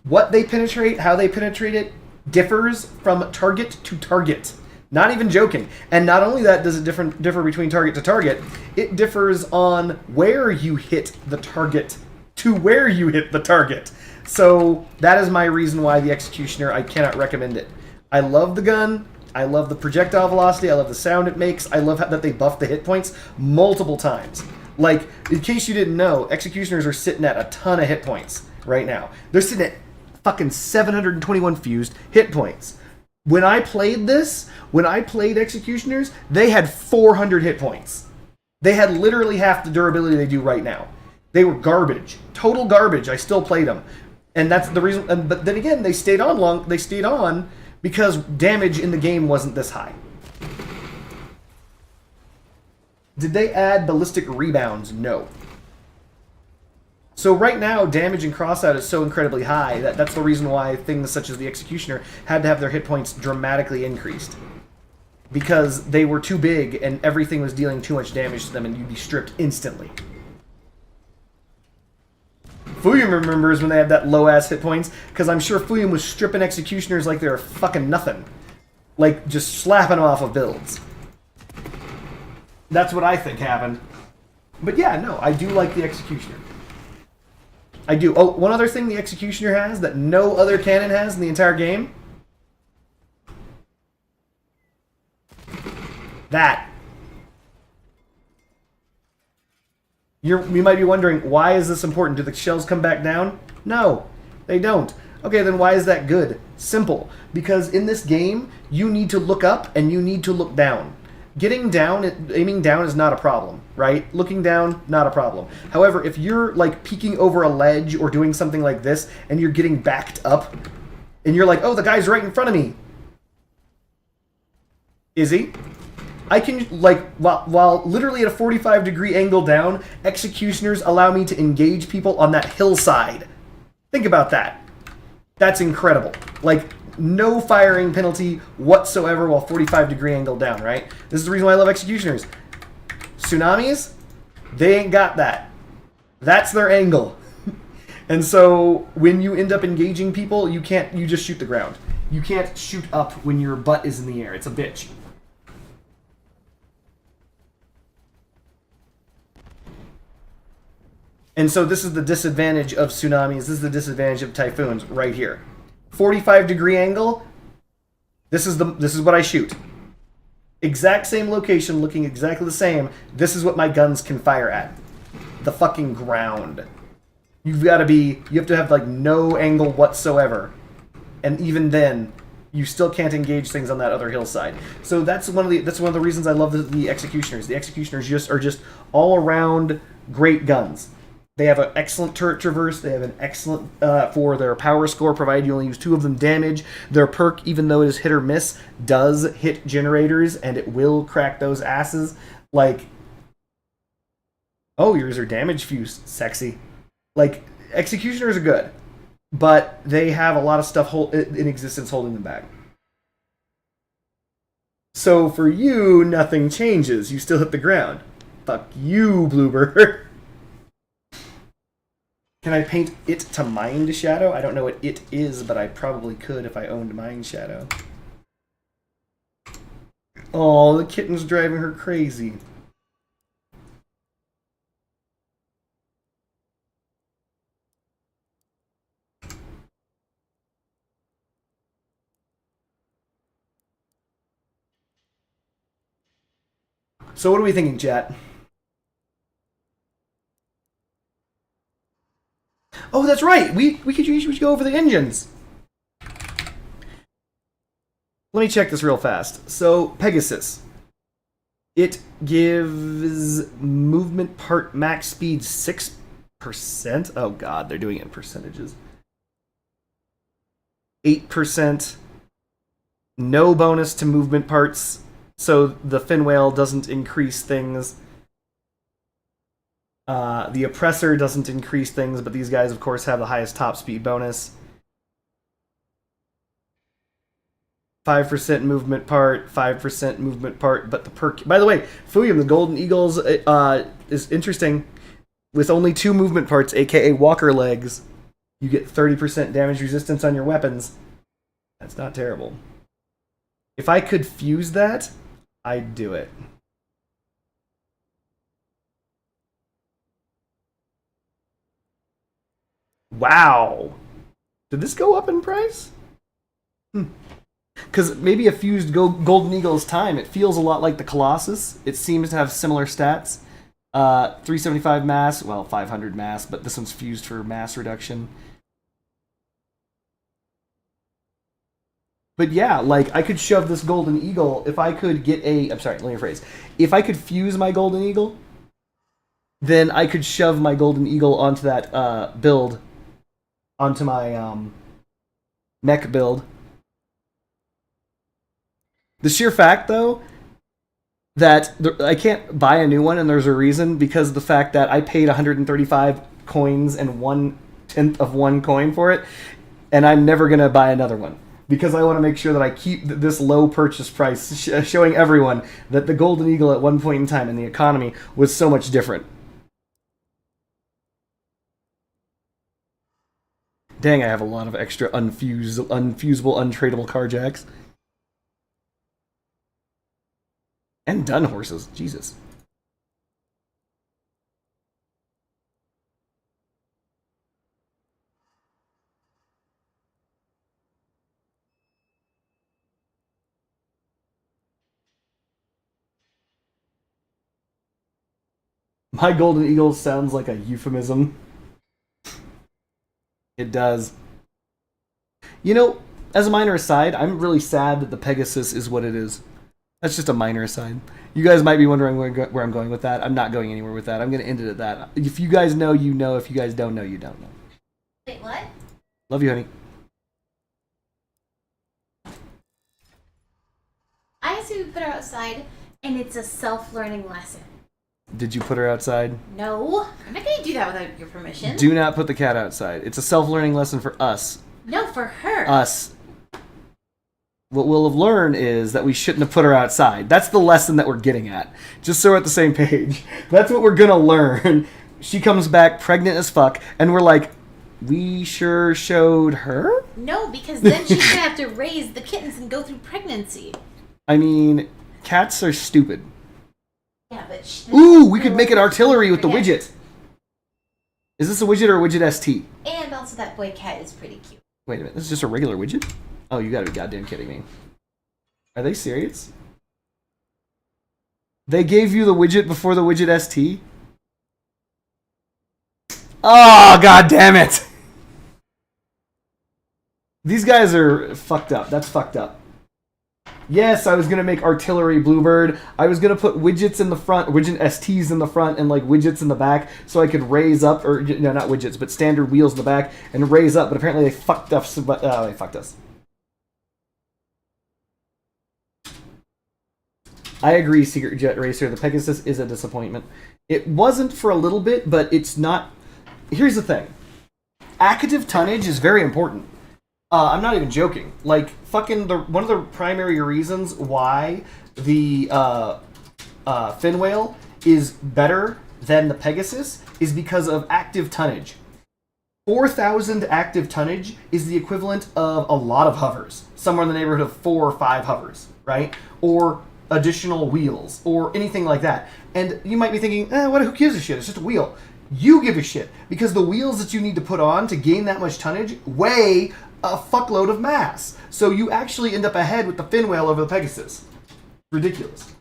What they penetrate, how they penetrate it, differs from target to target. Not even joking. And not only that does it differ between target to target, it differs on where you hit the target to where you hit the target. So that is my reason why the Executioner, I cannot recommend it. I love the gun. I love the projectile velocity. I love the sound it makes. I love that they buff the hit points multiple times. Like, in case you didn't know, Executioners are sitting at a ton of hit points right now. They're sitting at fucking 721 fused hit points. When I played Executioners, they had 400 hit points. They had literally half the durability they do right now. They were garbage. Total garbage. I still played them. And that's the reason. But then again, they stayed on They stayed on because damage in the game wasn't this high. Did they add ballistic rebounds? No. So right now, damage in Crossout is so incredibly high that's the reason why things such as the Executioner had to have their hit points dramatically increased. Because they were too big and everything was dealing too much damage to them and you'd be stripped instantly. Fuyum remembers when they had that low-ass hit points, because I'm sure Fuyum was stripping Executioners like they were fucking nothing. Like, just slapping them off of builds. That's what I think happened. But yeah, no, I do like the Executioner. I do. Oh, one other thing the Executioner has that no other cannon has in the entire game. That. You might be wondering, why is this important? Do the shells come back down? No, they don't. Okay, then why is that good? Simple. Because in this game, you need to look up and you need to look down. Getting down, aiming down is not a problem, right? Looking down, not a problem. However, if you're like peeking over a ledge or doing something like this and you're getting backed up and you're like, oh, the guy's right in front of me. Is he? I can, like, while literally at a 45-degree angle down, Executioners allow me to engage people on that hillside. Think about that. That's incredible. Like, no firing penalty whatsoever while 45-degree angle down, right? This is the reason why I love Executioners. Tsunamis, they ain't got that. That's their angle. And so when you end up engaging people, you just shoot the ground. You can't shoot up when your butt is in the air. It's a bitch. And so this is the disadvantage of tsunamis. This is the disadvantage of typhoons right here. 45-degree angle. This is what I shoot. Exact same location, looking exactly the same. This is what my guns can fire at. The fucking ground. You have to have like no angle whatsoever. And even then, you still can't engage things on that other hillside. So that's one of the reasons I love the Executioners. The Executioners are just all around great guns. They have an excellent turret traverse. They have an excellent for their power score, provided you only use 2 of them damage. Their perk, even though it is hit or miss, does hit generators, and it will crack those asses. Like, oh, yours are damage fused. Sexy. Like, Executioners are good, but they have a lot of stuff in existence holding them back. So for you, nothing changes. You still hit the ground. Fuck you, Bluebird. Can I paint it to Mind Shadow? I don't know what it is, but I probably could if I owned Mind Shadow. Oh, the kitten's driving her crazy. So what are we thinking, chat? Oh, that's right. We should go over the engines. Let me check this real fast. So, Pegasus. It gives movement part max speed 6%. Oh god, they're doing it in percentages. 8%. No bonus to movement parts, so the fin whale doesn't increase things. The Oppressor doesn't increase things, but these guys, of course, have the highest top speed bonus. 5% movement part, 5% movement part, but the perk... By the way, Fuyum, the Golden Eagles, is interesting. With only 2 movement parts, aka walker legs, you get 30% damage resistance on your weapons. That's not terrible. If I could fuse that, I'd do it. Wow. Did this go up in price? Because maybe a fused Golden Eagle's time, it feels a lot like the Colossus. It seems to have similar stats. 375 mass, well, 500 mass, but this one's fused for mass reduction. But yeah, like, I could shove this Golden Eagle, if I could get a... I'm sorry, let me rephrase. If I could fuse my Golden Eagle, then I could shove my Golden Eagle onto that build, onto my mech build. The sheer fact, though, that I can't buy a new one, and there's a reason, because of the fact that I paid $135 coins and 1/10 of one coin for it, and I'm never gonna buy another one because I want to make sure that I keep this low purchase price, showing everyone that the Golden Eagle at one point in time in the economy was so much different. Dang, I have a lot of extra unfusible, untradeable carjacks. And dun horses. Jesus. My Golden Eagle sounds like a euphemism. It does. You know, as a minor aside, I'm really sad that the Pegasus is what it is. That's just a minor aside. You guys might be wondering where I'm going with that. I'm not going anywhere with that. I'm going to end it at that. If you guys know, you know. If you guys don't know, you don't know.
Wait, what?
Love you, honey.
I assume we put her outside, and it's a self-learning lesson.
Did you put her outside?
No, I'm not going to do that without your permission.
Do not put the cat outside. It's a self-learning lesson for us.
No, for her.
Us. What we'll have learned is that we shouldn't have put her outside. That's the lesson that we're getting at. Just so we're at the same page. That's what we're gonna learn. She comes back pregnant as fuck, and we're like, we sure showed her?
No, because then she's going to have to raise the kittens and go through pregnancy.
I mean, cats are stupid.
Yeah, but...
Ooh, we could make an artillery with the widget. Is this a widget or a widget ST?
And also that boy cat is pretty cute.
Wait a minute, this is just a regular widget? Oh, you gotta be goddamn kidding me. Are they serious? They gave you the widget before the widget ST? Oh, god damn it! These guys are fucked up. That's fucked up. Yes, I was gonna make artillery bluebird. I was gonna put widgets in the front, widget STs in the front, and like widgets in the back, so I could raise up, or no, not widgets, but standard wheels in the back and raise up. But apparently they fucked us. They fucked us. I agree, Secret Jet Racer. The Pegasus is a disappointment. It wasn't for a little bit, but it's not. Here's the thing: active tonnage is very important. I'm not even joking. Like, fucking one of the primary reasons why the fin whale is better than the Pegasus is because of active tonnage. 4,000 active tonnage is the equivalent of a lot of hovers. Somewhere in the neighborhood of 4 or 5 hovers, right? Or additional wheels, or anything like that. And you might be thinking, who gives a shit? It's just a wheel. You give a shit, because the wheels that you need to put on to gain that much tonnage weigh a fuckload of mass. So you actually end up ahead with the fin whale over the Pegasus. Ridiculous.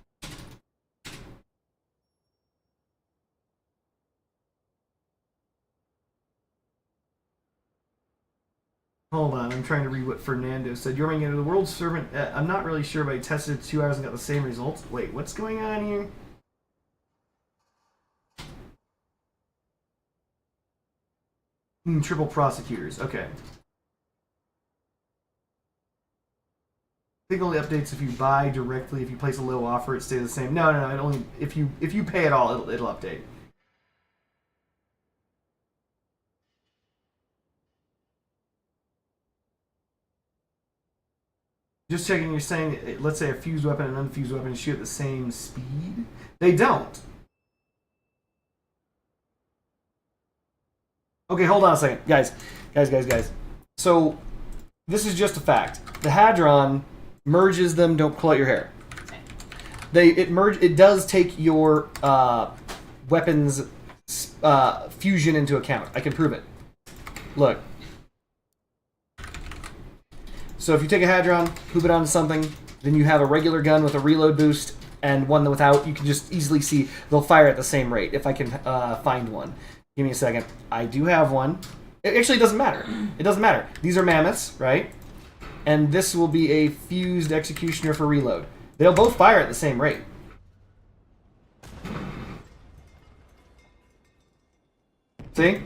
Hold on, I'm trying to read what Fernando said. You're running into the world servant. I'm not really sure, but I tested it 2 hours and got the same results. Wait, what's going on here? Triple prosecutors. Okay. I think it only updates if you buy directly. If you place a low offer, it stays the same. No. It only if you pay it all, it'll update. Just checking. You're saying, let's say a fused weapon and unfused weapon shoot at the same speed. They don't. Okay, hold on a second, guys. So this is just a fact. The Hadron merges them. Don't pull out your hair. It does take your weapons fusion into account. I can prove it. Look. So if you take a Hadron, poop it onto something, then you have a regular gun with a reload boost and one without. You can just easily see they'll fire at the same rate. If I can find one. Give me a second. I do have one. It actually doesn't matter. It doesn't matter. These are mammoths, right? And this will be a fused executioner for reload. They'll both fire at the same rate. See?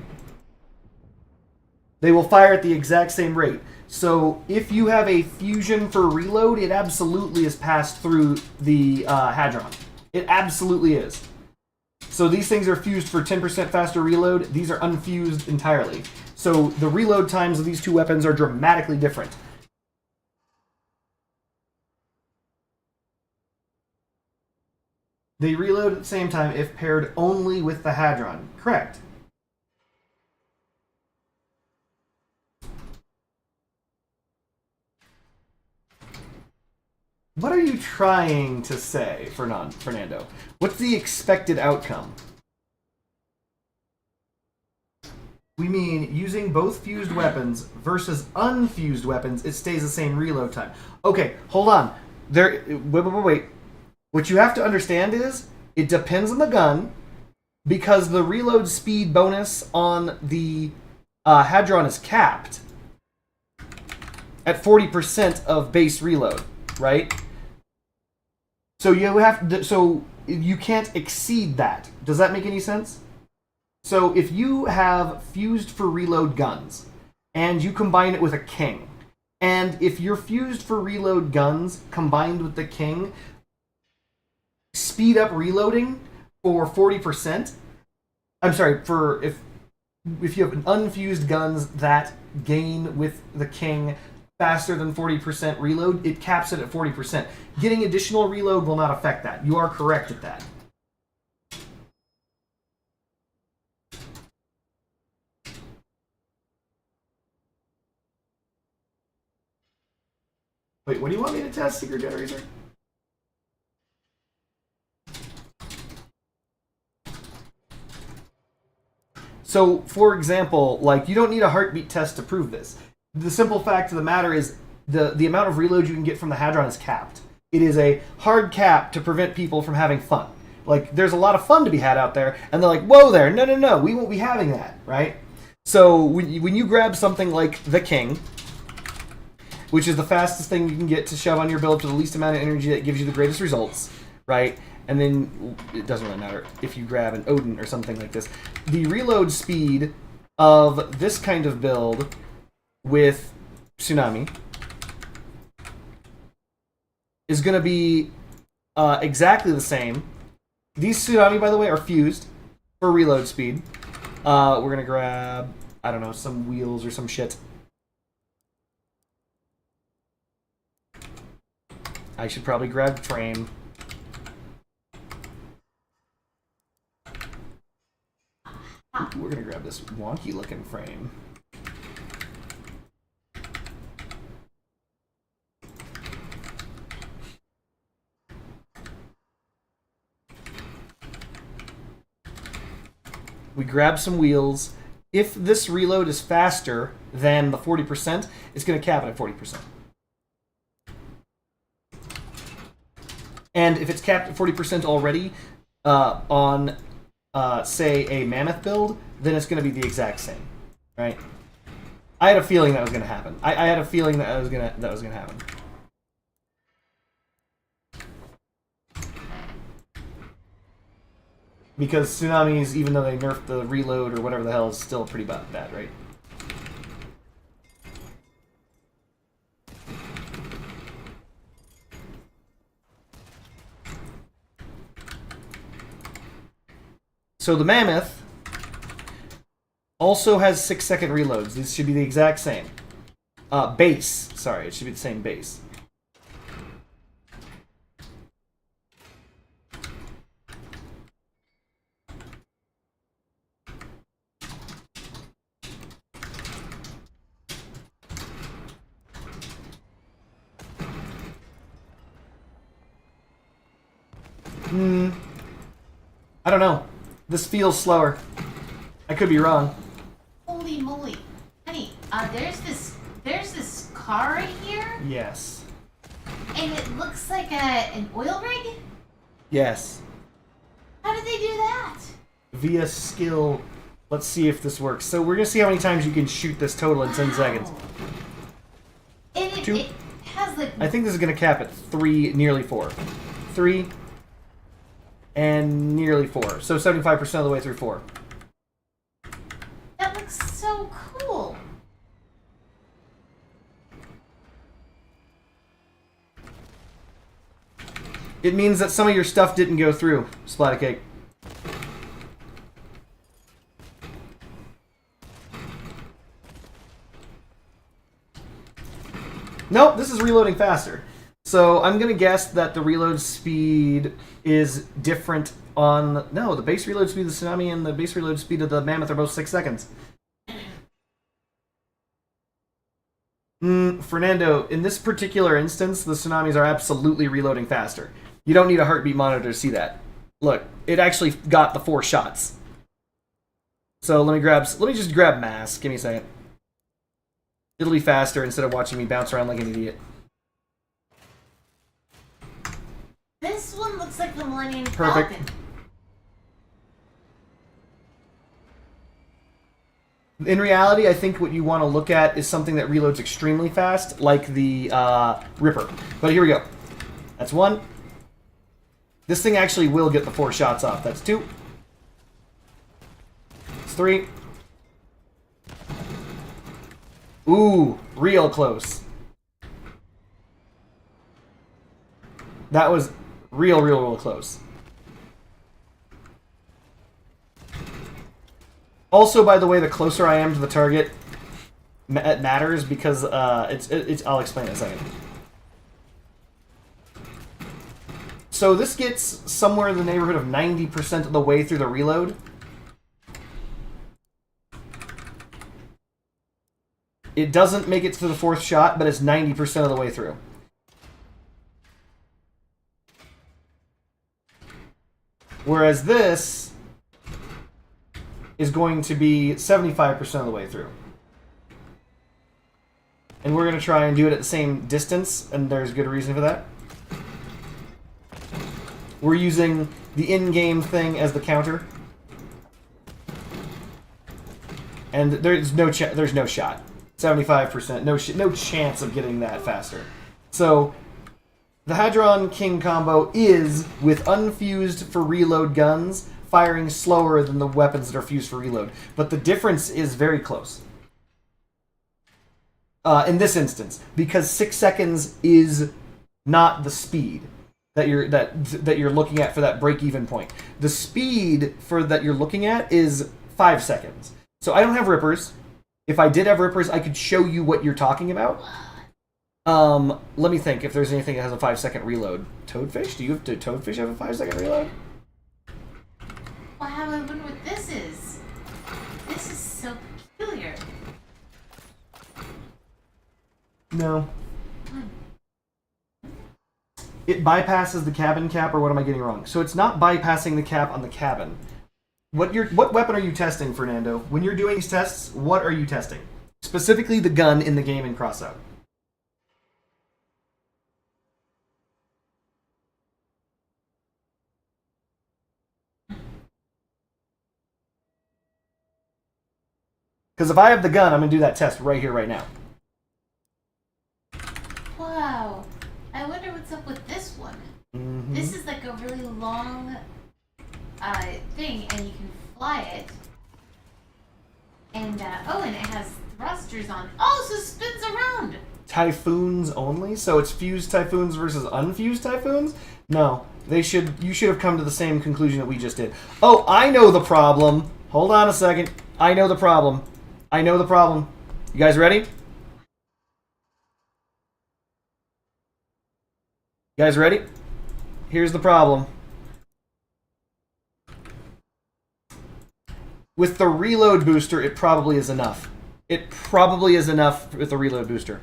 They will fire at the exact same rate. So if you have a fusion for reload, it absolutely is passed through the Hadron. It absolutely is. So these things are fused for 10% faster reload. These are unfused entirely. So the reload times of these two weapons are dramatically different. They reload at the same time if paired only with the Hadron. Correct. What are you trying to say, Fernando? What's the expected outcome? We mean using both fused weapons versus unfused weapons, it stays the same reload time. Okay, hold on. Wait. What you have to understand is, it depends on the gun, because the reload speed bonus on the Hadron is capped at 40% of base reload, right? So you can't exceed that. Does that make any sense? So if you have fused for reload guns, and you combine it with a king, and if your fused for reload guns combined with the king speed up reloading for 40%, I'm sorry, for if you have unfused guns that gain with the king faster than 40% reload, it caps it at 40%. Getting additional reload will not affect that. You are correct at that. Wait, what do you want me to test, Secret Generator? So, for example, like, you don't need a heartbeat test to prove this. The simple fact of the matter is the amount of reload you can get from the Hadron is capped. It is a hard cap to prevent people from having fun. Like, there's a lot of fun to be had out there, and they're like, whoa there, no, we won't be having that, right? So, when you grab something like the King, which is the fastest thing you can get to shove on your build for the least amount of energy that gives you the greatest results, right? And then, it doesn't really matter if you grab an Odin or something like this. The reload speed of this kind of build with Tsunami is going to be exactly the same. These Tsunami, by the way, are fused for reload speed. We're going to grab, I don't know, some wheels or some shit. I should probably grab frame. We're going to grab this wonky looking frame. We grab some wheels. If this reload is faster than the 40%, it's going to cap it at 40%. And if it's capped at 40% already on, say, a Mammoth build, then it's going to be the exact same, right? I had a feeling that was going to happen. I had a feeling that was going to happen. Because Tsunamis, even though they nerfed the reload or whatever the hell, is still pretty bad, right? So the Mammoth also has 6-second reloads. These should be the exact same. Base. Sorry, it should be the same base. I don't know. This feels slower. I could be wrong.
Holy moly. Honey, there's this car right here.
Yes.
And it looks like an oil rig?
Yes.
How did they do that?
Via skill. Let's see if this works. So we're going to see how many times you can shoot this total in 10 seconds.
And it has like...
I think this is going to cap at 3, nearly 4. 3, and nearly 4. So 75% of the way through 4.
That looks so cool.
It means that some of your stuff didn't go through, Splatacake. Nope, this is reloading faster. So I'm going to guess that the reload speed is different on... No, the base reload speed of the Tsunami and the base reload speed of the Mammoth are both 6 seconds. Fernando, in this particular instance, the Tsunamis are absolutely reloading faster. You don't need a heartbeat monitor to see that. Look, it actually got the 4 shots. So let me just grab mass. Give me a second. It'll be faster instead of watching me bounce around like an idiot.
This one looks like the Millennium
Perfect.
Falcon.
In reality, I think what you want to look at is something that reloads extremely fast, like the Ripper. But here we go. That's 1. This thing actually will get the 4 shots off. That's 2. That's 3. Ooh, real close. That was real close. Also, by the way, the closer I am to the target, it matters because it's. I'll explain in a second. So this gets somewhere in the neighborhood of 90% of the way through the reload. It doesn't make it to the 4th shot, but it's 90% of the way through. Whereas this is going to be 75% of the way through. And we're going to try and do it at the same distance, and there's good reason for that. We're using the in-game thing as the counter. And there's no shot. 75%, no chance of getting that faster. So, the Hadron King combo is, with unfused for reload guns, firing slower than the weapons that are fused for reload. But the difference is very close. In this instance, because 6 seconds is not the speed that you're looking at for that break-even point. The speed that you're looking at is 5 seconds. So I don't have rippers. If I did have rippers, I could show you what you're talking about. Let me think if there's anything that has a 5-second reload. Toadfish? Do Toadfish have a 5-second reload?
Wow, I wonder what this is. This is so peculiar.
No. It bypasses the cabin cap, or what am I getting wrong? So it's not bypassing the cap on the cabin. What weapon are you testing, Fernando? When you're doing these tests, what are you testing? Specifically the gun in the game in Crossout. Because if I have the gun, I'm going to do that test right here, right now.
Wow. I wonder what's up with this one.
Mm-hmm.
This is like a really long thing, and you can fly it. And, and it has thrusters on. Oh, so it spins around!
Typhoons only? So it's fused Typhoons versus unfused Typhoons? No. You should have come to the same conclusion that we just did. Oh, I know the problem. Hold on a second. I know the problem. You guys ready? You guys ready? Here's the problem. With the reload booster, it probably is enough. It probably is enough with the reload booster.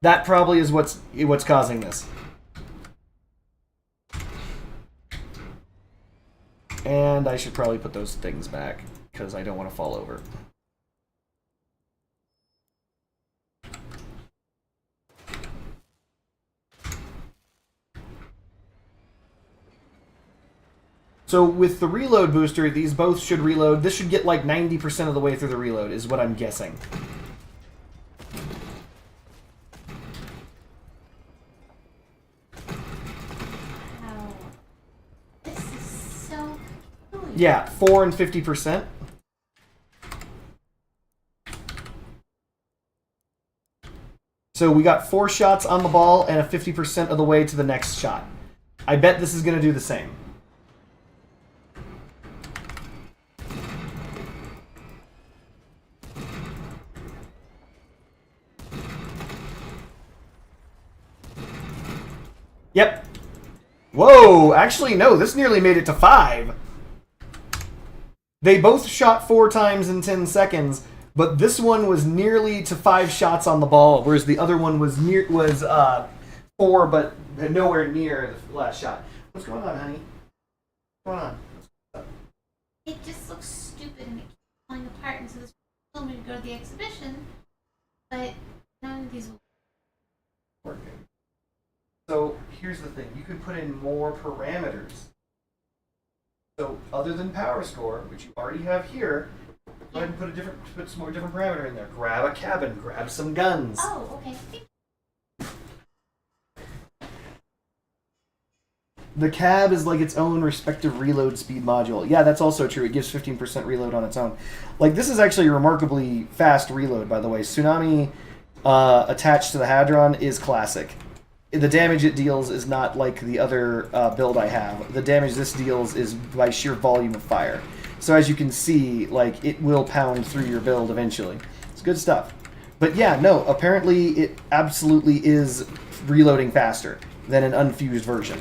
That probably is what's causing this. And I should probably put those things back, because I don't want to fall over. So with the reload booster, these both should reload. This should get like 90% of the way through the reload, is what I'm guessing.
Wow. This is so cool.
Yeah, 4 and 50%. So we got 4 shots on the ball and a 50% of the way to the next shot. I bet this is going to do the same. Yep. Whoa, actually, no, this nearly made it to 5. They both shot 4 times in 10 seconds, but this one was nearly to 5 shots on the ball, whereas the other one was 4, but nowhere near the last shot. What's going on, honey? What's going on?
It just looks stupid and it keeps falling apart, and so this told me to go to the exhibition, but none of these will
work. So here's the thing: you could put in more parameters. So other than power score, which you already have here, go ahead and put some more different parameter in there. Grab a cabin, grab some guns.
Oh, okay.
The cab is like its own respective reload speed module. Yeah, that's also true. It gives 15% reload on its own. Like, this is actually a remarkably fast reload, by the way. Tsunami attached to the Hadron is classic. The damage it deals is not like the other build I have. The damage this deals is by sheer volume of fire. So as you can see, like, it will pound through your build eventually. It's good stuff. But yeah, no, apparently it absolutely is reloading faster than an unfused version.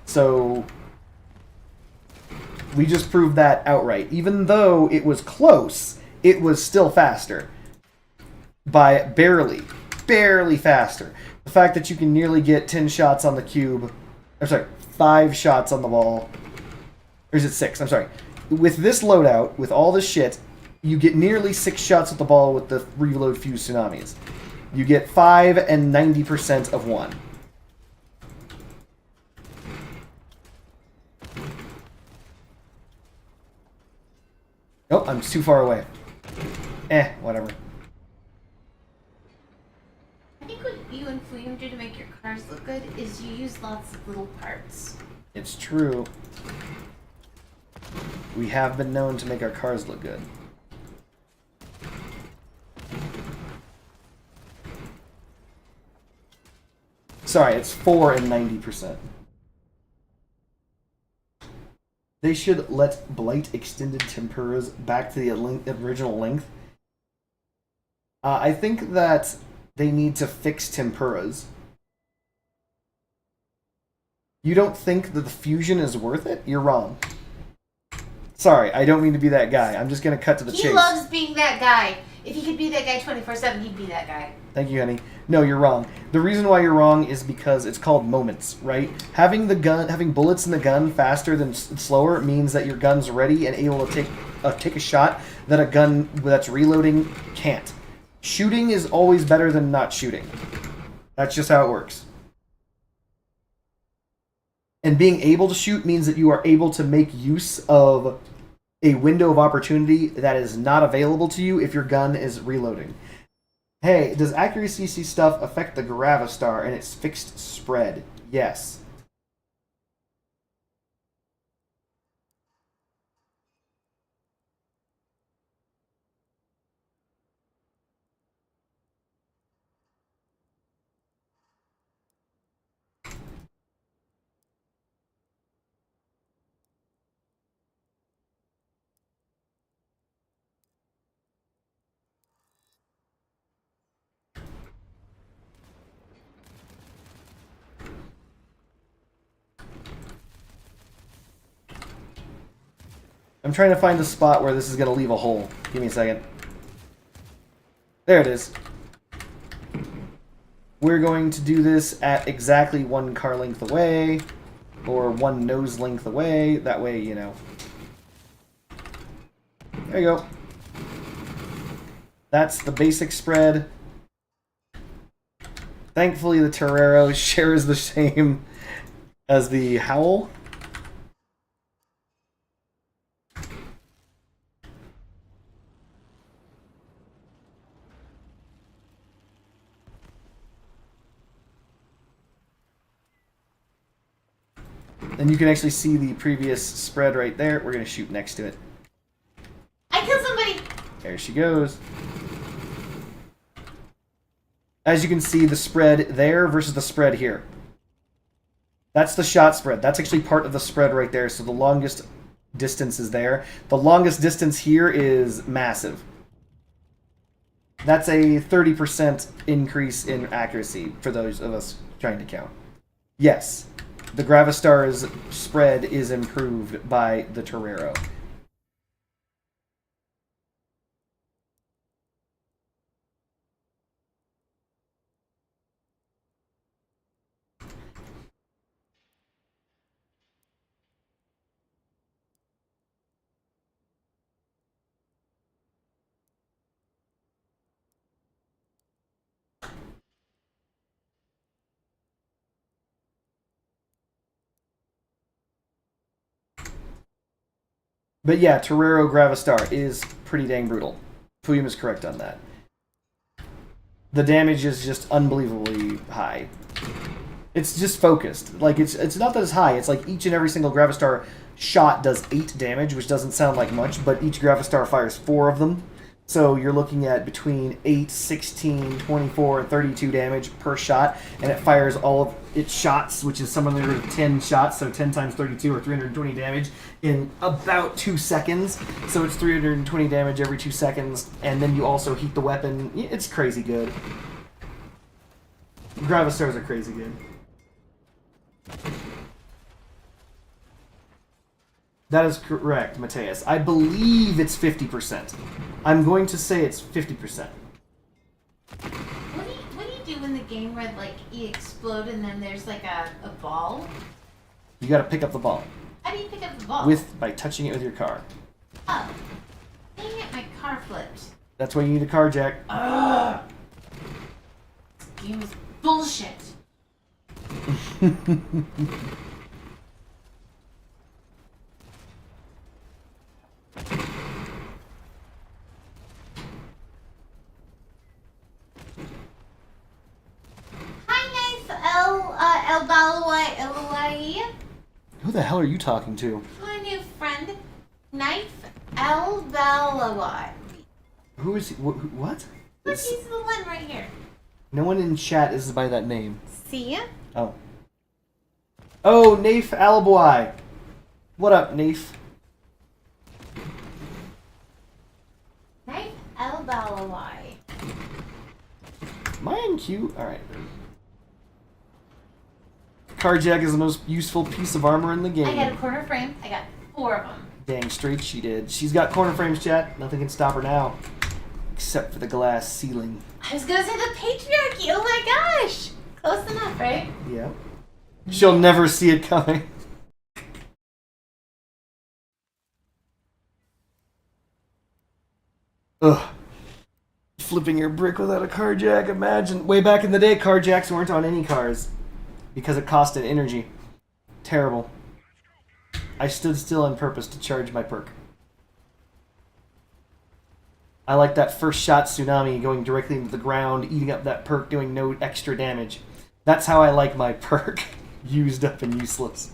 So we just proved that outright. Even though it was close, it was still faster. By barely faster. The fact that you can nearly get 10 shots on the cube, I'm sorry, 5 shots on the ball, or is it 6? I'm sorry. With this loadout, with all this shit, you get nearly 6 shots at the ball with the reload fuse tsunamis. You get 5 and 90% of 1. Oh, I'm too far away. Whatever.
I think what you and Fuyum do to make your cars look good is you use lots of little parts.
It's true. We have been known to make our cars look good. Sorry, it's 4 and 90%. They should let Blight extended temperas back to the original length. I think that they need to fix temperas. You don't think that the fusion is worth it? You're wrong. Sorry, I don't mean to be that guy. I'm just going to cut to the chase.
He loves being that guy. If he could be that guy 24/7, he'd be that guy.
Thank you, honey. No, you're wrong. The reason why you're wrong is because it's called moments, right? Having bullets in the gun faster than slower means that your gun's ready and able to take a shot that a gun that's reloading can't. Shooting is always better than not shooting. That's just how it works. And being able to shoot means that you are able to make use of a window of opportunity that is not available to you if your gun is reloading. Hey, does accuracy stuff affect the Gravistar and its fixed spread? Yes. I'm trying to find a spot where this is going to leave a hole. Give me a second. There it is. We're going to do this at exactly 1 car length away, or 1 nose length away. That way, you know. There you go. That's the basic spread. Thankfully, the Torero shares the same as the Howl. And you can actually see the previous spread right there. We're going to shoot next to it.
I killed somebody!
There she goes. As you can see, the spread there versus the spread here. That's the shot spread. That's actually part of the spread right there. So the longest distance is there. The longest distance here is massive. That's a 30% increase in accuracy for those of us trying to count. Yes. The Gravistar's spread is improved by the Torero. But yeah, Torero Gravistar is pretty dang brutal. Fuyum is correct on that. The damage is just unbelievably high. It's just focused. Like, it's not that it's high. It's like each and every single Gravistar shot does 8 damage, which doesn't sound like much, but each Gravistar fires 4 of them. So you're looking at between 8, 16, 24, and 32 damage per shot, and it fires all of its shots, which is somewhere to 10 shots, so 10 times 32 or 320 damage in about 2 seconds. So it's 320 damage every 2 seconds, and then you also heat the weapon. It's crazy good. Gravistars are crazy good. That is correct, Mateus. I believe it's 50%. I'm going to say it's 50%.
What do you do in the game where, like, you explode and then there's, like, a ball?
You gotta pick up the ball.
How do you pick up the ball?
By touching it with your car.
Oh. Dang it, my car flipped.
That's why you need a car jack.
Ugh. This game is bullshit. El Balawai Eloi.
Who the hell are you talking to?
My new friend, Knife El Balawai.
Who is he? What?
Look, he's the one right here.
No one in chat is by that name.
See ya?
Oh. Oh, Naif Alboy. What up, Naif?
Knife El Balawai.
Am I in queue? Alright. Carjack is the most useful piece of armor in the game.
I got a corner frame. I got 4 of them.
Dang straight she did. She's got corner frames, chat. Nothing can stop her now. Except for the glass ceiling.
I was gonna say the patriarchy. Oh my gosh. Close enough, right?
Yeah. She'll never see it coming. Ugh. Flipping your brick without a carjack. Imagine. Way back in the day, carjacks weren't on any cars. Because it costed energy. Terrible. I stood still on purpose to charge my perk. I like that first shot tsunami going directly into the ground, eating up that perk, doing no extra damage. That's how I like my perk. Used up and useless.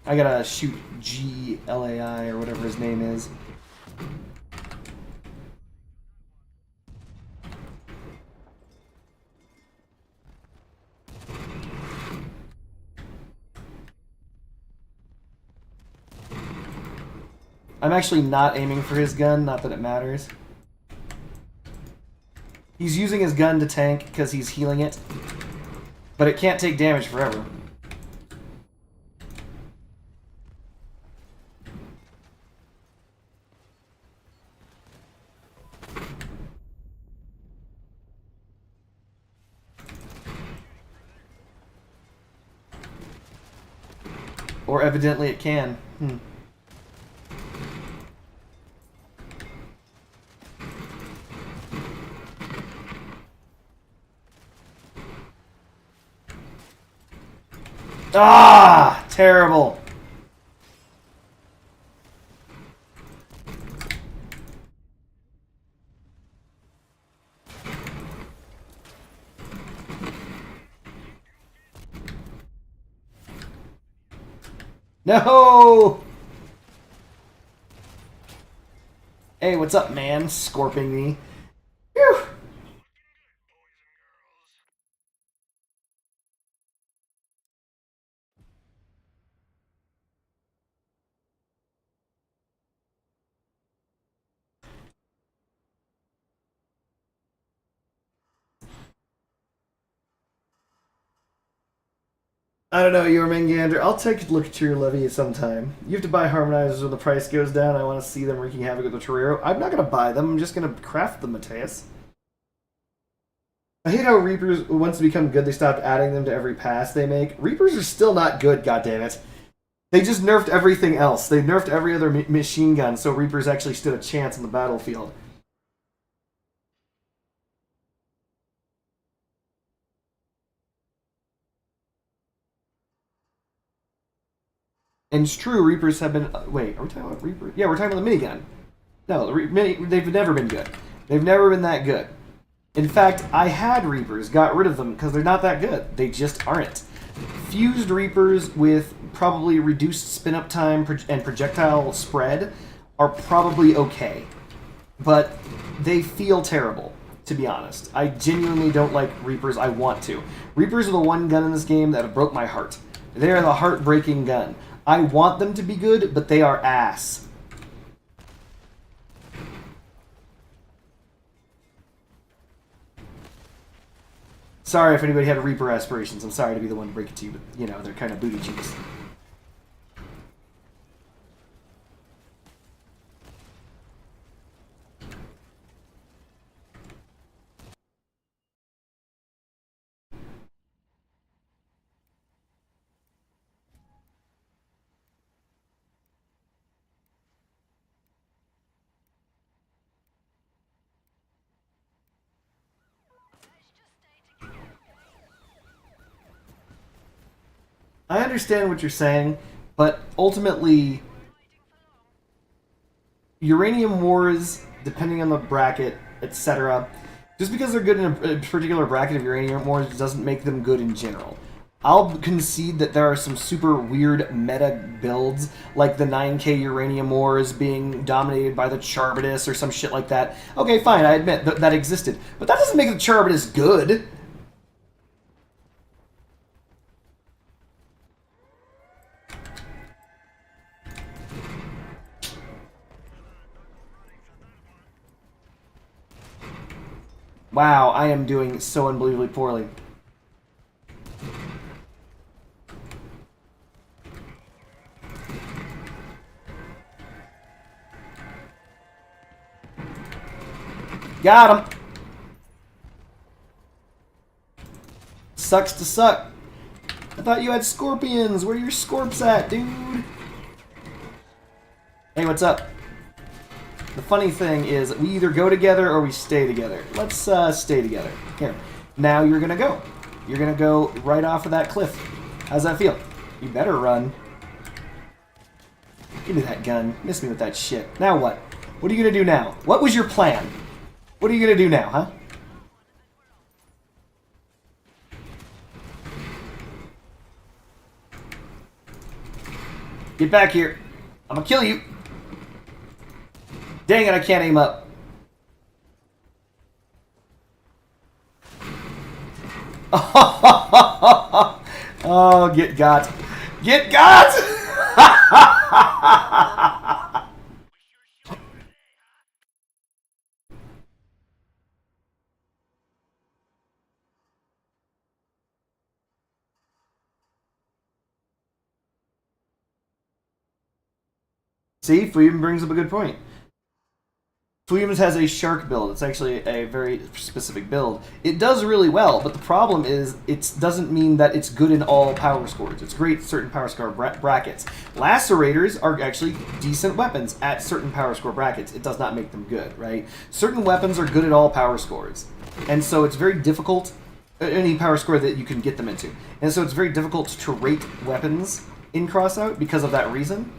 I gotta shoot GLAI or whatever his name is. I'm actually not aiming for his gun, not that it matters. He's using his gun to tank because he's healing it, but it can't take damage forever. Or evidently it can. Ah! Terrible. No! Hey, what's up, man? Scorping me. Phew! I don't know, Jormungandr. I'll take a look at your levy sometime. You have to buy harmonizers when the price goes down. I want to see them wreaking havoc with the Torero. I'm not going to buy them. I'm just going to craft them, Mateus. I hate how Reapers, once they become good, they stopped adding them to every pass they make. Reapers are still not good, goddammit. They just nerfed everything else. They nerfed every other machine gun, so Reapers actually stood a chance on the battlefield. And it's true, Reapers have been... wait, are we talking about Reapers? Yeah, we're talking about the minigun. No, they've never been good. They've never been that good. In fact, I had Reapers, got rid of them because they're not that good. They just aren't. Fused Reapers with probably reduced spin-up time and projectile spread are probably okay. But they feel terrible, to be honest. I genuinely don't like Reapers. I want to. Reapers are the one gun in this game that broke my heart. They are the heartbreaking gun. I want them to be good, but they are ass. Sorry if anybody had Reaper aspirations. I'm sorry to be the one to break it to you, but, you know, they're kind of booty cheeks. I understand what you're saying, but ultimately, uranium wars, depending on the bracket, etc., just because they're good in a particular bracket of uranium wars doesn't make them good in general. I'll concede that there are some super weird meta builds, like the 9k uranium wars being dominated by the Charbitus or some shit like that. Okay, fine, I admit that existed. But that doesn't make the Charbitus good. Wow, I am doing so unbelievably poorly. Got him! Sucks to suck. I thought you had scorpions. Where are your scorps at, dude? Hey, what's up? The funny thing is, we either go together or we stay together. Let's stay together. Here. Now you're gonna go. You're gonna go right off of that cliff. How's that feel? You better run. Give me that gun. Miss me with that shit. Now what? What are you gonna do now? What was your plan? What are you gonna do now, huh? Get back here. I'm gonna kill you. Dang it, I can't aim up. Oh, get got. Get got! See, Freedom brings up a good point. Fleems has a shark build. It's actually a very specific build. It does really well, but the problem is it doesn't mean that it's good in all power scores. It's great at certain power score brackets. Lacerators are actually decent weapons at certain power score brackets. It does not make them good, right? Certain weapons are good at all power scores. And so it's very difficult, any power score that you can get them into. And so it's very difficult to rate weapons in Crossout because of that reason.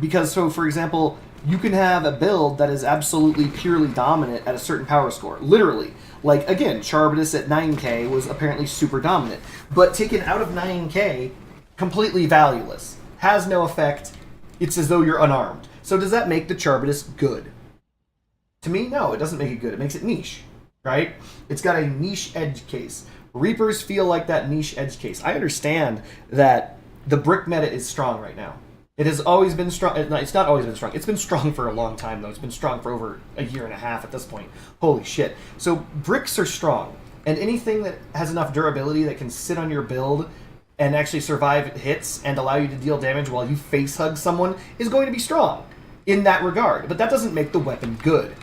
Because, so for example, you can have a build that is absolutely purely dominant at a certain power score. Literally. Like, again, Charbitus at 9k was apparently super dominant. But taken out of 9k, completely valueless. Has no effect. It's as though you're unarmed. So does that make the Charbitus good? To me, no, it doesn't make it good. It makes it niche, right? It's got a niche edge case. Reapers feel like that niche edge case. I understand that the brick meta is strong right now. It has always been strong. It's not always been strong. It's been strong for a long time, though. It's been strong for over a year and a half at this point. Holy shit. So bricks are strong. And anything that has enough durability that can sit on your build and actually survive hits and allow you to deal damage while you face hug someone is going to be strong in that regard. But that doesn't make the weapon good.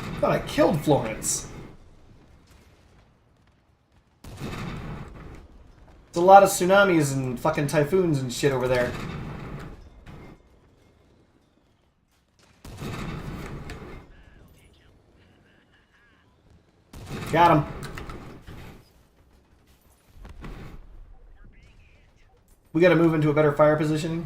I thought I killed Florence. It's a lot of tsunamis and fucking typhoons and shit over there. Got him. We gotta move into a better fire positioning.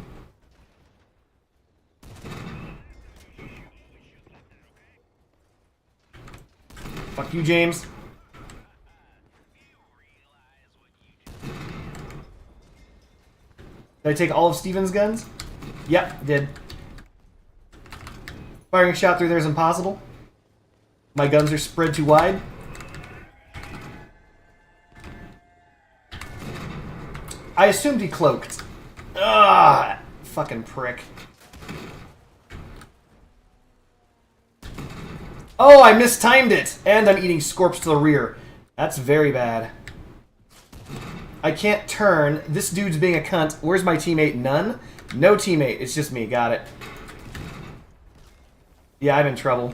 Fuck you, James. Did I take all of Steven's guns? Yep, I did. Firing a shot through there is impossible. My guns are spread too wide. I assumed he cloaked. Ah, fucking prick. Oh, I mistimed it! And I'm eating Scorps to the rear. That's very bad. I can't turn. This dude's being a cunt. Where's my teammate? None? No teammate. It's just me. Got it. Yeah, I'm in trouble.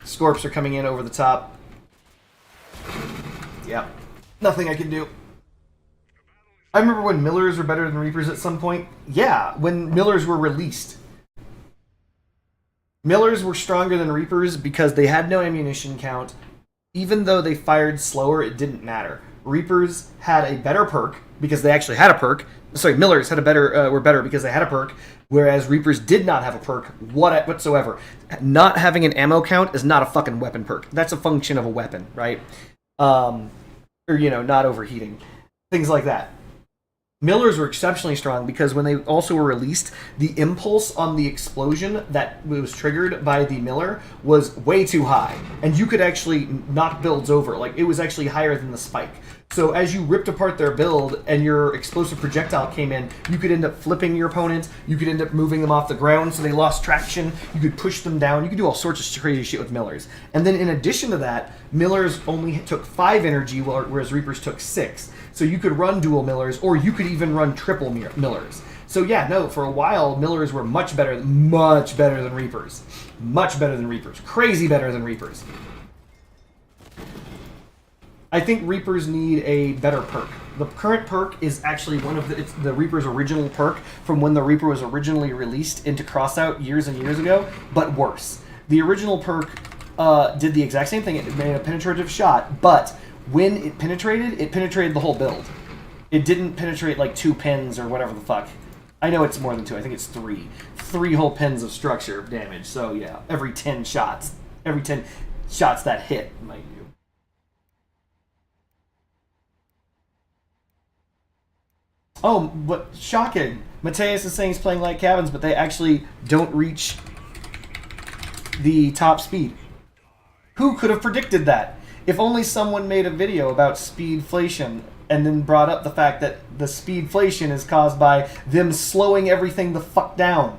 Scorps are coming in over the top. Yep. Nothing I can do. I remember when Millers were better than Reapers at some point. Yeah, when Millers were released. Millers were stronger than Reapers because they had no ammunition count. Even though they fired slower, it didn't matter. Reapers had a better perk because they actually had a perk. Sorry, Millers had a better were better because they had a perk, whereas Reapers did not have a perk whatsoever. Not having an ammo count is not a fucking weapon perk. That's a function of a weapon, right? Or, you know, not overheating. Things like that. Millers were exceptionally strong because when they also were released, the impulse on the explosion that was triggered by the Miller was way too high. And you could actually knock builds over. Like, it was actually higher than the spike. So as you ripped apart their build and your explosive projectile came in, you could end up flipping your opponent, you could end up moving them off the ground so they lost traction, you could push them down, you could do all sorts of crazy shit with Millers. And then in addition to that, Millers only took 5 energy, whereas Reapers took 6. So you could run dual Millers, or you could even run triple Millers. So yeah, no, for a while, Millers were much better than Reapers. Much better than Reapers. Crazy better than Reapers. I think Reapers need a better perk. The current perk is actually one of it's the Reaper's original perk from when the Reaper was originally released into Crossout years and years ago, but worse. The original perk did the exact same thing. It made a penetrative shot, but when it penetrated the whole build. It didn't penetrate like 2 pins or whatever the fuck. I know it's more than 2. I think it's 3. 3 whole pins of structure damage. So yeah, every 10 shots that hit might do. Oh, what shocking. Mateus is saying he's playing light cabins, but they actually don't reach the top speed. Who could have predicted that? If only someone made a video about speedflation and then brought up the fact that the speedflation is caused by them slowing everything the fuck down.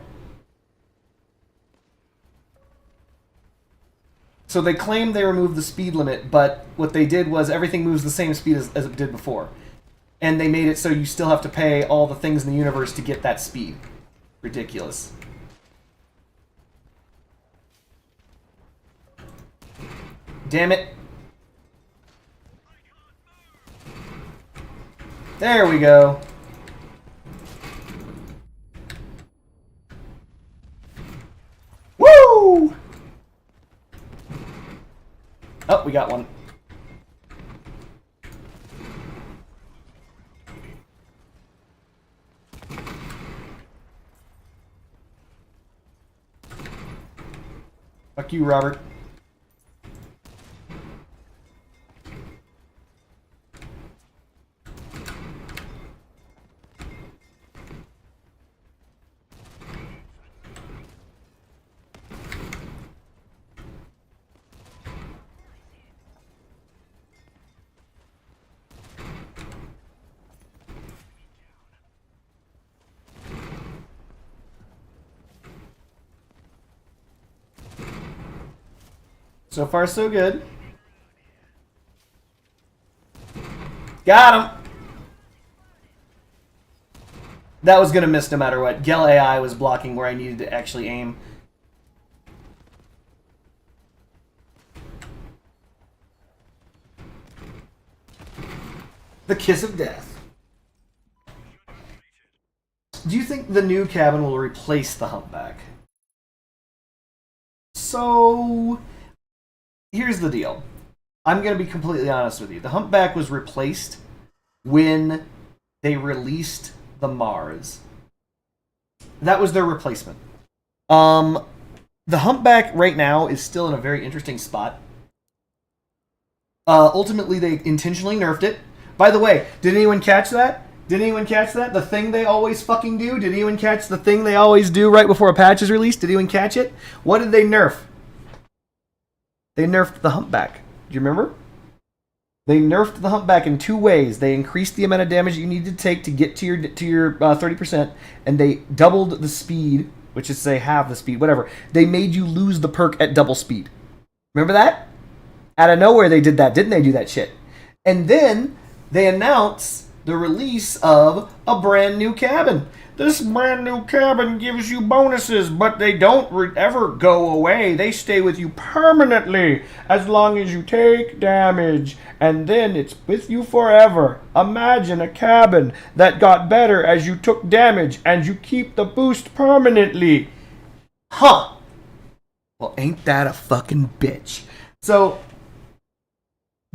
So they claim they removed the speed limit, but what they did was everything moves the same speed as it did before. And they made it so you still have to pay all the things in the universe to get that speed. Ridiculous. Damn it. There we go. Oh, we got one. Fuck you, Robert. So far, so good. Got him! That was gonna miss no matter what. Gel AI was blocking where I needed to actually aim. The kiss of death. Do you think the new cabin will replace the humpback? So, here's the deal. I'm going to be completely honest with you. The humpback was replaced when they released the Mars. That was their replacement. The humpback right now is still in a very interesting spot. Ultimately, they intentionally nerfed it. By the way, did anyone catch that? Did anyone catch that? The thing they always fucking do? Did anyone catch the thing they always do right before a patch is released? Did anyone catch it? What did they nerf? They nerfed the humpback. Do you remember? They nerfed the humpback in two ways. They increased the amount of damage you need to take to get to your 30%, and they doubled the speed, which is say half the speed, whatever. They made you lose the perk at double speed. Remember that? Out of nowhere they did that. Didn't they do that shit? And then they announced the release of a brand new cabin. This brand new cabin gives you bonuses, but they don't ever go away. They stay with you permanently as long as you take damage, and then it's with you forever. Imagine a cabin that got better as you took damage, and you keep the boost permanently. Huh. Well, ain't that a fucking bitch? So,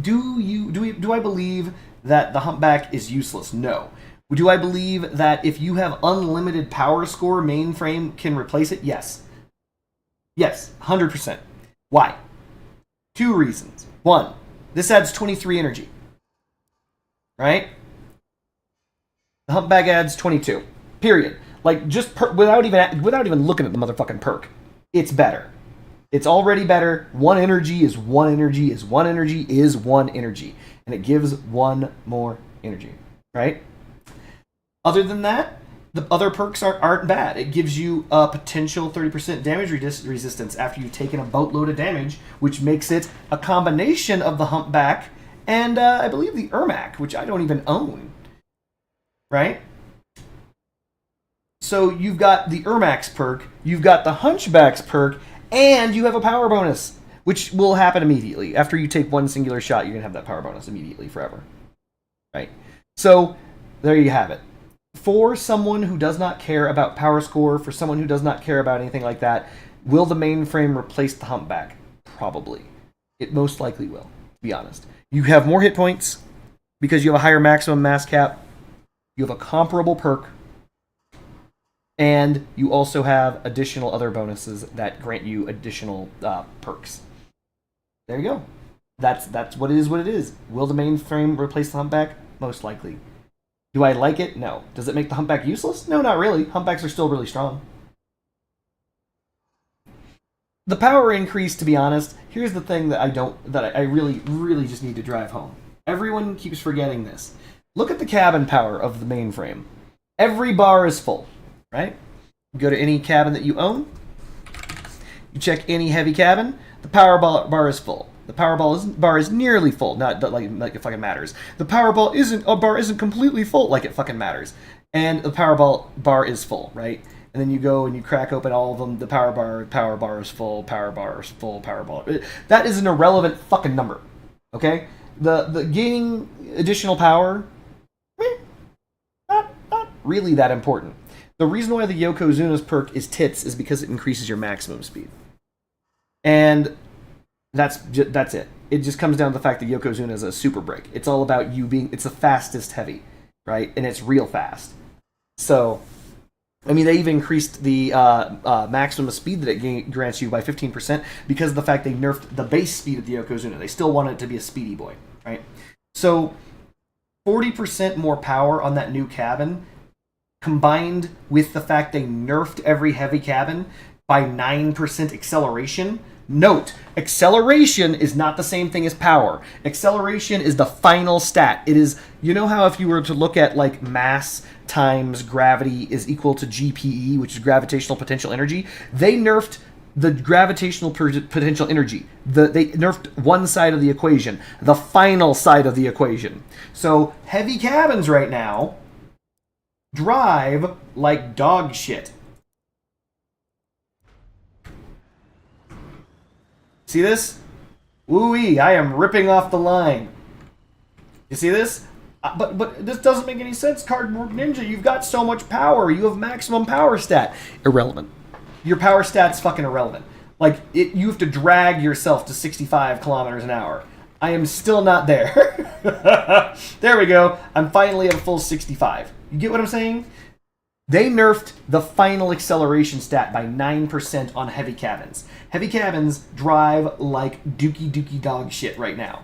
do I believe that the humpback is useless? No. Do I believe that if you have unlimited power score, mainframe can replace it? Yes. Yes, 100%. Why? Two reasons. One, this adds 23 energy. Right? The humpback adds 22. Period. Like, just without even looking at the motherfucking perk. It's better. It's already better. One energy is one energy is one energy is one energy. And it gives one more energy. Right? Other than that, the other perks aren't bad. It gives you a potential 30% damage resistance after you've taken a boatload of damage, which makes it a combination of the humpback and I believe the Ermac, which I don't even own. Right? So you've got the Ermac's perk, you've got the Hunchback's perk, and you have a power bonus, which will happen immediately. After you take one singular shot, you're going to have that power bonus immediately, forever. Right? So, there you have it. For someone who does not care about power score, for someone who does not care about anything like that, will the mainframe replace the humpback? Probably. It most likely will, to be honest. You have more hit points because you have a higher maximum mass cap. You have a comparable perk. And you also have additional other bonuses that grant you additional perks. There you go. That's what it is. Will the mainframe replace the humpback? Most likely. Do I like it? No. Does it make the humpback useless? No, not really. Humpbacks are still really strong. The power increase, to be honest, here's the thing that I really, really just need to drive home. Everyone keeps forgetting this. Look at the cabin power of the mainframe. Every bar is full, right? You go to any cabin that you own. You check any heavy cabin. The power bar is full. The power bar is nearly full, not like it fucking matters. The power bar isn't completely full, like it fucking matters. And the power bar is full, right? And then you go and you crack open all of them. The power bar is full, power bar is full, power bar. That is an irrelevant fucking number, okay? The gaining additional power, not really that important. The reason why the Yokozuna's perk is tits is because it increases your maximum speed. And That's it. It just comes down to the fact that Yokozuna is a super brick. It's all about you being... It's the fastest heavy, right? And it's real fast. So, I mean, they even increased the maximum speed that it grants you by 15% because of the fact they nerfed the base speed of the Yokozuna. They still want it to be a speedy boy, right? So, 40% more power on that new cabin, combined with the fact they nerfed every heavy cabin by 9% acceleration. Note, acceleration is not the same thing as power. Acceleration is the final stat. It is, you know how if you were to look at like mass times gravity is equal to GPE, which is gravitational potential energy, they nerfed the gravitational potential energy. They nerfed one side of the equation, the final side of the equation. So heavy cabins right now drive like dog shit. See this? Woo-wee, I am ripping off the line. You see this? But this doesn't make any sense, Cardboard Ninja. You've got so much power. You have maximum power stat. Irrelevant. Your power stat's fucking irrelevant. Like, you have to drag yourself to 65 kilometers an hour. I am still not there. There we go. I'm finally at a full 65. You get what I'm saying? They nerfed the final acceleration stat by 9% on heavy cabins. Heavy cabins drive like dookie dog shit right now.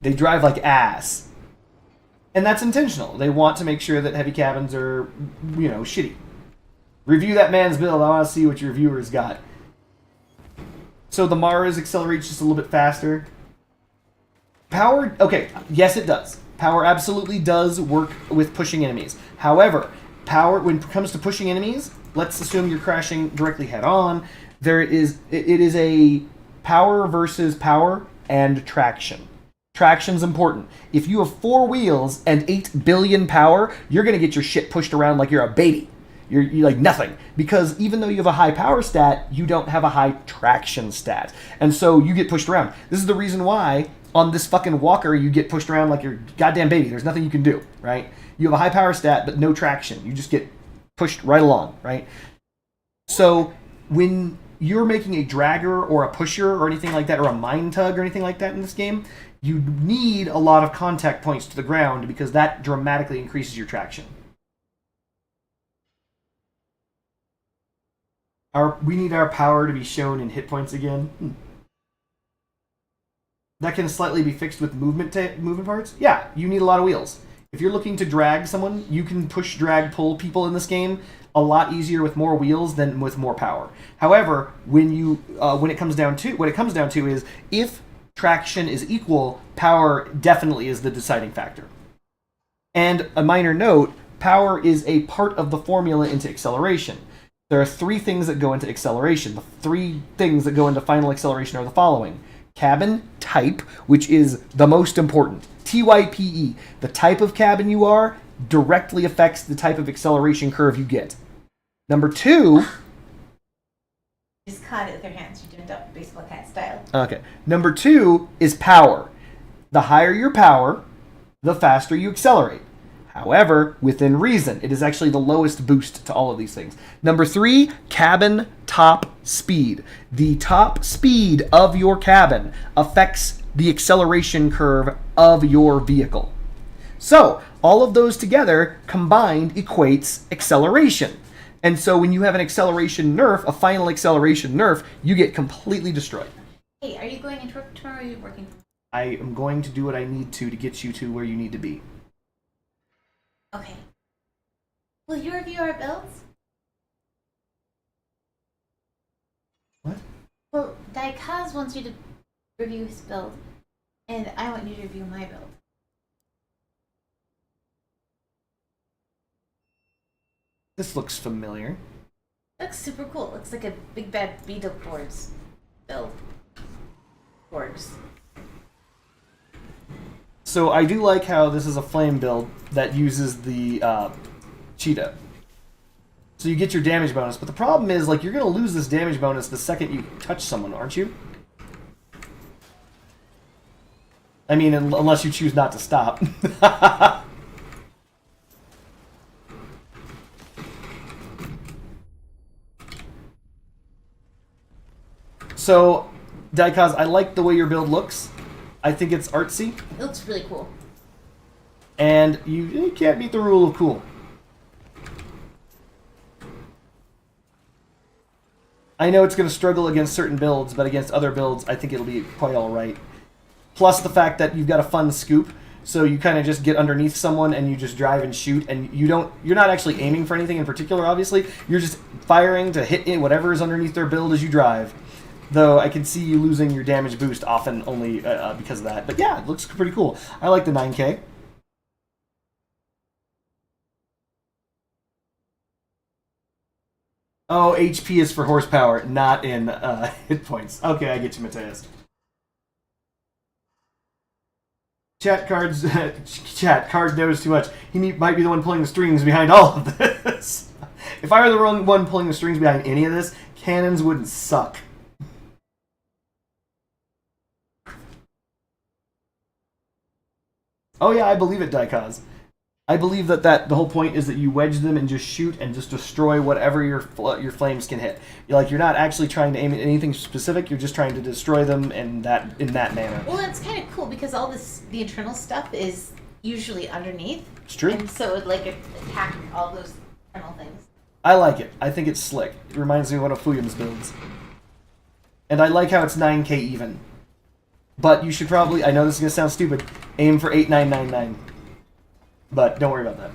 They drive like ass. And that's intentional. They want to make sure that heavy cabins are, you know, shitty. Review that man's build. I want to see what your viewers got. So the Mars accelerates just a little bit faster. Power, okay, yes it does. Power absolutely does work with pushing enemies. However, power, when it comes to pushing enemies, let's assume you're crashing directly head on. It is a power versus power and traction. Traction's important. If you have 4 wheels and 8 billion power, you're going to get your shit pushed around like you're a baby. You're like nothing. Because even though you have a high power stat, you don't have a high traction stat. And so you get pushed around. This is the reason why on this fucking walker you get pushed around like you're a goddamn baby. There's nothing you can do, right? You have a high power stat, but no traction. You just get pushed right along, right? So when you're making a dragger or a pusher or anything like that, or a mine tug or anything like that in this game, you need a lot of contact points to the ground because that dramatically increases your traction. We need our power to be shown in hit points again. That can slightly be fixed with movement parts. Yeah, you need a lot of wheels. If you're looking to drag someone, you can push, drag, pull people in this game a lot easier with more wheels than with more power. However, when it comes down to is if traction is equal, power definitely is the deciding factor. And a minor note, power is a part of the formula into acceleration. There are 3 things that go into acceleration. The 3 things that go into final acceleration are the following. Cabin type, which is the most important. TYPE. The type of cabin you are directly affects the type of acceleration curve you get. Number 2...
Just caught it with your hands. You're doing double baseball cat style.
Okay. Number 2 is power. The higher your power, the faster you accelerate. However, within reason, it is actually the lowest boost to all of these things. Number 3, cabin top speed. The top speed of your cabin affects the acceleration curve of your vehicle. So, all of those together combined equates acceleration. And so when you have an acceleration nerf, a final acceleration nerf, you get completely destroyed.
Hey, are you going into work tomorrow or are you working?
I am going to do what I need to get you to where you need to be.
Okay. Will you review our builds?
What?
Well, Daikaz wants you to review his build, and I want you to review my build.
This looks familiar.
It looks super cool. It looks like a big bad beetle boards build. Boards.
So I do like how this is a flame build that uses the cheetah. So you get your damage bonus, but the problem is, like, you're going to lose this damage bonus the second you touch someone, aren't you? I mean, unless you choose not to stop. So Daikaz, I like the way your build looks. I think it's artsy.
It looks really cool.
And you can't beat the rule of cool. I know it's going to struggle against certain builds, but against other builds, I think it'll be quite alright. Plus the fact that you've got a fun scoop, so you kind of just get underneath someone and you just drive and shoot, and you're not actually aiming for anything in particular, obviously. You're just firing to hit in whatever is underneath their build as you drive. Though I can see you losing your damage boost often only because of that. But yeah, it looks pretty cool. I like the 9K. Oh, HP is for horsepower, not in hit points. Okay, I get you, Mateus. Card knows too much. He might be the one pulling the strings behind all of this. If I were the wrong one pulling the strings behind any of this, cannons wouldn't suck. Oh yeah, I believe it, Daikaz. I believe that the whole point is that you wedge them and just shoot and just destroy whatever your flames can hit. You're not actually trying to aim at anything specific. You're just trying to destroy them in that manner.
Well, that's kind of cool because the internal stuff is usually underneath.
It's true.
And so it attack all those internal things.
I like it. I think it's slick. It reminds me of one of Fuyum's builds. And I like how it's 9K even. But you should probably, I know this is going to sound stupid, aim for 8999. But don't worry about that.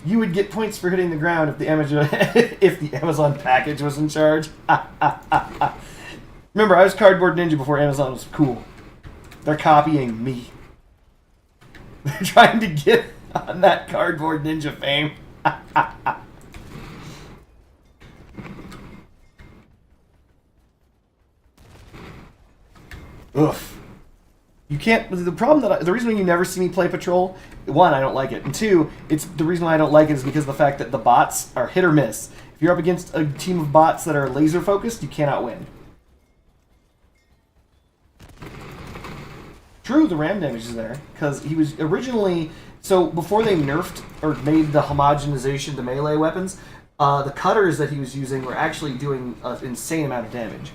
You would get points for hitting the ground if the Amazon package was in charge. Remember, I was Cardboard Ninja before Amazon was cool. They're copying me. They're trying to get on that Cardboard Ninja fame. Oof. You can't. The reason you never see me play Patrol, one, I don't like it, and two, the reason why I don't like it is because of the fact that the bots are hit or miss. If you're up against a team of bots that are laser focused, you cannot win. True, the ram damage is there because he was originally before they nerfed or made the homogenization to melee weapons, the cutters that he was using were actually doing an insane amount of damage.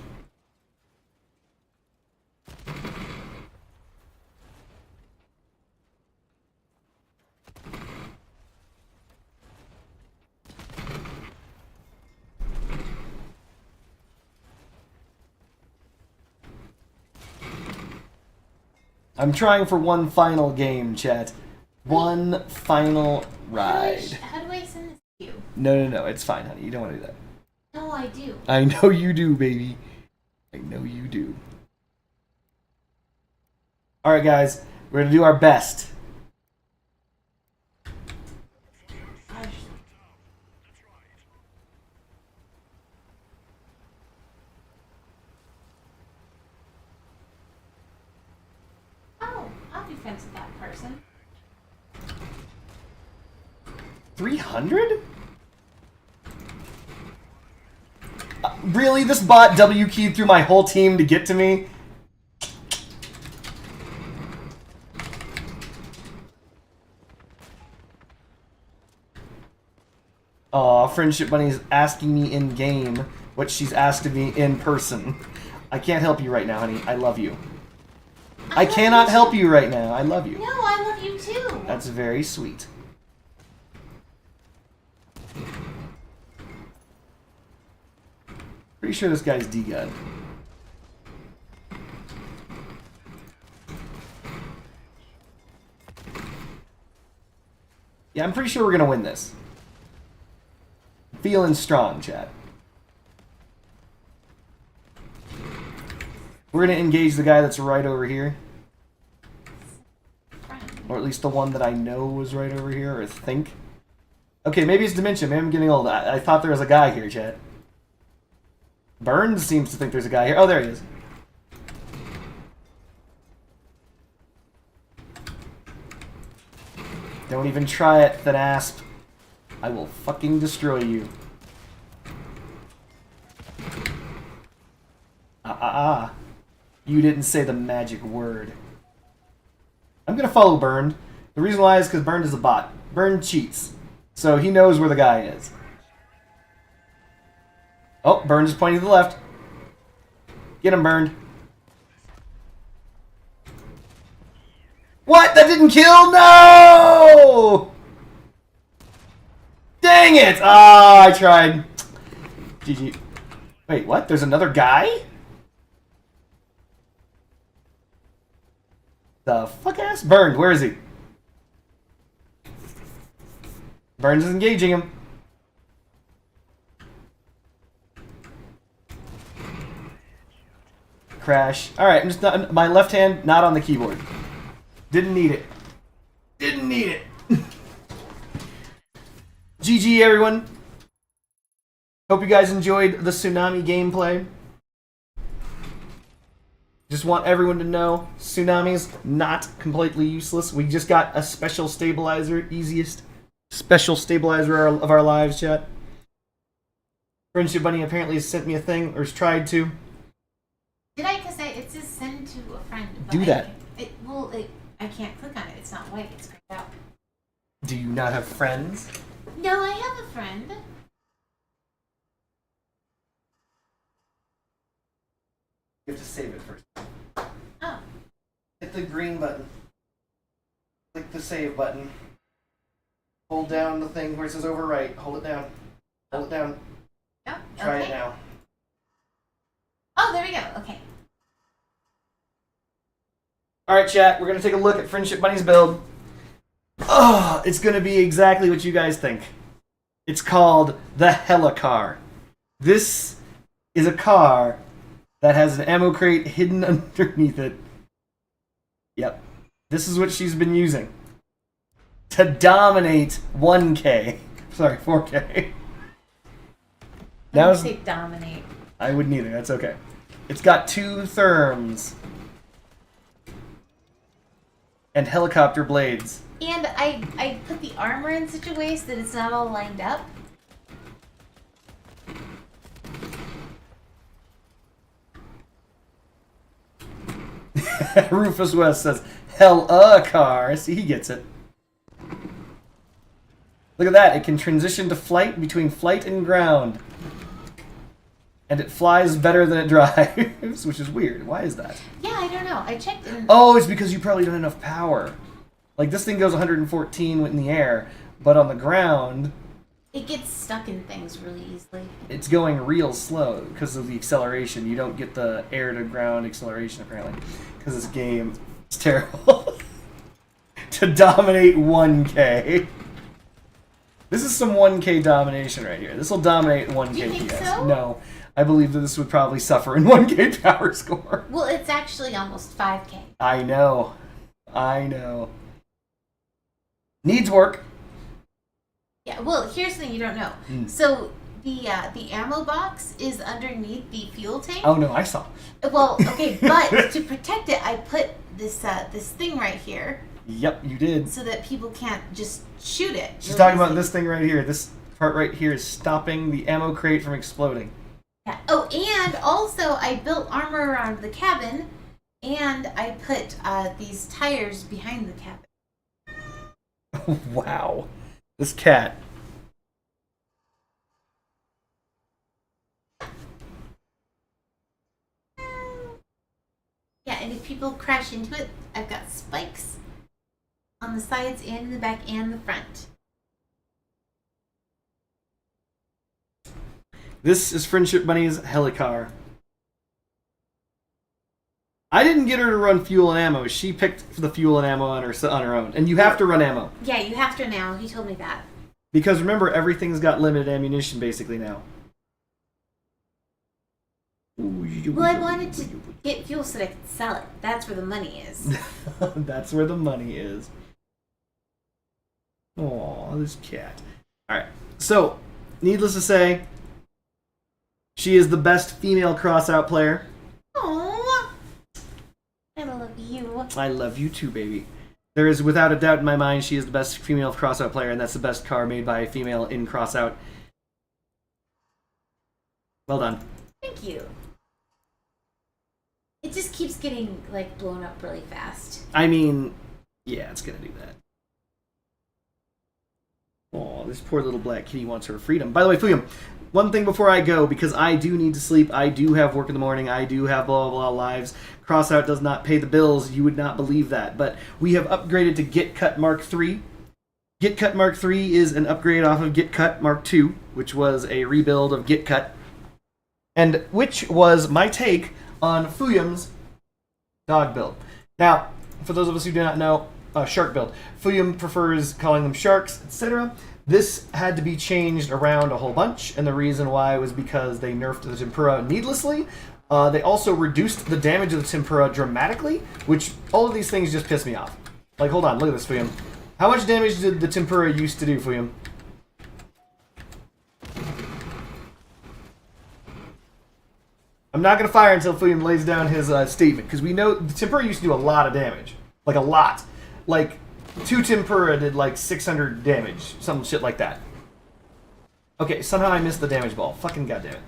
I'm trying for one final game, chat. One final ride.
How do I send this to you?
No, it's fine, honey. You don't want to do that.
No, I do.
I know you do, baby. I know you do. Alright, guys. We're going to do our best.
I'll be friends with that person.
300? Really? This bot W keyed through my whole team to get to me? Aw, Friendship Bunny's asking me in game what she's asked of me in person. I can't help you right now, honey. I love you. I cannot help you right now. I love you.
No, I love you too.
That's very sweet. Pretty sure this guy's D-Gun. Yeah, I'm pretty sure we're going to win this. Feeling strong, chat. We're going to engage the guy that's right over here. Or at least the one that I know was right over here, or think. Okay, maybe it's dementia. Maybe I'm getting old. I thought there was a guy here, chat. Burns seems to think there's a guy here. Oh, there he is. Don't even try it, Thanasp. I will fucking destroy you. You didn't say the magic word. I'm gonna follow Burned. The reason why is because Burned is a bot. Burned cheats. So he knows where the guy is. Oh, Burned is pointing to the left. Get him burned. What? That didn't kill? No! Dang it! Ah, I tried. GG. Wait, what? There's another guy? The fuck ass? Burned. Where is he? Burns is engaging him. Crash. Alright, I'm just not, my left hand not on the keyboard. Didn't need it. Didn't need it. GG everyone. Hope you guys enjoyed the Tsunami gameplay. Just want everyone to know, Tsunami's not completely useless. We just got a special stabilizer, easiest special stabilizer of our lives, chat. Friendship Bunny apparently has sent me a thing, or has tried to.
Did I? Because it says send to a friend.
Do that.
I can't click on it. It's not white. It's grayed out.
Do you not have friends?
No, I have a friend.
You have to save it first.
Oh.
Hit the green button. Click the save button. Hold down the thing where it says overwrite. Hold it down. Hold it down.
Oh,
Try
okay.
it now.
Oh, there we go. Okay.
Alright, chat, we're going to take a look at Friendship Bunny's build. Oh, it's going to be exactly what you guys think. It's called the Helicar. This is a car that has an ammo crate hidden underneath it. Yep. This is what she's been using to dominate 1K. Sorry, 4K.
I would say dominate.
I wouldn't either. That's okay. It's got 2 therms. And helicopter blades.
And I put the armor in such a way so that it's not all lined up.
Rufus West says, Hell-a-car. See, he gets it. Look at that. It can transition to flight between flight and ground. And it flies better than it drives, which is weird. Why is that?
Yeah, I don't know. I checked it.
Oh, it's because you probably don't have enough power. Like, this thing goes 114 in the air, but on the ground...
It gets stuck in things really easily.
It's going real slow because of the acceleration. You don't get the air-to-ground acceleration, apparently. Because this game is terrible. To dominate 1K. This is some 1K domination right here. This will dominate 1K
You think
PS.
so?
No. I believe that this would probably suffer in 1K power score.
Well, it's actually almost 5K.
I know. I know. Needs work.
Yeah, well, here's the thing you don't know. So, the ammo box is underneath the fuel tank.
Oh, no, I saw.
Well, okay, but to protect it, I put this thing right here.
Yep, you did.
So that people can't just shoot it.
She's talking about this thing right here. This part right here is stopping the ammo crate from exploding.
Yeah. Oh, and also I built armor around the cabin, and I put these tires behind the cabin.
Wow. This cat.
Yeah, and if people crash into it, I've got spikes on the sides and in the back and the front.
This is Friendship Bunny's Helicar. I didn't get her to run fuel and ammo. She picked the fuel and ammo on her own. And you have to run ammo.
Yeah, you have to now. He told me that.
Because remember, everything's got limited ammunition basically now.
Well, I wanted to get fuel so that I could sell it. That's where the money is.
That's where the money is. Aw, this cat. Alright, so, needless to say, she is the best female Crossout player.
Aww. I love you.
I love you too, baby. There is, without a doubt in my mind, she is the best female Crossout player, and that's the best car made by a female in Crossout. Well done.
Thank you. It just keeps getting, like, blown up really fast.
I mean, yeah, it's gonna do that. Aw, this poor little black kitty wants her freedom. By the way, Fuyum, one thing before I go, because I do need to sleep, I do have work in the morning, I do have blah, blah, blah lives. Crossout does not pay the bills. You would not believe that. But we have upgraded to Get Cut Mark III. Get Cut Mark III is an upgrade off of Get Cut Mark II, which was a rebuild of Get Cut, and which was my take on Fuyum's dog build. Now, for those of us who do not know, shark build. Fuyum prefers calling them sharks, etc. This had to be changed around a whole bunch, and the reason why was because they nerfed the tempura needlessly. They also reduced the damage of the tempura dramatically, which all of these things just piss me off. Like, hold on, look at this, Fuyum. How much damage did the tempura used to do, Fuyum? I'm not going to fire until Fuyum lays down his statement, because we know the tempura used to do a lot of damage. Like, a lot. Like, 2 tempura did like 600 damage. Some shit like that. Okay, somehow I missed the damage ball. Fucking goddamn it.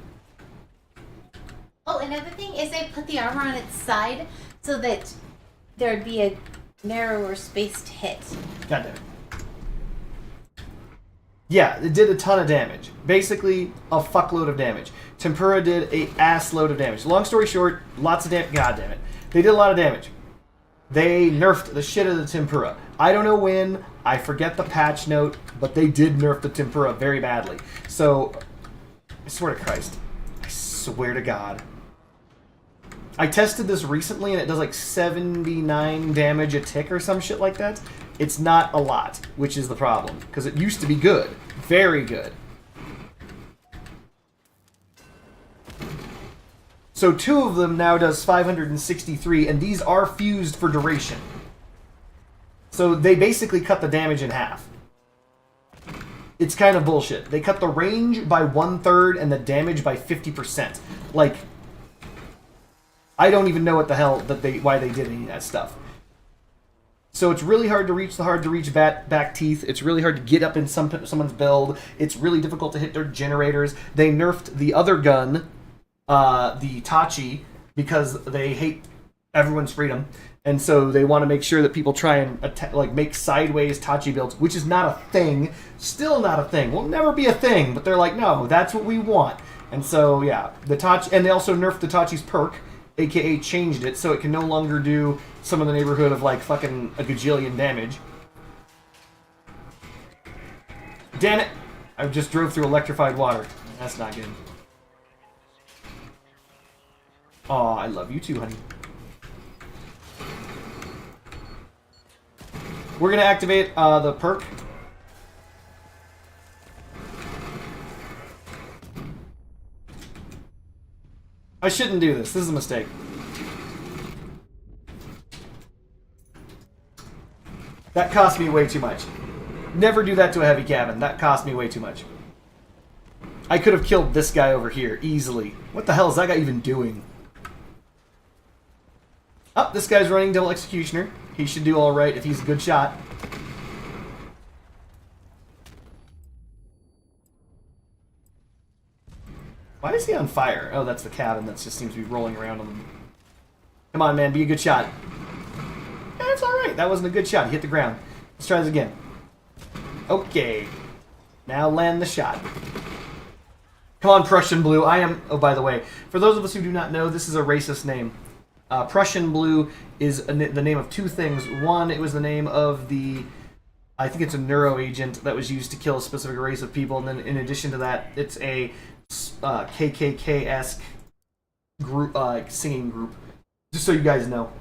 Oh, another thing is they put the armor on its side so that there'd be a narrower space to hit.
God damn it. Yeah, it did a ton of damage. Basically, a fuckload of damage. Tempura did a ass load of damage. Long story short, lots of damage. God damn it. They did a lot of damage. They nerfed the shit out of the tempura. I don't know when. I forget the patch note, but they did nerf the tempura very badly. So, I swear to Christ. I swear to God. I tested this recently, and it does like 79 damage a tick or some shit like that. It's not a lot, which is the problem. Because it used to be good. Very good. So 2 of them now does 563, and these are fused for duration. So they basically cut the damage in half. It's kind of bullshit. They cut the range by 1/3 and the damage by 50%. Like, I don't even know what the hell why they did any of that stuff. So it's really hard to reach the hard-to-reach back teeth. It's really hard to get up in someone's build. It's really difficult to hit their generators. They nerfed the other gun, the Tachi, because they hate everyone's freedom. And so they want to make sure that people try and make sideways Tachi builds, which is not a thing. Still not a thing. Will never be a thing. But they're like, no, that's what we want. And so, yeah, the Tachi, and they also nerfed the Tachi's perk, aka changed it, so it can no longer do some in the neighborhood of like fucking a gajillion damage. Damn it! I just drove through electrified water. That's not good. Aw, I love you too, honey. We're gonna activate the perk. I shouldn't do this. This is a mistake. That cost me way too much. Never do that to a heavy cabin. That cost me way too much. I could have killed this guy over here easily. What the hell is that guy even doing? Oh, this guy's running double executioner. He should do alright if he's a good shot. Why is he on fire? Oh, that's the cabin that just seems to be rolling around on them. Come on, man, be a good shot. Yeah, it's alright. That wasn't a good shot. He hit the ground. Let's try this again. Okay. Now land the shot. Come on, Prussian Blue. I am... Oh, by the way, for those of us who do not know, this is a racist name. Prussian Blue is the name of 2 things. One, it was the name of the... I think it's a neuro agent that was used to kill a specific race of people. And then in addition to that, it's a KKK-esque group, singing group. Just so you guys know.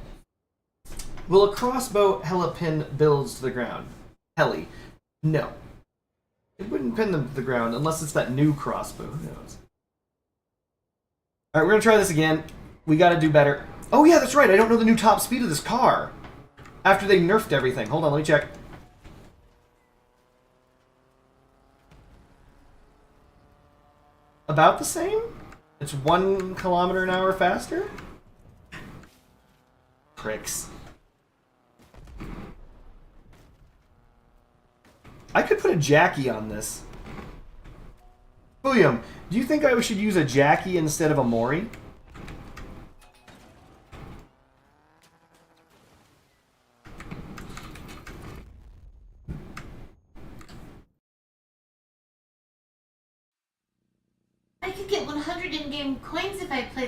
Will a crossbow hella pin builds to the ground? Heli. No. It wouldn't pin them to the ground unless it's that new crossbow. Who knows? Alright, we're gonna try this again. We gotta do better. Oh yeah, that's right. I don't know the new top speed of this car. After they nerfed everything. Hold on, let me check. About the same? It's 1 km/h faster? Pricks. I could put a Jackie on this. William, do you think I should use a Jackie instead of a Mori?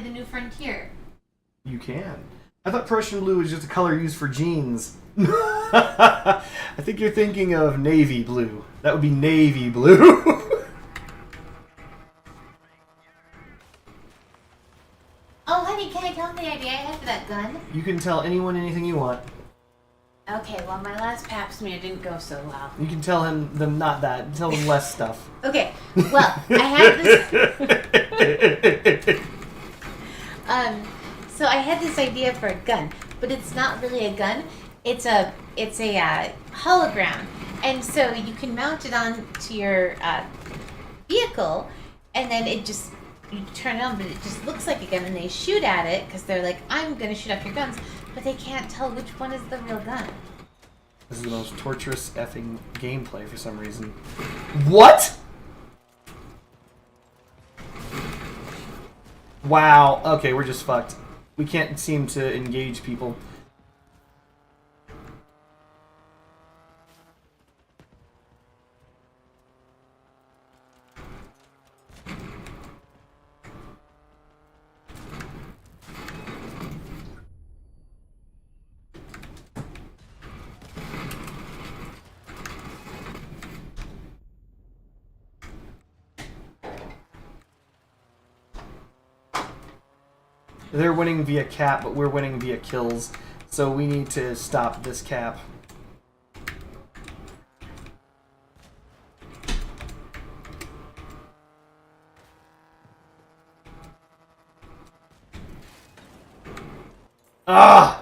the New Frontier.
You can. I thought Prussian blue was just a color used for jeans. I think you're thinking of navy blue. That would be navy blue.
Oh, honey, can I tell them the idea I had for that gun?
You can tell anyone anything you want.
Okay, well, my last pap smear didn't go so well.
You can tell them not that. Tell them less stuff.
Okay, well, I had this... So I had this idea for a gun, but it's not really a gun. It's a hologram, and so you can mount it on to your vehicle, and then you turn it on, but it just looks like a gun, and they shoot at it because they're like, I'm gonna shoot off your guns, but they can't tell which one is the real gun.
This is the most torturous effing gameplay for some reason. What? Wow. Okay, we're just fucked. We can't seem to engage people. They're winning via cap, but we're winning via kills. So we need to stop this cap. Ah!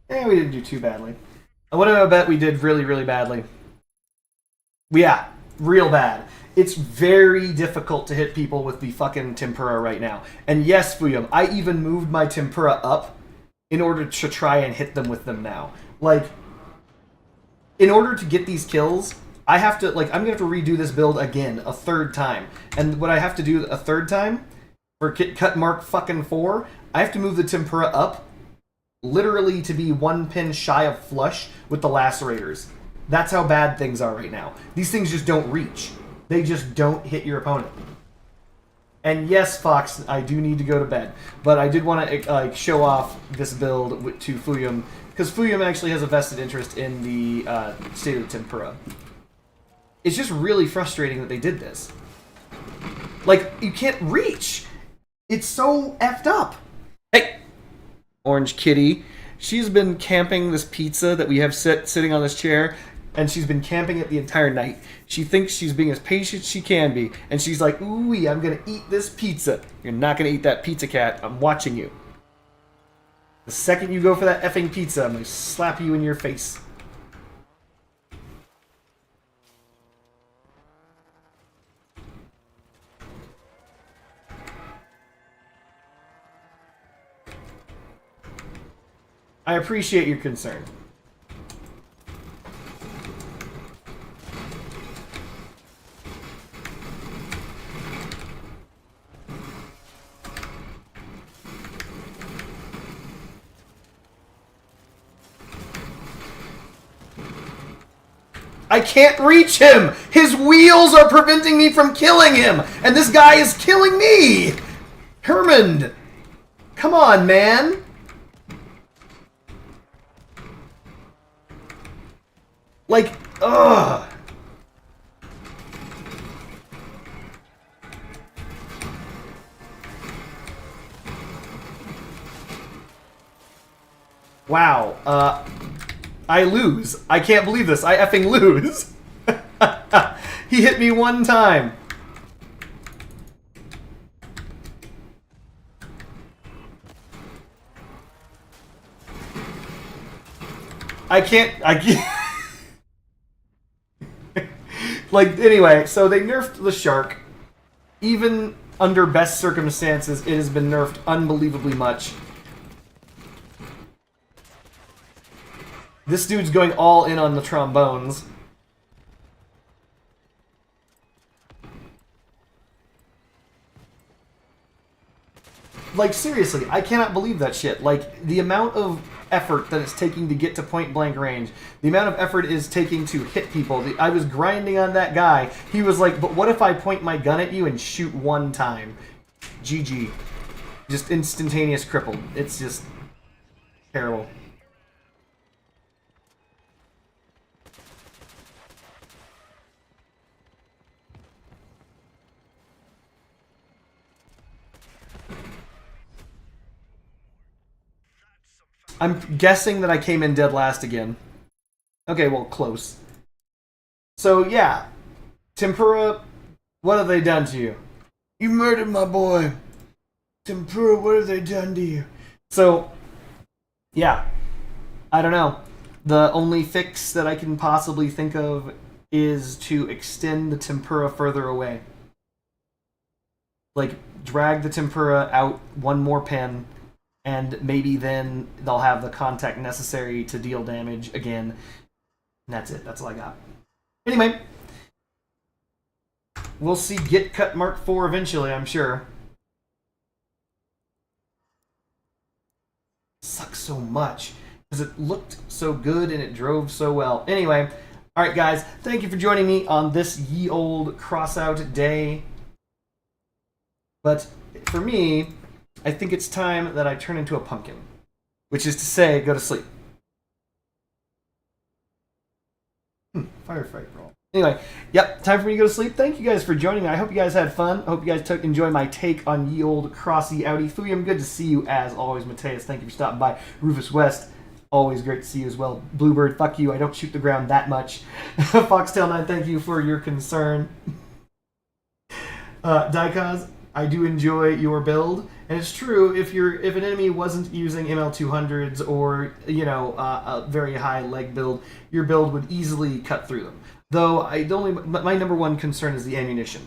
Eh, we didn't do too badly. What do I bet we did really, really badly? Yeah, real bad. It's very difficult to hit people with the fucking tempura right now. And yes, Fuyum, I even moved my tempura up in order to try and hit them with them now. Like, in order to get these kills, I have to, like, I'm going to have to redo this build again, a third time. And what I have to do a third time, for cut mark fucking 4, I have to move the tempura up literally to be 1 pin shy of flush with the lacerators. That's how bad things are right now. These things just don't reach. They just don't hit your opponent. And yes, Fox, I do need to go to bed. But I did want to show off this build to Fuyum, because Fuyum actually has a vested interest in the State of Tempura. It's just really frustrating that they did this. Like, you can't reach. It's so effed up. Hey! Orange Kitty. She's been camping this pizza that we have sitting on this chair, and she's been camping it the entire night. She thinks she's being as patient as she can be, and she's like, ooh, I'm gonna eat this pizza. You're not gonna eat that pizza, cat. I'm watching you. The second you go for that effing pizza, I'm gonna slap you in your face. I appreciate your concern. I can't reach him! His wheels are preventing me from killing him! And this guy is killing me! Herman! Come on, man! Like, ugh! Wow, I lose. I can't believe this. I effing lose. He hit me one time. I can't. Like, anyway, so they nerfed the shark. Even under best circumstances, it has been nerfed unbelievably much. This dude's going all in on the trombones. Like, seriously, I cannot believe that shit. Like, the amount of effort that it's taking to get to point blank range, the amount of effort it is taking to hit people. I was grinding on that guy. He was like, but what if I point my gun at you and shoot one time? GG. Just instantaneous crippled. It's just terrible. I'm guessing that I came in dead last again. Okay, well, close. So, yeah. Tempura, what have they done to you? You murdered my boy. Tempura, what have they done to you? So, yeah. I don't know. The only fix that I can possibly think of is to extend the tempura further away. Like, drag the tempura out one more pin, and maybe then they'll have the contact necessary to deal damage again. And that's it. That's all I got. Anyway, we'll see Get Cut Mark IV eventually, I'm sure. Sucks so much, because it looked so good and it drove so well. Anyway, alright guys, thank you for joining me on this ye old Crossout day. But for me, I think it's time that I turn into a pumpkin. Which is to say, go to sleep. Firefight roll. Anyway, yep, time for me to go to sleep. Thank you guys for joining me. I hope you guys had fun. I hope you guys enjoy my take on ye old Crossy Outy. Fuyum, good to see you as always. Mateus, thank you for stopping by. Rufus West, always great to see you as well. Bluebird, fuck you. I don't shoot the ground that much. Foxtail9, thank you for your concern. Daikaz, I do enjoy your build, and it's true, if an enemy wasn't using ML200s or, you know, a very high leg build, your build would easily cut through them. Though my number one concern is the ammunition.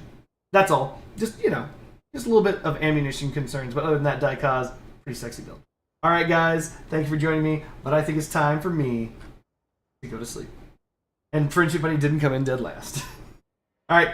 That's all. Just, you know, just a little bit of ammunition concerns, but other than that, Daikaz, pretty sexy build. Alright guys, thank you for joining me, but I think it's time for me to go to sleep. And Friendship Bunny didn't come in dead last. Alright.